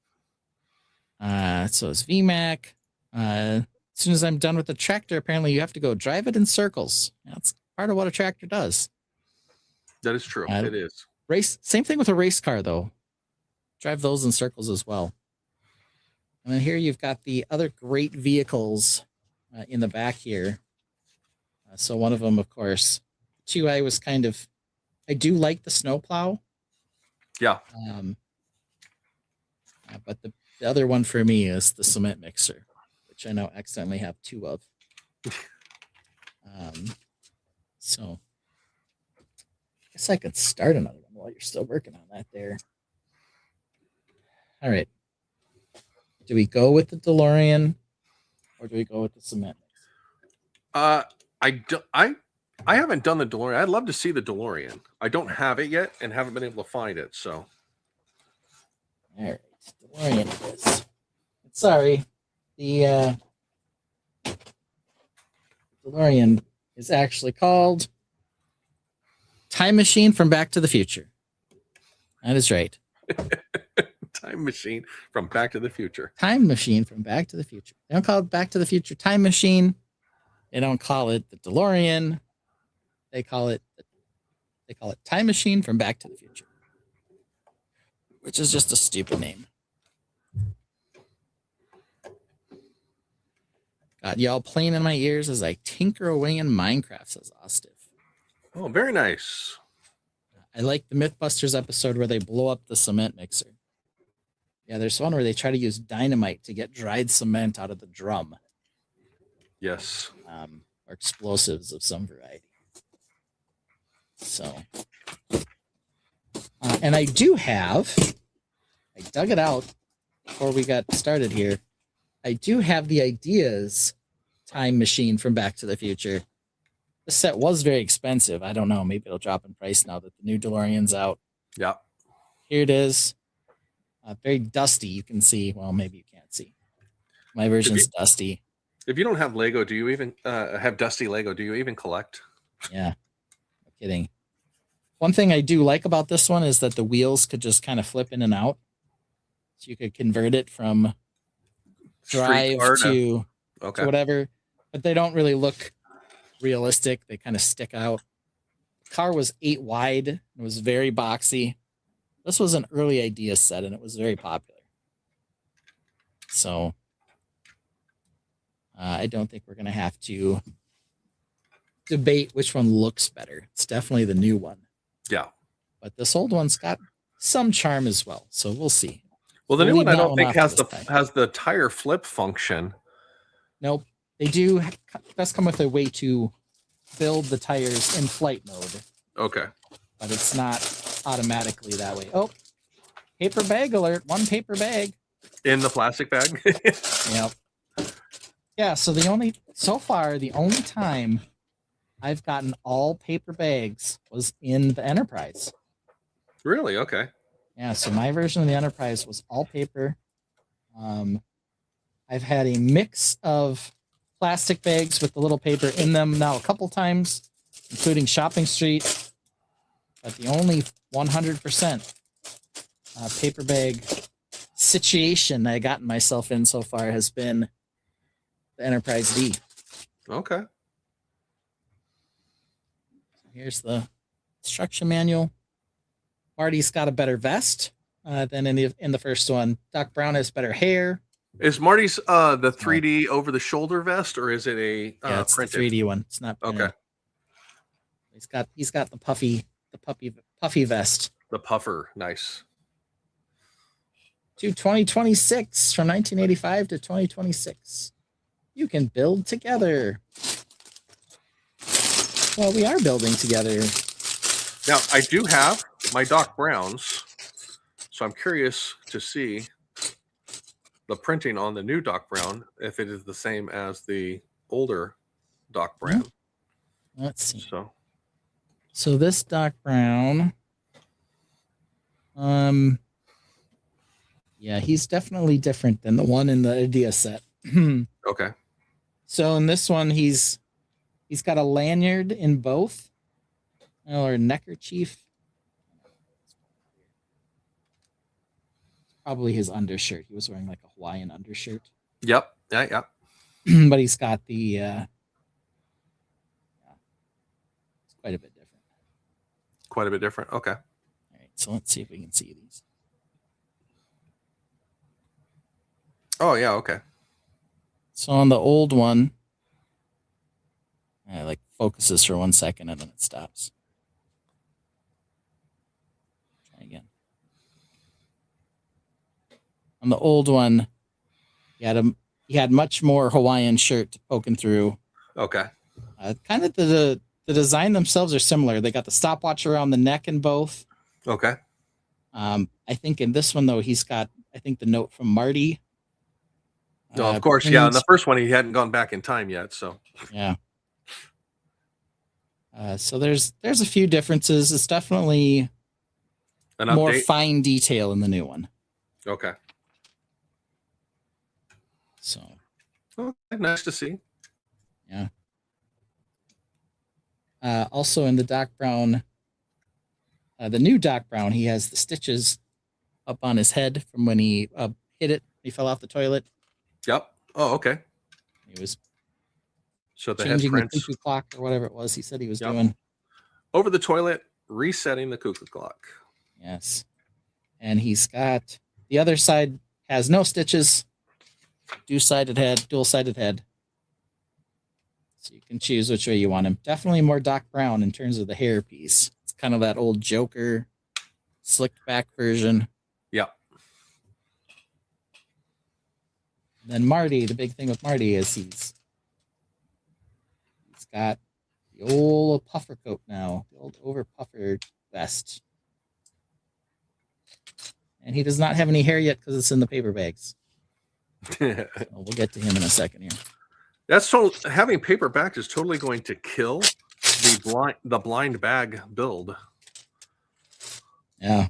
So is VMAC. As soon as I'm done with the tractor, apparently you have to go drive it in circles. That's part of what a tractor does. That is true. It is. Same thing with a race car, though. Drive those in circles as well. And then here you've got the other great vehicles in the back here. So one of them, of course, two I do like the snowplow. Yeah. But the other one for me is the cement mixer, which I now accidentally have two of. So I guess I could start another one while you're still working on that there. All right. Do we go with the DeLorean or do we go with the cement mixer? I haven't done the DeLorean. I'd love to see the DeLorean. I don't have it yet and haven't been able to find it. So, all right, DeLorean it is. Sorry, the DeLorean is actually called Time Machine from Back to the Future. That is right. Time Machine from Back to the Future. Time Machine from Back to the Future. They don't call it Back to the Future Time Machine. They don't call it the DeLorean. They call it Time Machine from Back to the Future, which is just a stupid name. Got y'all playing in my ears as I tinker away in Minecraft, says Ostif. Oh, very nice. I like the Mythbusters episode where they blow up the cement mixer. Yeah, there's one where they try to use dynamite to get dried cement out of the drum. Yes. Or explosives of some variety. So, and I dug it out before we got started here. I do have the Ideas Time Machine from Back to the Future. The set was very expensive. I don't know. Maybe it'll drop in price now that the new DeLorean's out. Yeah. Here it is. Very dusty. You can see. Well, maybe you can't see. My version's dusty. If you don't have Lego, do you even have dusty Lego? Do you even collect? Yeah. No kidding. One thing I do like about this one is that the wheels could just kind of flip in and out. So you could convert it from drive to whatever. But they don't really look realistic. They kind of stick out. The car was 8 wide. It was very boxy. This was an early idea set, and it was very popular. So I don't think we're going to have to debate which one looks better. It's definitely the new one. Yeah. But this old one's got some charm as well. So we'll see. Well, the new one I don't think has the tire flip function. Nope. They do. Does come with a way to build the tires in flight mode. Okay. But it's not automatically that way. Oh, paper bag alert. One paper bag. In the plastic bag? Yep. Yeah, so the only time I've gotten all paper bags was in the Enterprise. Really? Okay. Yeah, so my version of the Enterprise was all paper. I've had a mix of plastic bags with the little paper in them now a couple times, including Shopping Street. But the only 100% paper bag situation I gotten myself in so far has been the Enterprise D. Okay. Here's the instruction manual. Marty's got a better vest than in the first one. Doc Brown has better hair. Is Marty's the 3D over the shoulder vest, or is it a it's printed? the 3D one. It's not printed. Okay. He's got the puffy vest. The puffer, nice. To 2026, from 1985 to 2026. You can build together. Well, we are building together. Now, I do have my Doc Browns, so I'm curious to see the printing on the new Doc Brown, if it is the same as the older Doc Brown. Let's see. So this Doc Brown, yeah, he's definitely different than the one in the idea set. Okay. So in this one, he's got a lanyard in both, or neckerchief. Probably his undershirt. He was wearing like a Hawaiian undershirt. Yep. Yeah. But he's got the. It's quite a bit different. Quite a bit different. Okay. All right. So let's see if we can see these. Oh yeah, okay. So on the old one, it like focuses for 1 second and then it stops. Try again. On the old one, he had much more Hawaiian shirt poking through. Okay. Kind of the design themselves are similar. They got the stopwatch around the neck in both. Okay. I think in this one though, he's got the note from Marty. No, of course, yeah. In the first one, he hadn't gone back in time yet, so yeah. So there's a few differences. It's definitely an more update. fine detail in the new one. Okay. So Okay, nice to see. yeah. Also in the Doc Brown, the new Doc Brown, he has the stitches up on his head from when he hit it. He fell off the toilet. Yep. Oh, okay. He was So the changing the head cuckoo clock or whatever it was he said he was Yep. doing. Over the toilet, resetting the cuckoo clock. Yes. And he's got the other side has no stitches. Dual-sided head. So you can choose which way you want him. Definitely more Doc Brown in terms of the hair piece. It's kind of that old Joker slicked back version. Yep. Then Marty, the big thing with Marty is he's got the old puffer coat now, the old over puffer vest. And he does not have any hair yet because it's in the paper bags. So we'll get to him in a second here. That's so having paper back is totally going to kill the blind bag build. Yeah.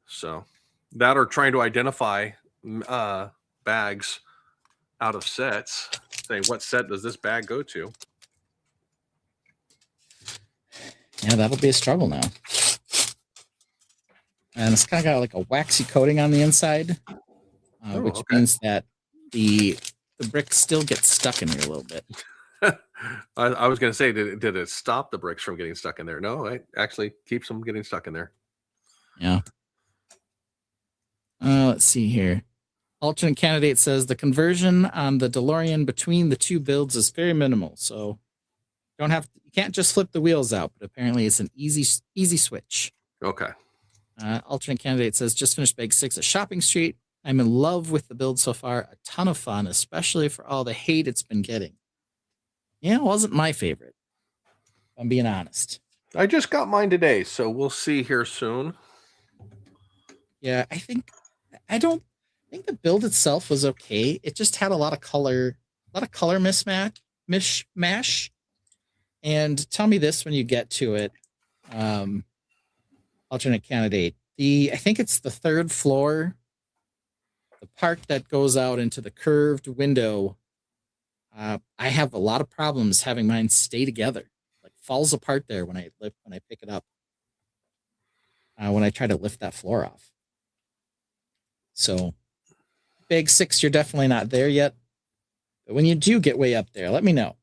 So that or trying to identify bags out of sets, saying what set does this bag go to? Yeah, that'll be a struggle now. And it's kind of got like a waxy coating on the inside, which means that the bricks still get stuck in here a little bit. I was going to say, did it stop the bricks from getting stuck in there? No, it actually keeps them getting stuck in there. Yeah. Let's see here. Alternate candidate says the conversion on the DeLorean between the two builds is very minimal, so you can't just flip the wheels out, but apparently it's an easy switch. Okay. Alternate candidate says just finished Bag 6 at Shopping Street. I'm in love with the build so far. A ton of fun, especially for all the hate it's been getting. Yeah, it wasn't my favorite, if I'm being honest. I just got mine today, so we'll see here soon. Yeah, I think the build itself was okay. It just had a lot of color mishmash. And tell me this when you get to it. Alternate candidate. I think it's the third floor, the part that goes out into the curved window. I have a lot of problems having mine stay together. Like falls apart there when I pick it up. When I try to lift that floor off. So Bag 6, you're definitely not there yet. But when you do get way up there, let me know.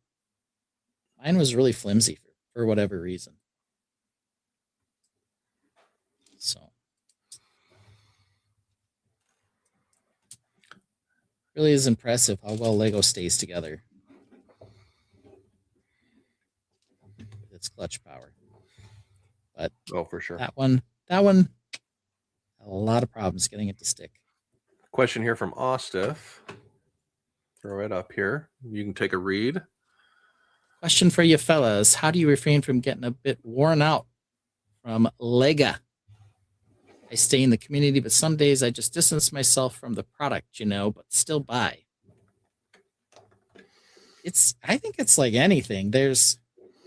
Mine was really flimsy for whatever reason. So really is impressive how well Lego stays together with its clutch power. But for sure. That one had a lot of problems getting it to stick. Question here from Ostef. Throw it up here. You can take a read. Question for you fellas. How do you refrain from getting a bit worn out from Lega? I stay in the community, but some days I just distance myself from the product, but still buy. I think it's like anything. There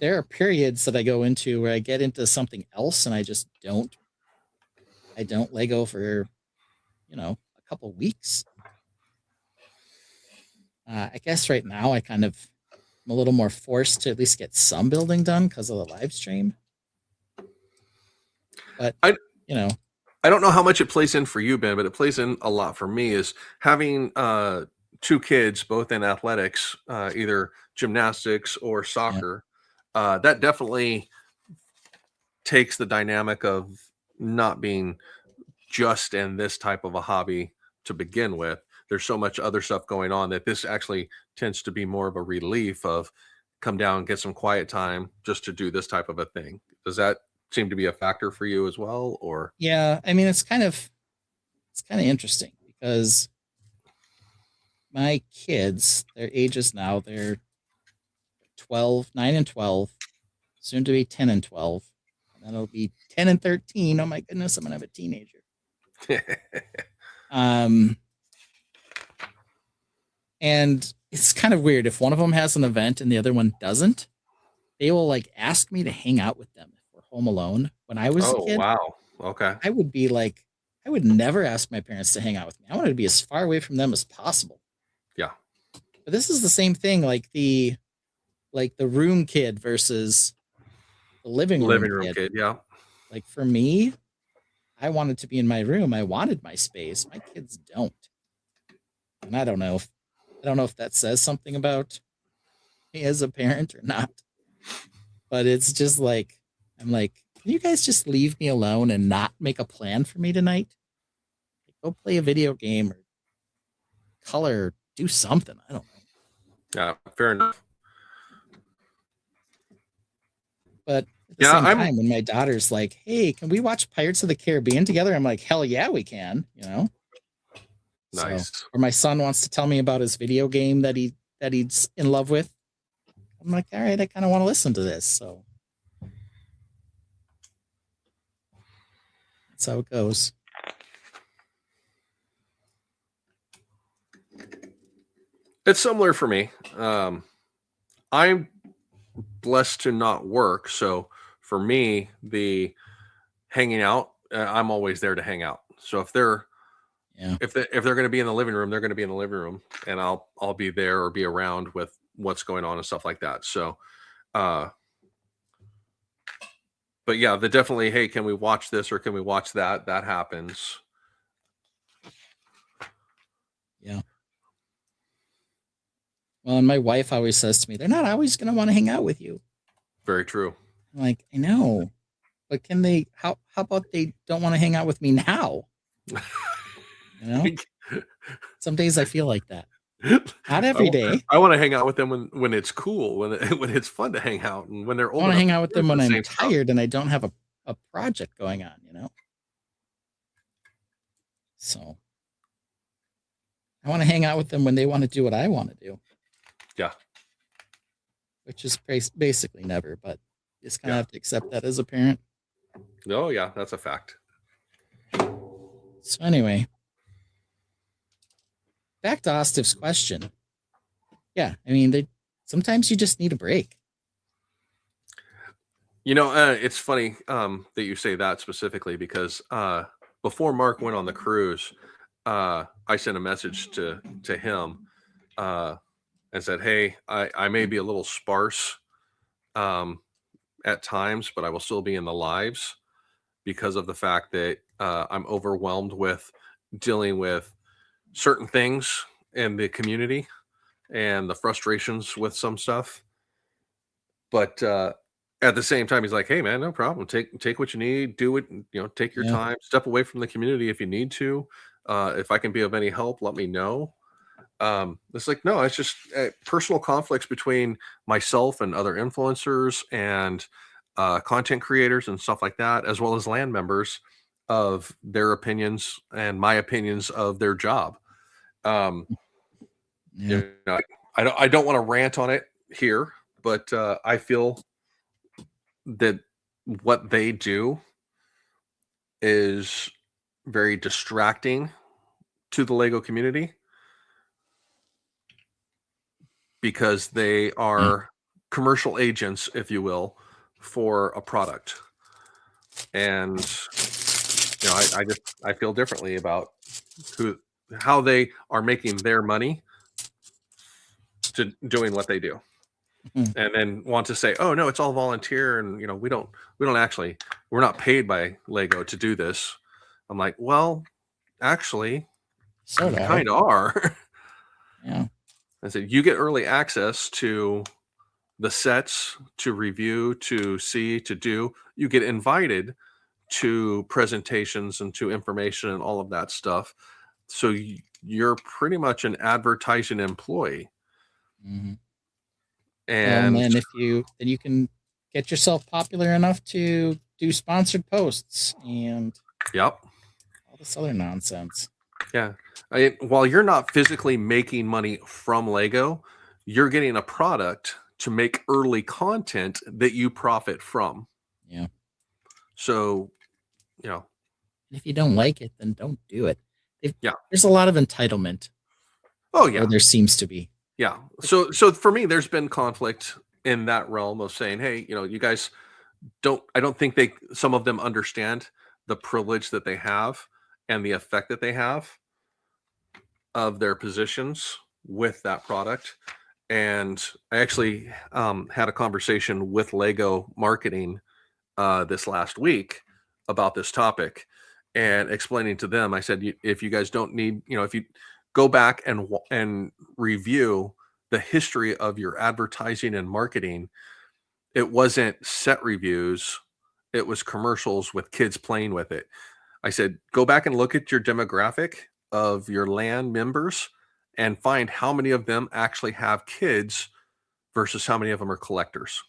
are periods that I go into where I get into something else and I just don't. I don't Lego for, a couple weeks. I guess right now I'm a little more forced to at least get some building done because of the live stream. But I don't know how much it plays in for you, Ben, but it plays in a lot for me. Is having two kids, both in athletics, either gymnastics or soccer. Yeah. That definitely takes the dynamic of not being just in this type of a hobby to begin with. there's so much other stuff going on that this actually tends to be more of a relief of come down, get some quiet time just to do this type of a thing. Does that seem to be a factor for you as well? Or Yeah, I mean, it's kind of interesting because my kids, their ages now, they're 12, 9 and 12, soon to be 10 and 12. And then it'll be 10 and 13. Oh my goodness, I'm gonna have a teenager. And it's kind of weird. If one of them has an event and the other one doesn't, they will like ask me to hang out with them if we're home alone. When I was a oh kid, wow, okay, I would be like, I would never ask my parents to hang out with me. I wanted to be as far away from them as possible. yeah, But this is the same thing, like the room kid versus the living room kid. yeah, Like for me, I wanted to be in my room. I wanted my space. My kids don't. And I don't know if that says something about me as a parent or not. But it's just like, I'm like, can you guys just leave me alone and not make a plan for me tonight? Like, go play a video game or color, or do something. I don't know. yeah, fair enough. But at the same time, when my daughter's like, hey, can we watch Pirates of the Caribbean together? I'm like, hell yeah, we can, you know? Nice. So, or my son wants to tell me about his video game that he's in love with. I'm like, all right, I kind of want to listen to this. So that's how it goes. It's similar for me. I'm blessed to not work, so for me, the hanging out, I'm always there to hang out. So if they're going to be in the living room, they're going to be in the living room, and I'll be there or be around with what's going on and stuff like that. So, but yeah, the definitely, hey, can we watch this or can we watch that? That happens. Yeah. Well, and my wife always says to me, they're not always going to want to hang out with you. Very true. I'm like, I know, but can they, how about they don't want to hang out with me now? You know, some days I feel like that. Not every day. I want to hang out with them when it's cool, when it's fun to hang out, and when they're old. I want to hang out with them when I'm tired and I don't have a project going on, you know? So I want to hang out with them when they want to do what I want to do. Yeah. Which is basically never, but you just kind of have to accept that as a parent. Oh, yeah, that's a fact. So anyway, back to Ostif's question. Yeah, I mean, sometimes you just need a break. You know, it's funny that you say that specifically because before Mark went on the cruise, I sent a message to him and said, hey, I may be a little sparse at times, but I will still be in the lives because of the fact that I'm overwhelmed with dealing with certain things in the community and the frustrations with some stuff. But at the same time, he's like, hey, man, no problem. Take what you need. Do it. You know, take your time. Step away from the community if you need to. If I can be of any help, let me know. It's like, no, it's just personal conflicts between myself and other influencers and content creators and stuff like that, as well as land members of their opinions and my opinions of their job. You know, I don't want to rant on it here, but I feel that what they do is very distracting to the Lego community because they are commercial agents, if you will, for a product. And you know, I feel differently about how they are making their money to doing what they do. And then want to say, oh no, it's all volunteer, and you know, we're not paid by Lego to do this. I'm like, well, actually, you kind of are. Yeah. I said, you get early access to the sets, to review, to see, to do. You get invited to presentations and to information and all of that stuff. So you're pretty much an advertising employee. Mhm. And then then you can get yourself popular enough to do sponsored posts and yep. all this other nonsense. Yeah. While you're not physically making money from Lego, you're getting a product to make early content that you profit from. Yeah. So, you know, If you don't like it, then don't do it. Yeah. There's a lot of entitlement. oh Or yeah. there seems to be. Yeah. So for me, there's been conflict in that realm of saying, hey, you guys I don't think some of them understand the privilege that they have and the effect that they have of their positions with that product. And I actually had a conversation with Lego marketing this last week about this topic and explaining to them, I said, if you guys don't need, if you go back and review the history of your advertising and marketing, it wasn't set reviews, it was commercials with kids playing with it. I said, go back and look at your demographic of your LAN members and find how many of them actually have kids versus how many of them are collectors.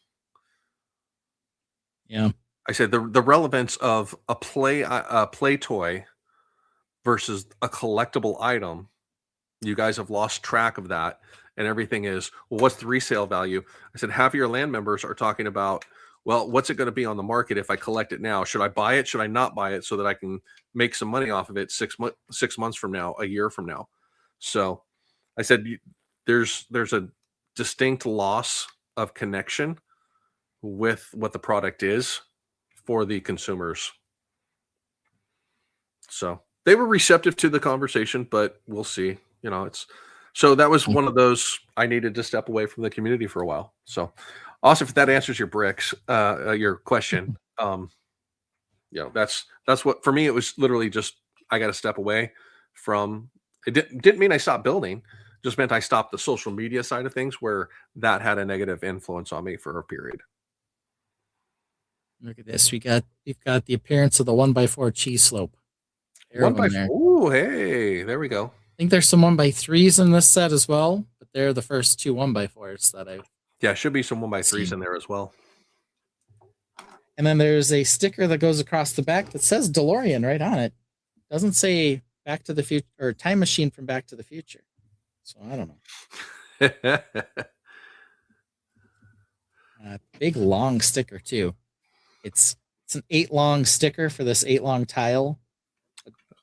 Yeah. I said the relevance of a play toy versus a collectible item. You guys have lost track of that, and everything is, well, what's the resale value? I said half of your LAN members are talking about, well, what's it going to be on the market if I collect it now? Should I buy it? Should I not buy it so that I can make some money off of it 6 months from now, a year from now? So I said there's a distinct loss of connection with what the product is for the consumers. So they were receptive to the conversation, but we'll see. So that was one of those, I needed to step away from the community for a while. So awesome. If that answers your your question. That's what, for me, it was literally just, I got to step away from it. Didn't mean I stopped building, just meant I stopped the social media side of things where that had a negative influence on me for a period. Look at this. We've got the appearance of the 1x4 cheese slope. 1x4. Oh, hey, there we go. I think there's some 1x3s in this set as well, but they're the first two 1x4s that I've. Yeah, should be some 1x3s in there as well. And then there's a sticker that goes across the back that says DeLorean right on it. Doesn't say Back to the Future or Time Machine from Back to the Future. So I don't know. Big long sticker too. It's an 8 long sticker for this 8 long tile.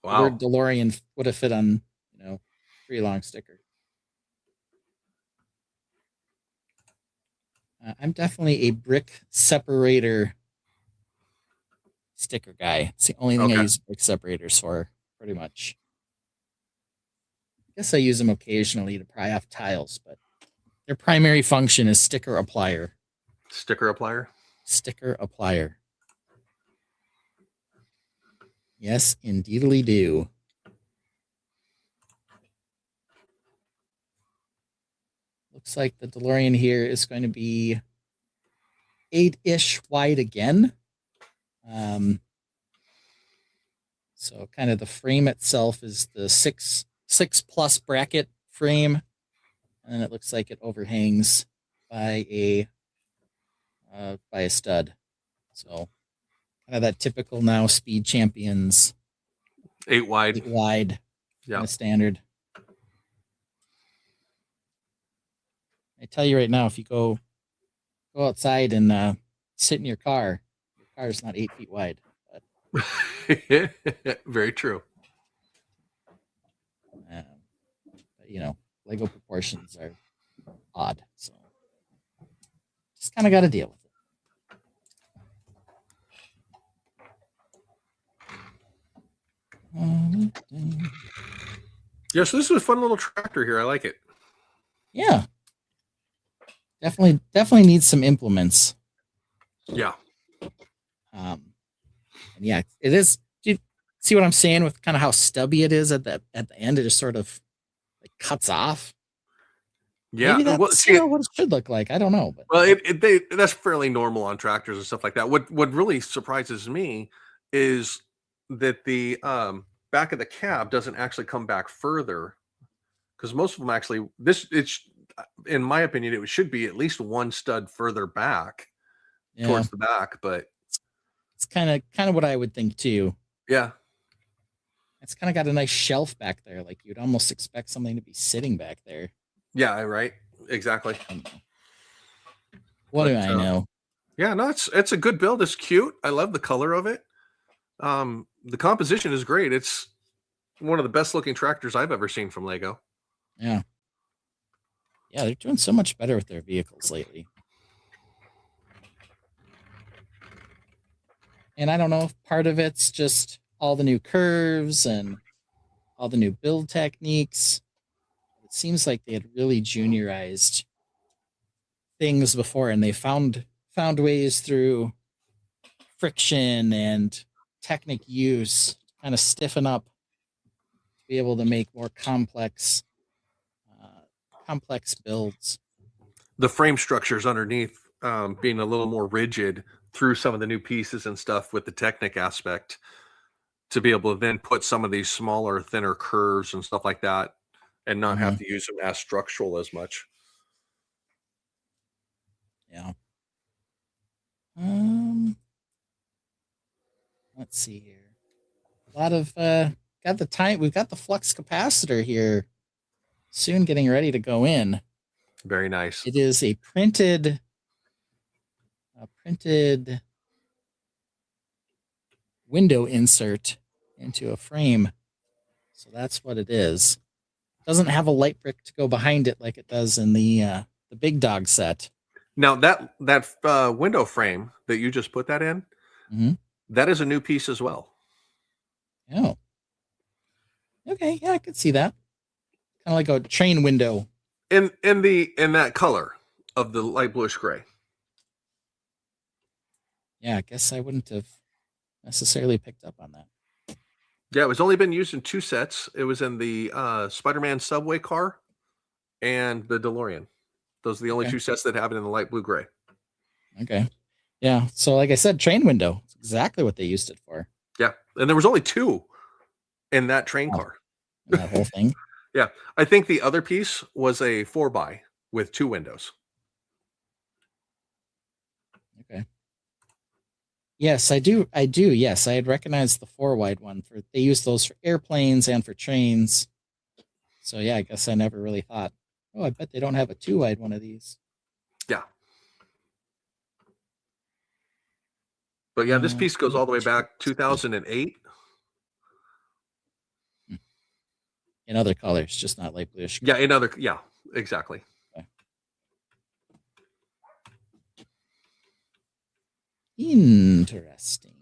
Wow. The word DeLorean would have fit on 3 long sticker. I'm definitely a brick separator sticker guy. It's the only thing I use brick separators for, pretty much. I guess I use them occasionally to pry off tiles, but their primary function is sticker applier. Sticker applier? Sticker applier. Yes, indeedly do. Looks like the DeLorean here is going to be 8-ish wide again. So kind of the frame itself is the 6 plus bracket frame, and it looks like it overhangs by a stud. So kind of that typical now Speed Champions 8 wide. 8 wide. Yeah. Kind of standard. I tell you right now, if you go outside and sit in your car is not 8 feet wide. But, very true. But, Lego proportions are odd, so just kind of got to deal with it. Yeah, so this is a fun little tractor here. I like it. Yeah. Definitely needs some implements. Yeah. And yeah, it is. Do you see what I'm saying with kind of how stubby it is at the end? It just sort of like cuts off. Yeah. Maybe that's what it should look like. I don't know. But well, that's fairly normal on tractors and stuff like that. What really surprises me is that the back of the cab doesn't actually come back further because most of them actually it's in my opinion it should be at least one stud further back Yeah, towards the back, but it's kind of what I would think too. yeah, It's kind of got a nice shelf back there, like you'd almost expect something to be sitting back there. yeah, right, exactly. I don't know. What do But, I know? Yeah, no, it's a good build. It's cute. I love the color of it. The composition is great. It's one of the best looking tractors I've ever seen from Lego. Yeah. Yeah, they're doing so much better with their vehicles lately. And I don't know if part of it's just all the new curves and all the new build techniques. It seems like they had really juniorized things before, and they found ways through friction and technic use to kind of stiffen up to be able to make more complex builds. The frame structures underneath being a little more rigid through some of the new pieces and stuff with the Technic aspect to be able to then put some of these smaller, thinner curves and stuff like that and not have to use them as structural as much. Yeah. Let's see here. A lot of got the time. We've got the flux capacitor here. Soon getting ready to go in. Very nice. It is a printed window insert into a frame. So that's what it is. Doesn't have a light brick to go behind it like it does in the big dog set. Now that window frame that you just put that in, that is a new piece as well. Oh. Okay, yeah, I could see that. Kind of like a train window. In that color of the light bluish gray. Yeah, I guess I wouldn't have necessarily picked up on that. Yeah, it was only been used in 2 sets. It was in the Spider-Man subway car and the DeLorean. Those are the only 2 sets that have it in the light blue gray. Okay. Yeah. So like I said, train window. It's exactly what they used it for. Yeah. And there was only 2 in that train car. That whole thing. Yeah. I think the other piece was a 4x with 2 windows. Okay. Yes, I do. Yes, I had recognized the 4 wide one. They use those for airplanes and for trains. So yeah, I guess I never really thought, oh, I bet they don't have a 2 wide one of these. Yeah. But yeah, this piece goes all the way back 2008. In other colors, just not light bluish. Yeah, yeah, exactly. Okay. Interesting.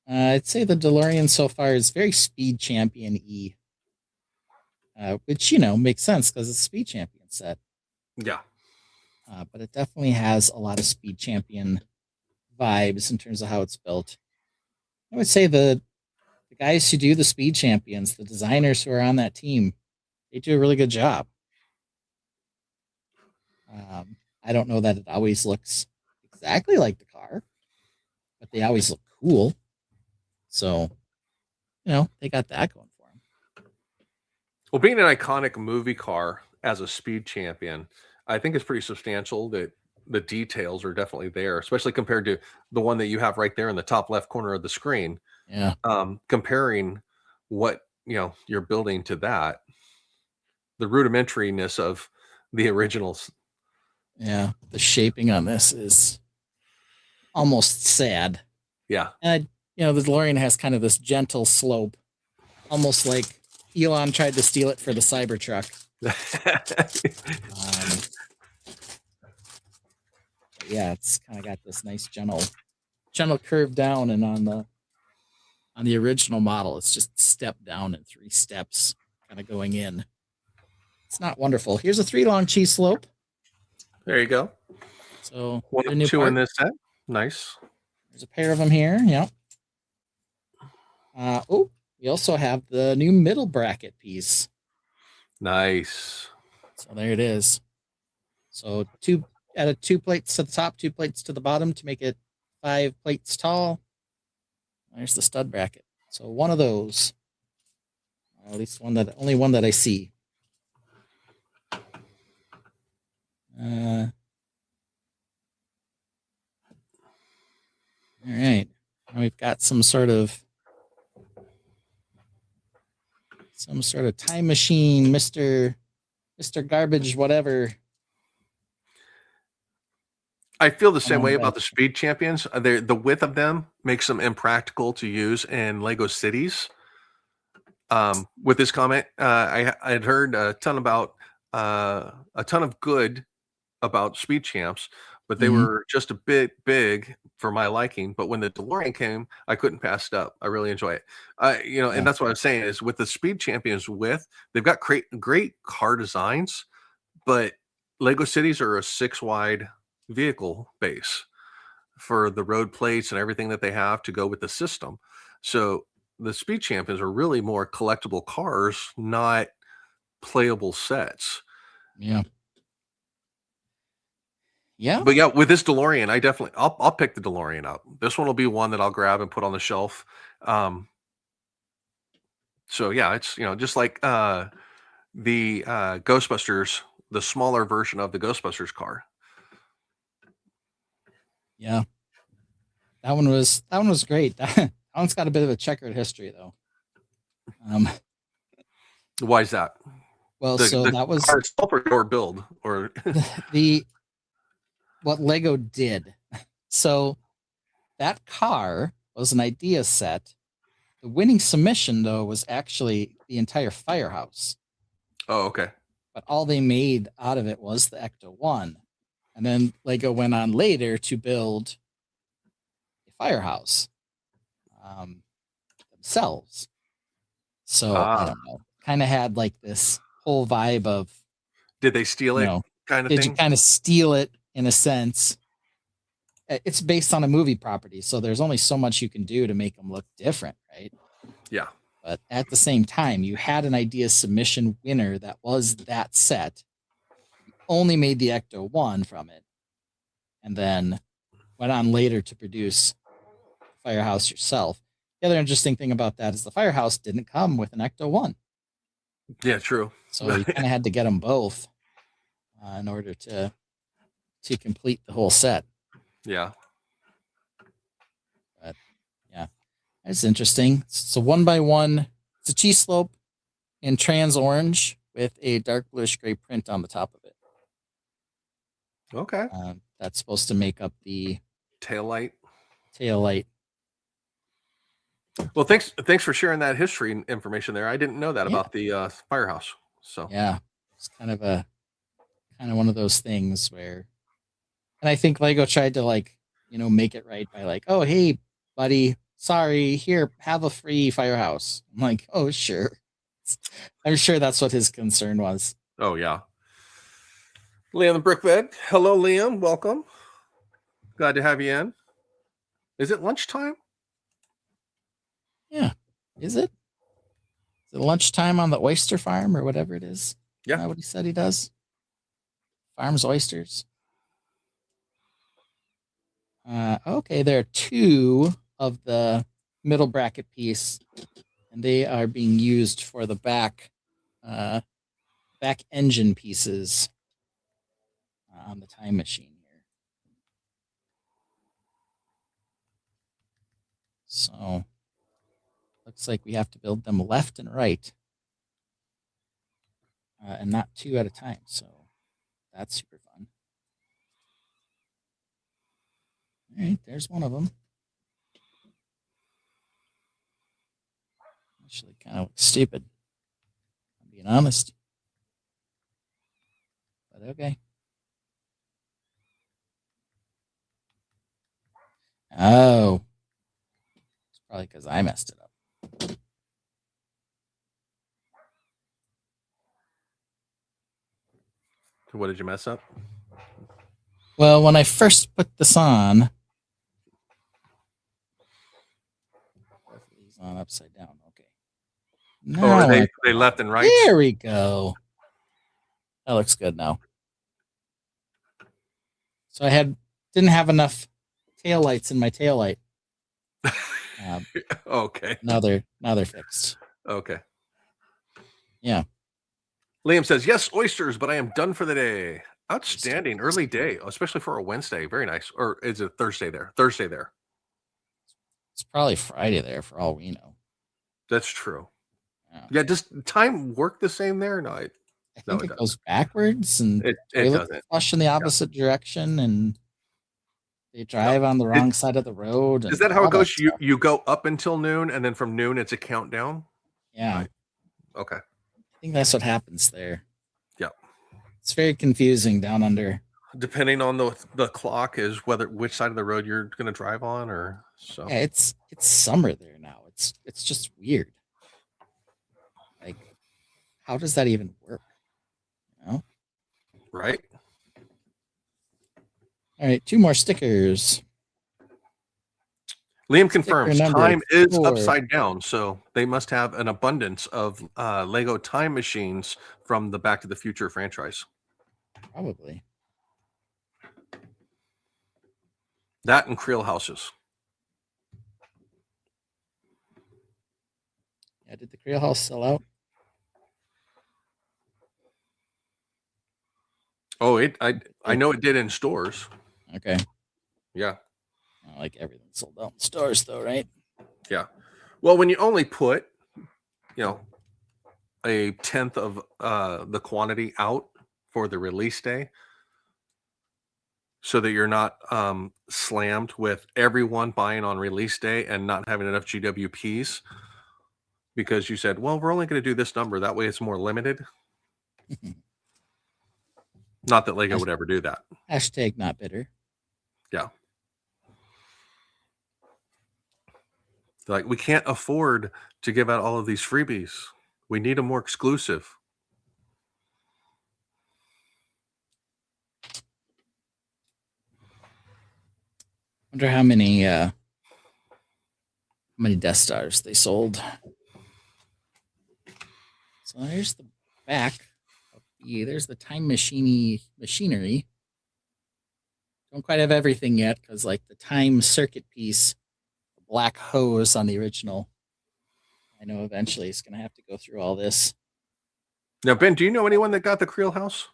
I'd say the DeLorean so far is very Speed Champion E, which makes sense because it's a Speed Champion set. Yeah. But it definitely has a lot of Speed Champion vibes in terms of how it's built. I would say the guys who do the Speed Champions, the designers who are on that team, they do a really good job. I don't know that it always looks exactly like the car, but they always look cool. So, they got that going for them. Well, being an iconic movie car as a Speed Champion, I think it's pretty substantial that the details are definitely there, especially compared to the one that you have right there in the top left corner of the screen. Yeah. Comparing what you're building to that, the rudimentariness of the originals. Yeah, the shaping on this is almost sad. Yeah. And the DeLorean has kind of this gentle slope, almost like Elon tried to steal it for the Cybertruck. Yeah, it's kind of got this nice gentle curve down, and on the original model, it's just step down in 3 steps, kind of going in. It's not wonderful. Here's a 3 long cheese slope. There you go. So 1 and 2 in this set. Nice. There's a pair of them here. Yep. We also have the new middle bracket piece. Nice. So there it is. So 2 plates to the top, 2 plates to the bottom to make it 5 plates tall. There's the stud bracket. So one of those. at least only one that I see. All right. Now we've got some sort of time machine, Mr. Garbage, whatever. I feel the same way about the Speed Champions. The width of them makes them impractical to use in Lego cities. With this comment, I had heard a ton of good about Speed Champs, but they were just a bit big for my liking. But when the DeLorean came, I couldn't pass it up. I really enjoy it. And that's what I'm saying is with the Speed Champions width, they've got great car designs, but Lego cities are a 6 wide vehicle base for the road plates and everything that they have to go with the system. So the Speed Champions are really more collectible cars, not playable sets. Yeah. Yeah. But yeah, with this DeLorean, I'll pick the DeLorean up. This one will be one that I'll grab and put on the shelf. So yeah, it's just like the Ghostbusters, the smaller version of the Ghostbusters car. Yeah. That one was great. That one's got a bit of a checkered history though. Why is that? Well, that was car itself or build or what Lego did. So that car was an idea set. The winning submission though was actually the entire firehouse. Oh, okay. But all they made out of it was the Ecto-1. And then Lego went on later to build a firehouse themselves. So I don't know. Kind of had like this whole vibe of, did they steal it kind of thing? Did you kind of steal it in a sense? It's based on a movie property, so there's only so much you can do to make them look different, right? Yeah. But at the same time, you had an idea submission winner that was that set. You only made the Ecto-1 from it, and then went on later to produce Firehouse yourself. The other interesting thing about that is the Firehouse didn't come with an Ecto-1. Yeah, true. So you kind of had to get them both in order to complete the whole set. Yeah. But yeah, it's interesting. It's a 1x1. It's a cheese slope in trans orange with a dark bluish gray print on the top of it. Okay. That's supposed to make up the tail light. Well, thanks for sharing that history information there. I didn't know that about the firehouse. So yeah, it's kind of one of those things where, and I think Lego tried to make it right by like, oh hey buddy, sorry, here, have a free firehouse. I'm like, oh sure. I'm sure that's what his concern was. Oh yeah. Liam the Brickbed. Hello, Liam. Welcome. Glad to have you in. Is it lunchtime? Yeah. Is it? Is it lunchtime on the oyster farm or whatever it is? Yeah. Is that what he said he does? Farms oysters. Okay, there are 2 of the middle bracket piece, and they are being used for the back engine pieces on the time machine here. So looks like we have to build them left and right, and not 2 at a time. So that's super fun. All right, there's one of them. Actually, kind of looks stupid. I'm being honest. But okay. Oh. It's probably because I messed it up. So what did you mess up? Well, when I first put this on, he's on upside down. Okay. Now they left and right? There we go. That looks good now. So I didn't have enough taillights in my taillight. Okay. Now they're fixed. Okay. Yeah. Liam says, yes, oysters, but I am done for the day. Outstanding. Early day, especially for a Wednesday. Very nice. Or is it Thursday there? Thursday there. It's probably Friday there for all we know. That's true. Yeah. Yeah, does time work the same there? No, I No, think it it goes backwards and it toilets doesn't. flush in the opposite direction, and they drive on the wrong side of the road. Is And that how all it goes? stuff. You go up until noon, and then from noon it's a countdown. Yeah. Right. Okay. I think that's what happens there. Yeah. It's very confusing down under. Depending on the clock is which side of the road you're going to drive on, or so. Yeah, it's summer there now. It's just weird. Like, how does that even work? You know? Right. All right, 2 more stickers. Liam confirms number time is 4. upside down, so they must have an abundance of Lego time machines from the Back to the Future franchise. Probably. That and Creel houses. Yeah, did the Creel house sell out? Oh, I know it did in stores. Okay. Yeah. Like everything sold out in stores, though, right? Yeah. Well, when you only put, a tenth of the quantity out for the release day, so that you're not slammed with everyone buying on release day and not having enough GWPs, because you said, well, we're only going to do this number. That way it's more limited. Not that Lego would ever do that. Hashtag not bitter. Yeah. Like, we can't afford to give out all of these freebies. We need them more exclusive. Wonder how many Death Stars they sold. So here's the back. There's the time machinery. Don't quite have everything yet, because like the time circuit piece, the black hose on the original, I know eventually it's gonna have to go through all this. Now, Ben, do you know anyone that got the Creel house?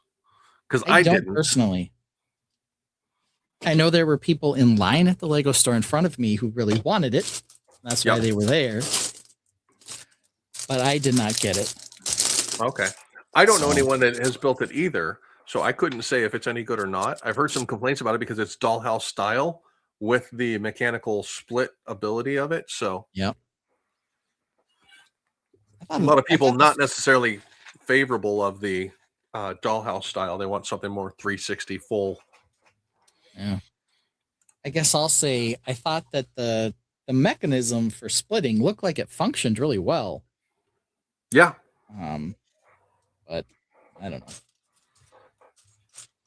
Because I don't didn't personally. I know there were people in line at the Lego store in front of me who really wanted it. That's why they were there. But I did not get it. Okay. I don't know anyone that has built it either, so I couldn't say if it's any good or not. I've heard some complaints about it because it's dollhouse style with the mechanical split ability of it. So Yep. A lot of people not necessarily favorable of the dollhouse style. They want something more 360 full. Yeah. I guess I'll say I thought that the mechanism for splitting looked like it functioned really well. Yeah. But I don't know.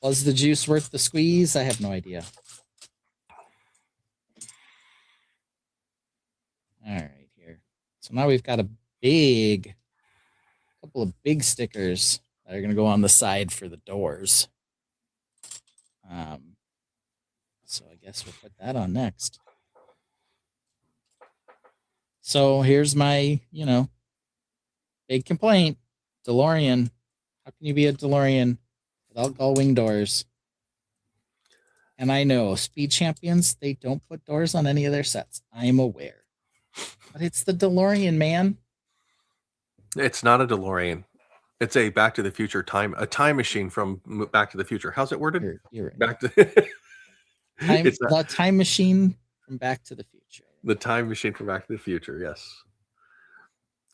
Was the juice worth the squeeze? I have no idea. All right, here. So now we've got a couple of big stickers that are going to go on the side for the doors. So I guess we'll put that on next. So here's my, big complaint. DeLorean. How can you be a DeLorean without gull wing doors? And I know Speed Champions, they don't put doors on any of their sets. I am aware. But it's the DeLorean, man. It's not a DeLorean. It's a Back to the Future time machine from Back to the Future. How's it worded? You're right. Back to the time machine from Back to the Future. The time machine from Back to the Future, yes.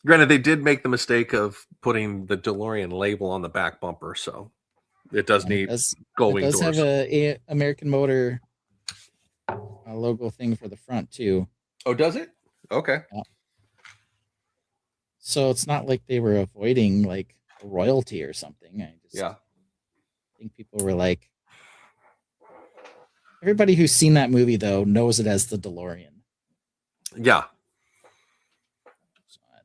Granted, they did make the mistake of putting the DeLorean label on the back bumper, so it does need gull wing doors. It does have a American Motor logo thing for the front too. Oh, does it? Okay. Yeah. So it's not like they were avoiding like a royalty or something. I think people were like, everybody who's seen that movie though knows it as the DeLorean. Yeah. So I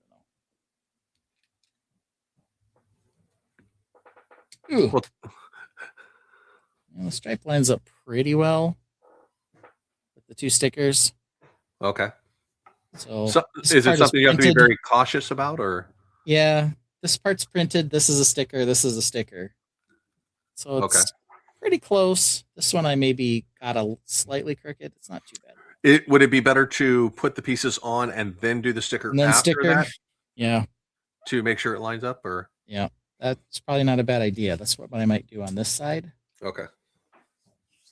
don't know. Well, the stripe lines up pretty well with the 2 stickers. Okay. So is it something you have to be very cautious about, or? Yeah, this part's printed. This is a sticker. This is a sticker. So it's Okay. pretty close. This one I maybe got a slightly crooked. It's not too bad. Would it be better to put the pieces on and then do the sticker And then after sticker. that Yeah. to make sure it lines up? Or Yeah. That's probably not a bad idea. That's what I might do on this side. okay.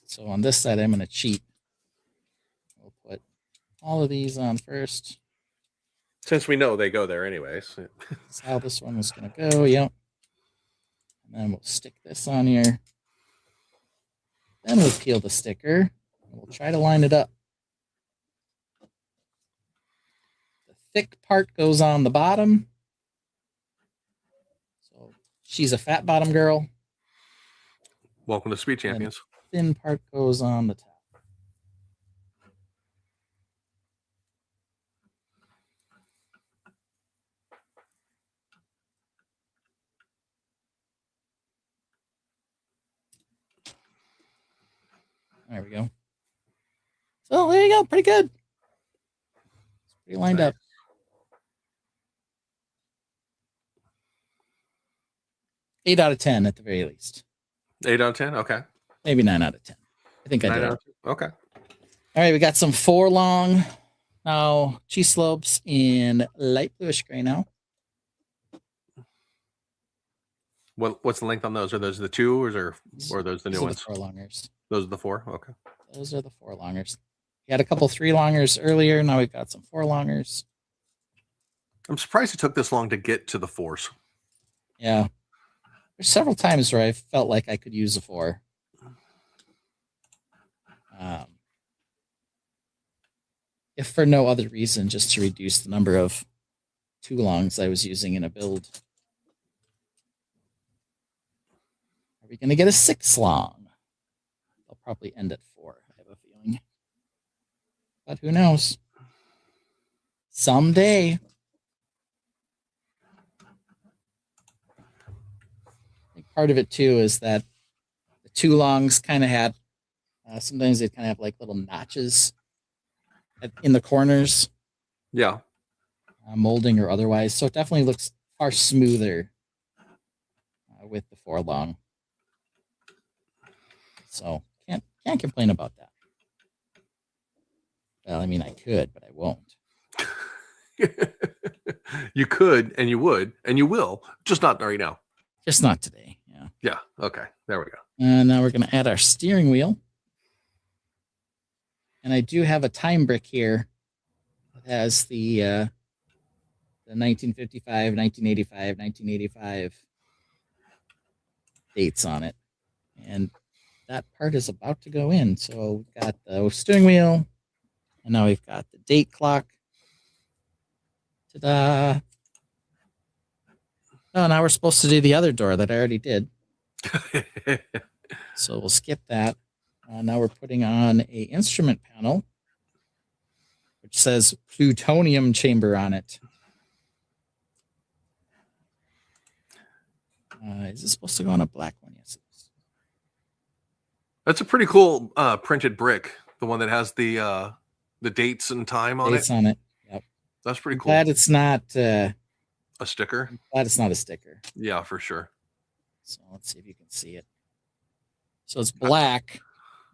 So on this side, I'm going to cheat. We'll put all of these on first. Since we know they go there anyways. That's how this one was going to go. Yep. And then we'll stick this on here. Then we'll peel the sticker. And we'll try to line it up. The thick part goes on the bottom. So she's a fat bottom girl. Welcome to Speed Champions. Thin part goes on the top. There we go. So there you go. Pretty good. It's pretty lined up. 8 out of 10 at the very least. 8 out of 10? Okay. Maybe 9 out of 10. I think I 9 did. out of 10? Okay. All right, we got some 4 long now cheese slopes in light bluish gray now. What's the length on those? Are those the 2 or are those the new These are ones? the 4 longers. Those are the 4? Okay. Those are the 4 longers. We had a couple 3 longers earlier. Now we've got some 4 longers. I'm surprised it took this long to get to the 4s. Yeah. There's several times where I felt like I could use a 4. If for no other reason, just to reduce the number of 2 longs I was using in a build. Are we going to get a 6 long? They'll probably end at 4, I have a feeling. But who knows? Someday. I think part of it, too, is that the 2 longs kind of had, sometimes they kind of have like little notches in the corners. Yeah. Molding or otherwise. So it definitely looks far smoother with the 4 long. So can't complain about that. Well, I mean, I could, but I won't. You could, and you would, and you will, just not right now. Just not today. Yeah. Yeah. Okay. There we go. And now we're going to add our steering wheel. And I do have a time brick here that has the 1955, 1985, 1985 dates on it. And that part is about to go in. So we've got the steering wheel, and now we've got the date clock. Ta-da! Oh, now we're supposed to do the other door that I already did. So we'll skip that. Now we're putting on a instrument panel, which says plutonium chamber on it. Is this supposed to go on a black one? Yes, it is. That's a pretty cool printed brick. The one that has the dates and time on Dates it. on it. Yep. That's pretty cool. Glad it's not A sticker. glad it's not a sticker. Yeah, for sure. So let's see if you can see it. So it's black.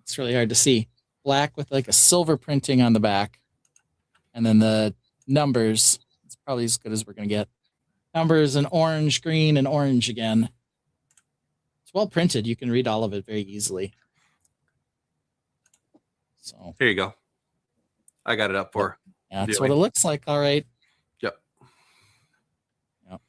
It's really hard to see. Black with like a silver printing on the back. And then the numbers, it's probably as good as we're going to get. Numbers in orange, green, and orange again. It's well printed. You can read all of it very easily. So Here you go. I got it up for. yeah, that's what it looks like. All right. Yep. Yep.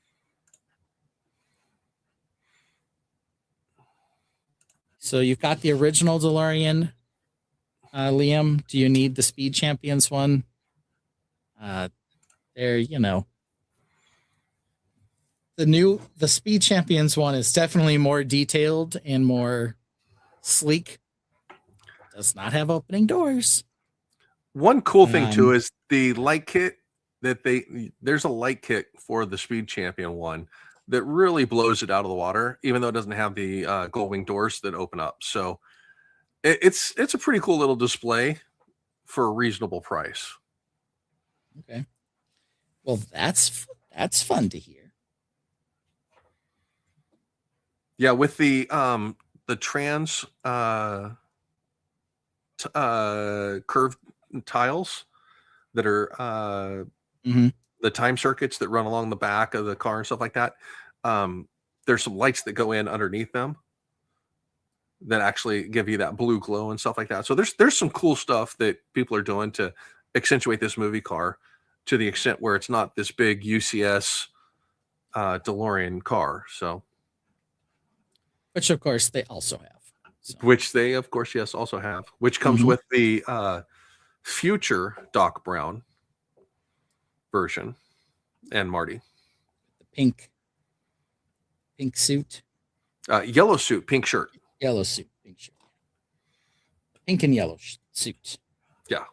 So you've got the original DeLorean, Liam. Do you need the Speed Champions one? There, you know. The Speed Champions one is definitely more detailed and more sleek. Does not have opening doors. One cool thing too is the light kit there's a light kit for the Speed Champion one that really blows it out of the water, even though it doesn't have the gold wing doors that open up. So it's a pretty cool little display for a reasonable price. Okay. Well, that's fun to hear. Yeah, with the trans curved tiles that are Hmm. the time circuits that run along the back of the car and stuff like that. There's some lights that go in underneath them that actually give you that blue glow and stuff like that. So there's some cool stuff that people are doing to accentuate this movie car to the extent where it's not this big UCS DeLorean car. So Which of course they also have. So. which they of course yes also have, which comes Mhm. with the future Doc Brown version and Marty. The pink suit, Yellow suit, pink shirt. yellow suit, pink shirt, pink and yellow suit. Yeah.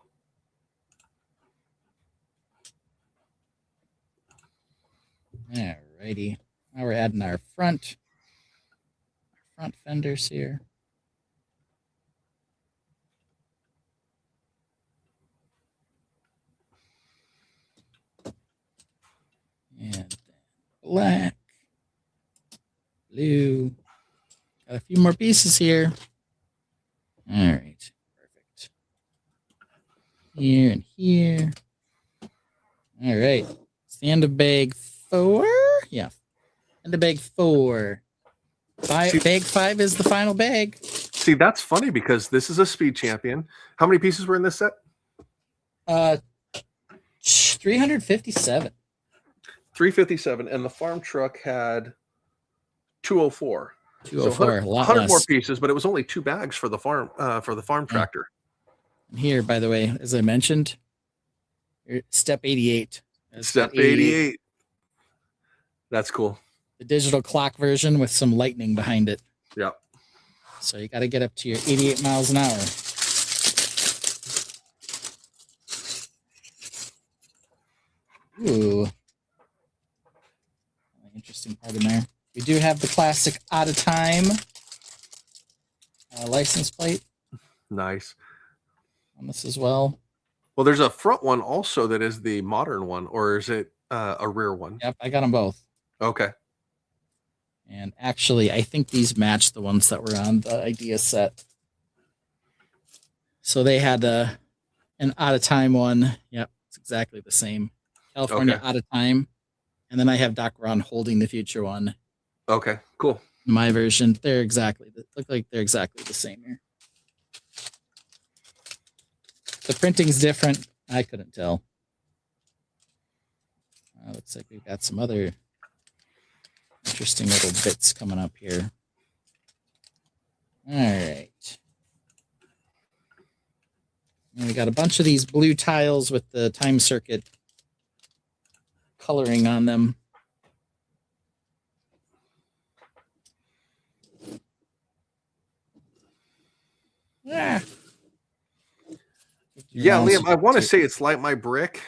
Alrighty. Now we're adding our front fenders here. And then black, blue. Got a few more pieces here. All right. Perfect. Here and here. All right. It's the end of bag 4. Yeah. End of bag 4. Bag 5 is the final bag. See, that's funny because this is a speed champion. How many pieces were in this set? 357. 357, and the farm truck had 204. 204. A lot 100 less. more pieces, but it was only 2 bags for the farm tractor. Here, by the way, as I mentioned, step 88. Step 88. That's cool. The digital clock version with some lightning behind it. Yeah. So you got to get up to your 88 miles an hour. Ooh. Interesting part in there. We do have the classic out of time license plate Nice. on this as well. Well, there's a front one also that is the modern one, or is it a rear one? Yep, I got them both. Okay. And actually, I think these match the ones that were on the idea set. So they had an out of time one. Yep, it's exactly the same. California Okay. out of time. And then I have Doc Ron holding the future one. Okay, cool. My version, look like they're exactly the same here. The printing's different. I couldn't tell. Looks like we've got some other interesting little bits coming up here. All right. And we got a bunch of these blue tiles with the time circuit coloring on them. Yeah. Yeah, Liam, I want to say it's like my brick.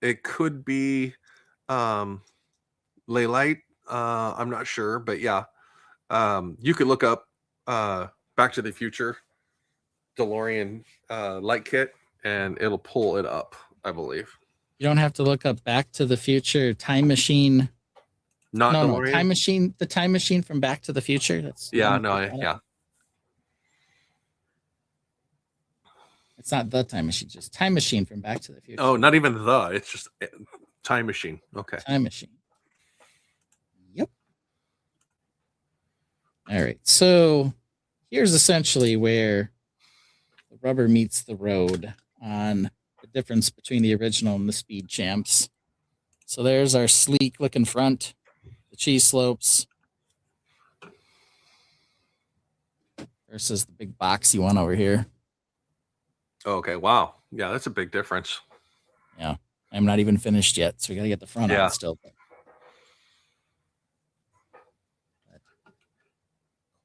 It could be Leylight. I'm not sure, but yeah. You could look up Back to the Future DeLorean light kit and it'll pull it up, I believe. You don't have to look up Back to the Future time machine. Not DeLorean? No, time machine. The time machine from Back to the Future. That's yeah. It's not the time machine, just time machine from Back to the Future. Oh, not even the. It's just time machine. Okay. Time machine. Yep. All right. So here's essentially where the rubber meets the road on the difference between the original and the Speed Champs. So there's our sleek looking front, the cheese slopes versus the big boxy one over here. Okay. Wow. Yeah, that's a big difference. Yeah. I'm not even finished yet, so we got to get the front on still. But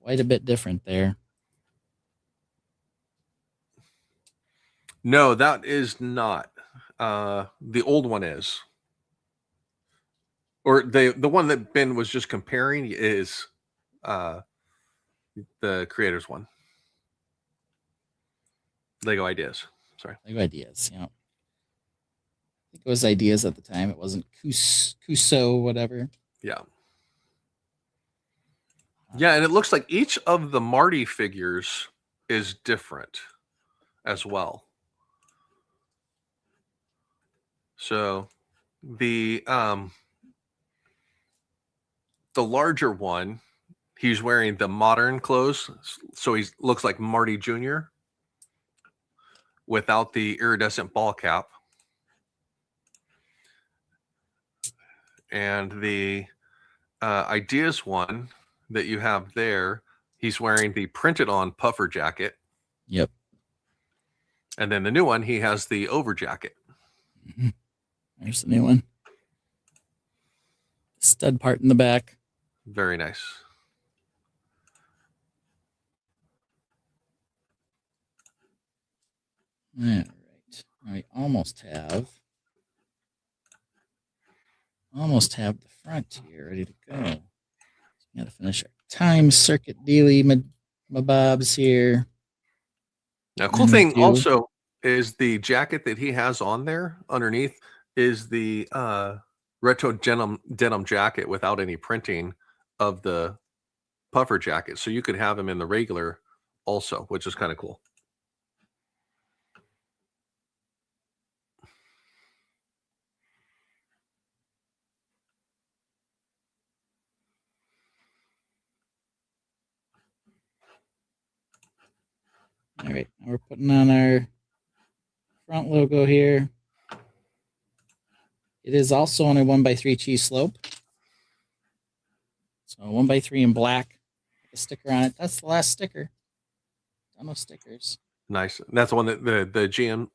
quite a bit different there. No, that is not. The old one is. Or the one that Ben was just comparing is the creator's one. Lego Ideas. Sorry. Lego Ideas, yeah. I think it was Ideas at the time. It wasn't Cuso, whatever. Yeah. Yeah, and it looks like each of the Marty figures is different as well. So the larger one, he's wearing the modern clothes, so he looks like Marty Jr. without the iridescent ball cap. And the Ideas one that you have there, he's wearing the printed on puffer jacket. Yep. And then the new one, he has the over jacket. Mm-hmm. There's the new one. Stud part in the back. Very nice. All right. I almost have the front here ready to go. Got to finish our time circuit dealy, my bobs here. Now, cool thing also is the jacket that he has on there underneath is the retro denim jacket without any printing of the puffer jacket. So you could have him in the regular also, which is kind of cool. All right, now we're putting on our front logo here. It is also on a 1x3 cheese slope. So 1x3 in black, a sticker on it. That's the last sticker. Done with stickers. Nice. And that's the one that the GM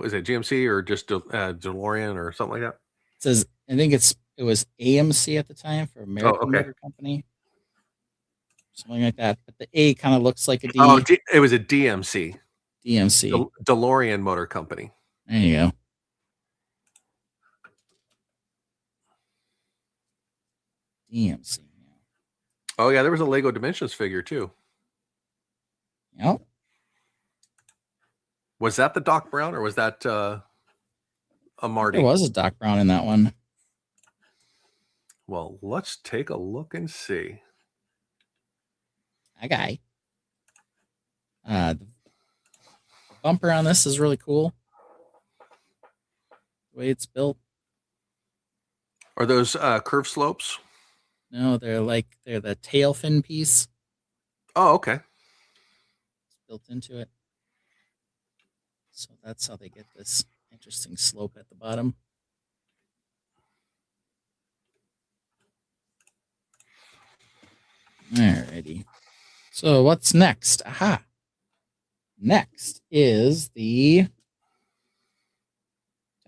is it GMC or just DeLorean or something like that? It says, I think it was AMC at the time for American Motor Company. Something like that. But the A kind of looks like a D. Oh, it was a DMC. DMC. DeLorean Motor Company. There you go. DMC. Oh, yeah. There was a Lego Dimensions figure, too. Yep. Was that the Doc Brown or was that a Marty? There was a Doc Brown in that one. Well, let's take a look and see. That guy. The bumper on this is really cool. The way it's built. Are those curved slopes? No, they're the tail fin piece. Oh, okay. It's built into it. So that's how they get this interesting slope at the bottom. Alrighty. So what's next? Aha. Next is the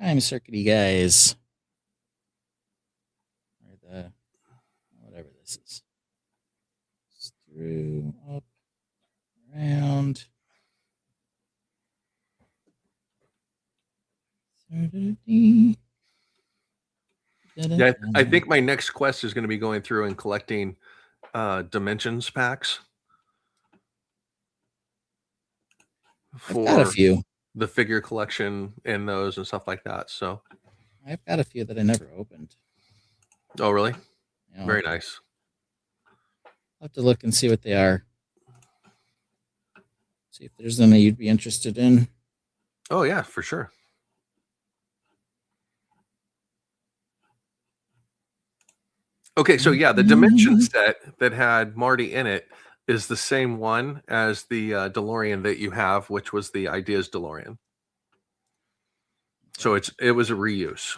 time circuity guys. Or the whatever this is. Through, up, around. Yeah, I think my next quest is going to be going through and collecting dimensions packs I've got a few. The figure collection and those and stuff like that. So I've got a few that I never opened. Oh, really? You know, Very nice. I'll have to look and see what they are. See if there's any you'd be interested in. Oh, yeah, for sure. Okay, so yeah, the Dimension set that had Marty in it is the same one as the DeLorean that you have, which was the Ideas DeLorean. So it was a reuse.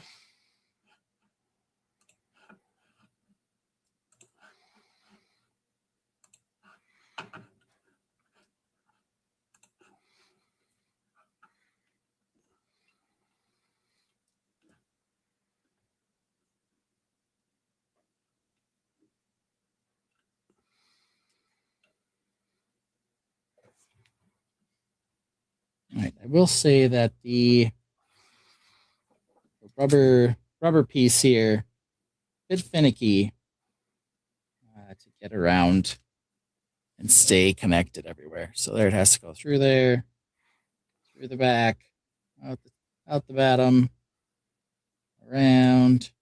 All right, I will say that the rubber piece here, a bit finicky to get around and stay connected everywhere. So there it has to go through there, through the back, out the bottom, around.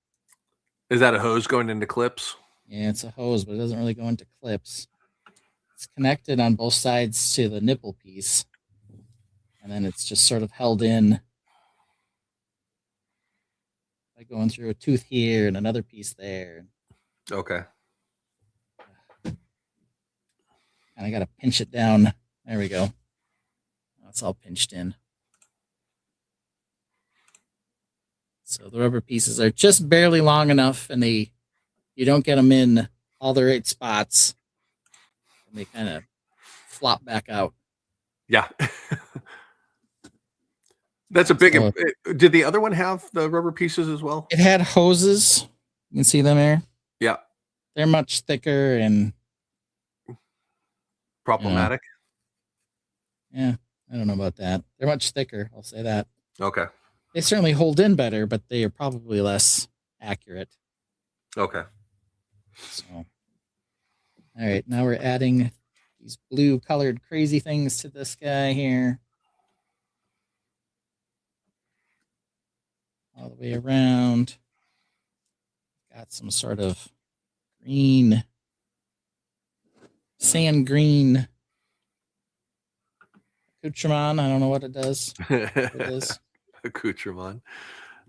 Is that a hose going into clips? Yeah, it's a hose, but it doesn't really go into clips. It's connected on both sides to the nipple piece, and then it's just sort of held in by going through a tooth here and another piece there. Okay. And I got to pinch it down. There we go. That's all pinched in. So the rubber pieces are just barely long enough, and you don't get them in all the right spots, and they kind of flop back out. Yeah. That's a big. So Did the other one have the rubber pieces as well? it had hoses. You can see them there. Yeah. They're much thicker and Problematic. yeah, I don't know about that. They're much thicker. I'll say that. Okay. They certainly hold in better, but they are probably less accurate. Okay. So, all right, now we're adding these blue colored crazy things to this guy here. All the way around. Got some sort of green, sand green accoutrement. I don't know what it does. What it is. Accoutrement.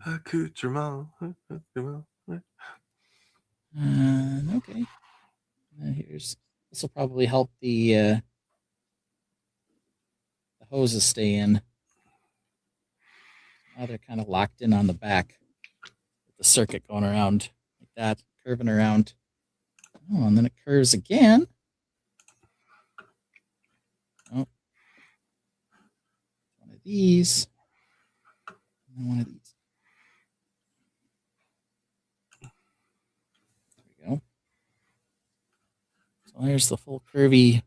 Accoutrement. Okay. This will probably help the hoses stay in. Now they're kind of locked in on the back with the circuit going around like that, curving around. Oh, and then it curves again. Oh. One of these. And one of these. There we go. So there's the full curvy.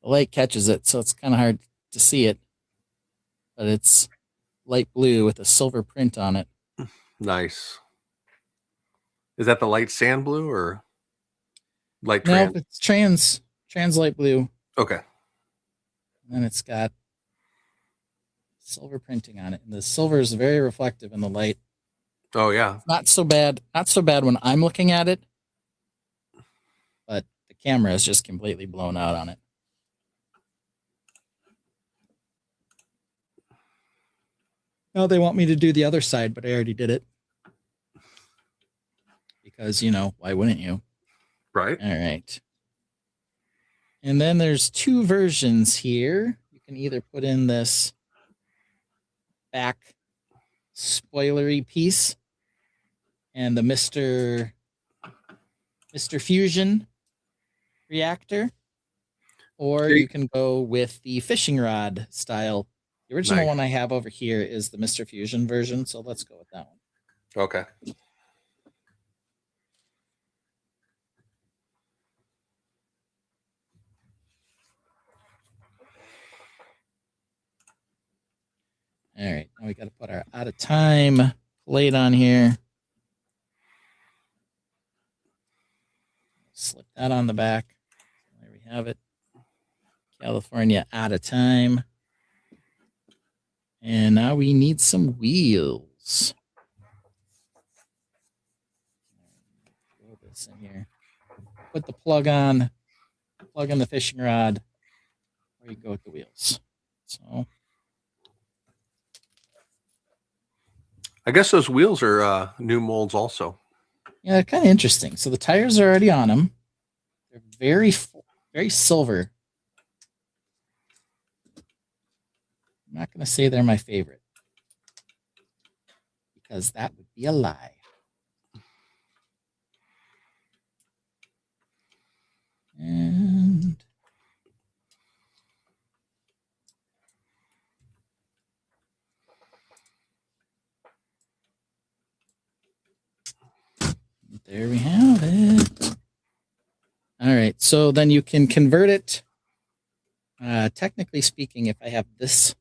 The light catches it, so it's kind of hard to see it. But it's light blue with a silver print on it. Nice. Is that the light sand blue or light No, trans? it's trans light blue. Okay. And then it's got silver printing on it. And the silver is very reflective in the light. Oh yeah. Not so bad. Not so bad when I'm looking at it. But the camera is just completely blown out on it. Now they want me to do the other side, but I already did it. Because, why wouldn't you? Right. All right. And then there's two versions here. You can either put in this back spoilery piece and the Mr. Fusion reactor, or you can go with the fishing rod style. The original one I have over here is the Mr. Fusion version, so let's go with that one. Okay. All right, now we got to put our out of time plate on here. Slip that on the back. There we have it. California out of time. And now we need some wheels. Throw this in here. Put the plug on. Plug in the fishing rod. Or you go with the wheels. So I guess those wheels are new molds also. yeah, they're kind of interesting. So the tires are already on them. They're very, very silver. I'm not going to say they're my favorite because that would be a lie. And there we have it. All right, so then you can convert it. Technically speaking, if I have this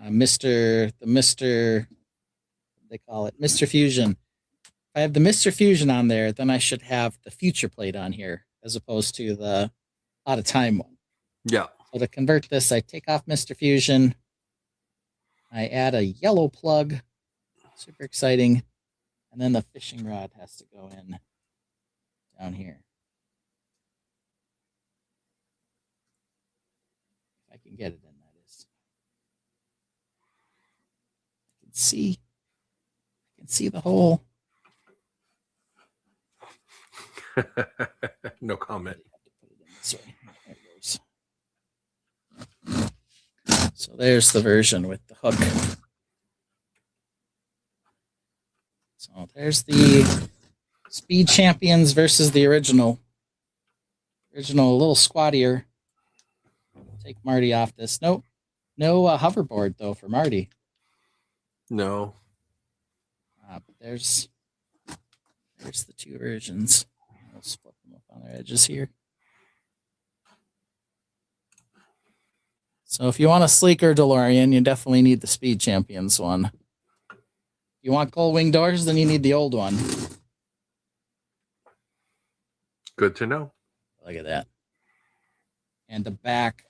Mr. They call it Mr. Fusion. If I have the Mr. Fusion on there, then I should have the future plate on here as opposed to the out of time one. Yeah. So to convert this, I take off Mr. Fusion. I add a yellow plug. Super exciting. And then the fishing rod has to go in. down here. If I can get it in, that is. I can see the hole. No comment. There it goes. So there's the version with the hook. So there's the Speed Champions versus the original. Original, a little squattier. Take Marty off this. Nope. No hoverboard, though, for Marty. No. But there's the two versions. We'll split them up on their edges here. So if you want a sleeker DeLorean, you definitely need the Speed Champions one. If you want gold wing doors, then you need the old one. Good to know. Look at that. And the back,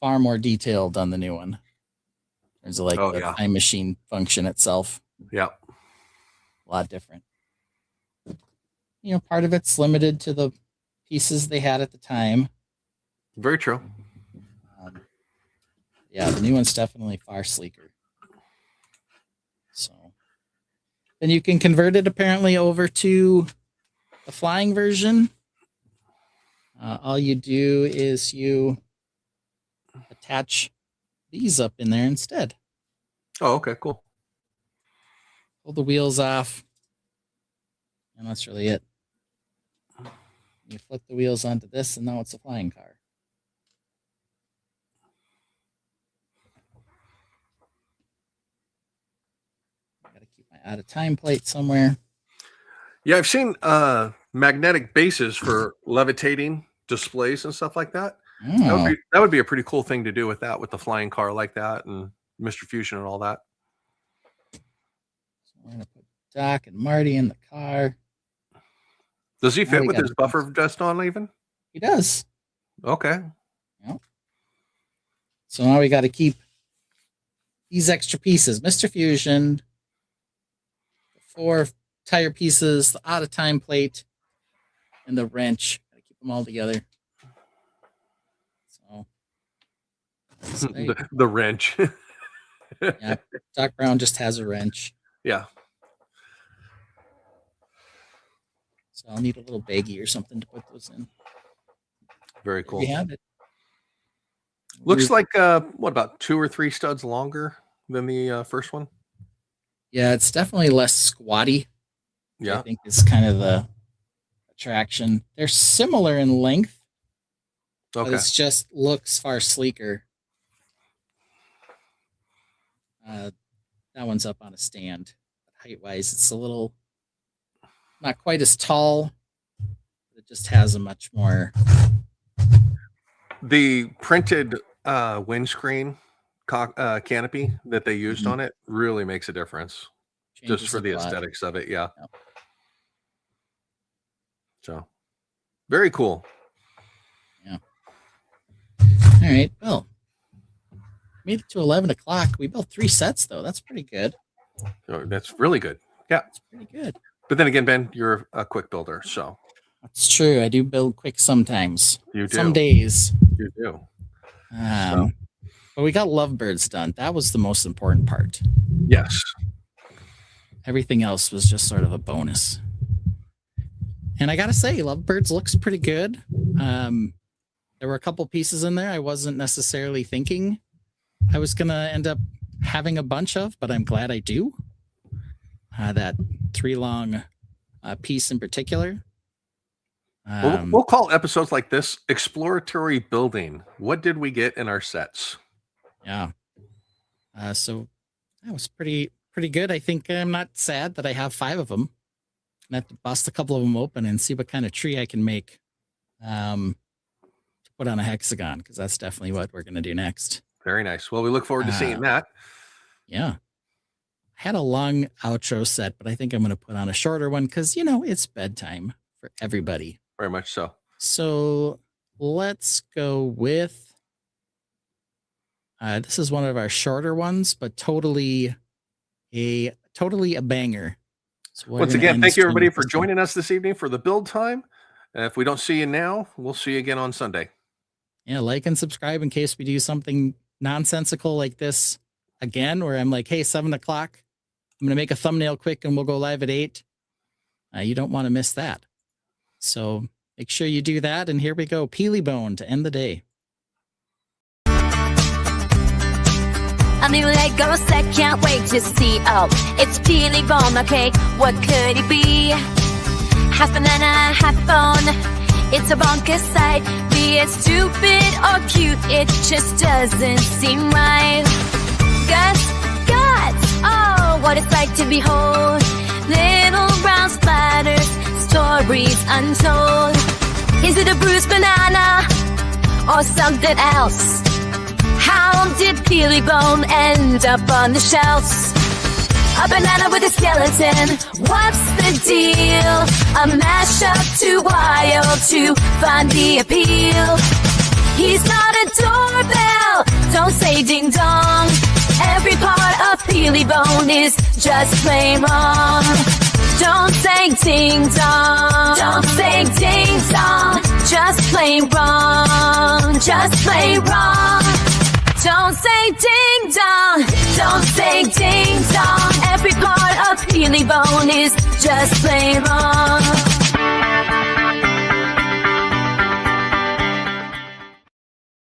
far more detailed on the new one. There's like the time machine function itself. Yeah. A lot different. You know, part of it's limited to the pieces they had at the time. Very true. Yeah, the new one's definitely far sleeker. So then you can convert it apparently over to the flying version. All you do is you attach these up in there instead. Oh, okay, cool. Pull the wheels off. And that's really it. You flip the wheels onto this, and now it's a flying car. Got to keep my out of time plate somewhere. Yeah, I've seen magnetic bases for levitating displays and stuff like that. Oh. That would be a pretty cool thing to do with that, with the flying car like that and Mr. Fusion and all that. So we're going to put Doc and Marty in the car. Does he fit with his buffer vest on even? He does. Okay. Yep. So now we got to keep these extra pieces. Mr. Fusion, the 4 tire pieces, the out of time plate, and the wrench. Got to keep them all together. So the wrench. Yeah, Doc Brown just has a wrench. Yeah. So I'll need a little baggie or something to put those in. Very cool. We have it. Looks like what, about 2 or 3 studs longer than the first one? Yeah, it's definitely less squatty. Yeah. I think is kind of the attraction. They're similar in length. Okay. But it's just looks far sleeker. That one's up on a stand. Height-wise, it's a little not quite as tall. It just has a much more. The printed windscreen canopy that they used on it really makes a difference. Just for the aesthetics of it, yeah. Yep. So, very cool. Yeah. All right. Well, made it to 11 o'clock. We built 3 sets, though. That's pretty good. So that's really good. Yeah. That's pretty good. But then again, Ben, you're a quick builder, so. That's true. I do build quick sometimes. You do. Some days. You do. But we got Lovebirds done. That was the most important part. Yes. Everything else was just sort of a bonus. And I gotta say, Lovebirds looks pretty good. There were a couple pieces in there I wasn't necessarily thinking I was gonna end up having a bunch of, but I'm glad I do. That 3-long piece in particular. We'll call episodes like this exploratory building. What did we get in our sets? Yeah. So that was pretty good. I think I'm not sad that I have 5 of them. I have to bust a couple of them open and see what kind of tree I can make to put on a hexagon, because that's definitely what we're going to do next. Very nice. Well, we look forward to seeing that. Yeah. I had a long outro set, but I think I'm going to put on a shorter one because, it's bedtime for everybody. Very much so. So let's go with, this is one of our shorter ones, but totally a banger. So once again, thank you everybody for joining us this evening for the build time. If we don't see you now, we'll see you again on Sunday. Yeah, like and subscribe in case we do something nonsensical like this again, where I'm like, hey, 7 o'clock, I'm going to make a thumbnail quick and we'll go live at 8. You don't want to miss that. So make sure you do that. And here we go. Peely Bone to end the day. A new Lego set, can't wait to see. Oh, it's Peely Bone, okay, what could it be? Half banana, half bone. It's a bonkers sight. Be it stupid or cute, it just doesn't seem right. Guts, oh, what it's like to behold. Little brown splatters, stories untold. Is it a bruised banana or something else? How did Peely Bone end up on the shelves? A banana with a skeleton, what's the deal? A mashup too wild to find the appeal. He's not a doorbell, don't say ding dong. Every part of Peely Bone is just plain wrong. Don't say ding dong, don't say ding dong. Just plain wrong, just plain wrong. Don't say ding dong, don't say ding dong. Every part of Peely Bone is just plain wrong.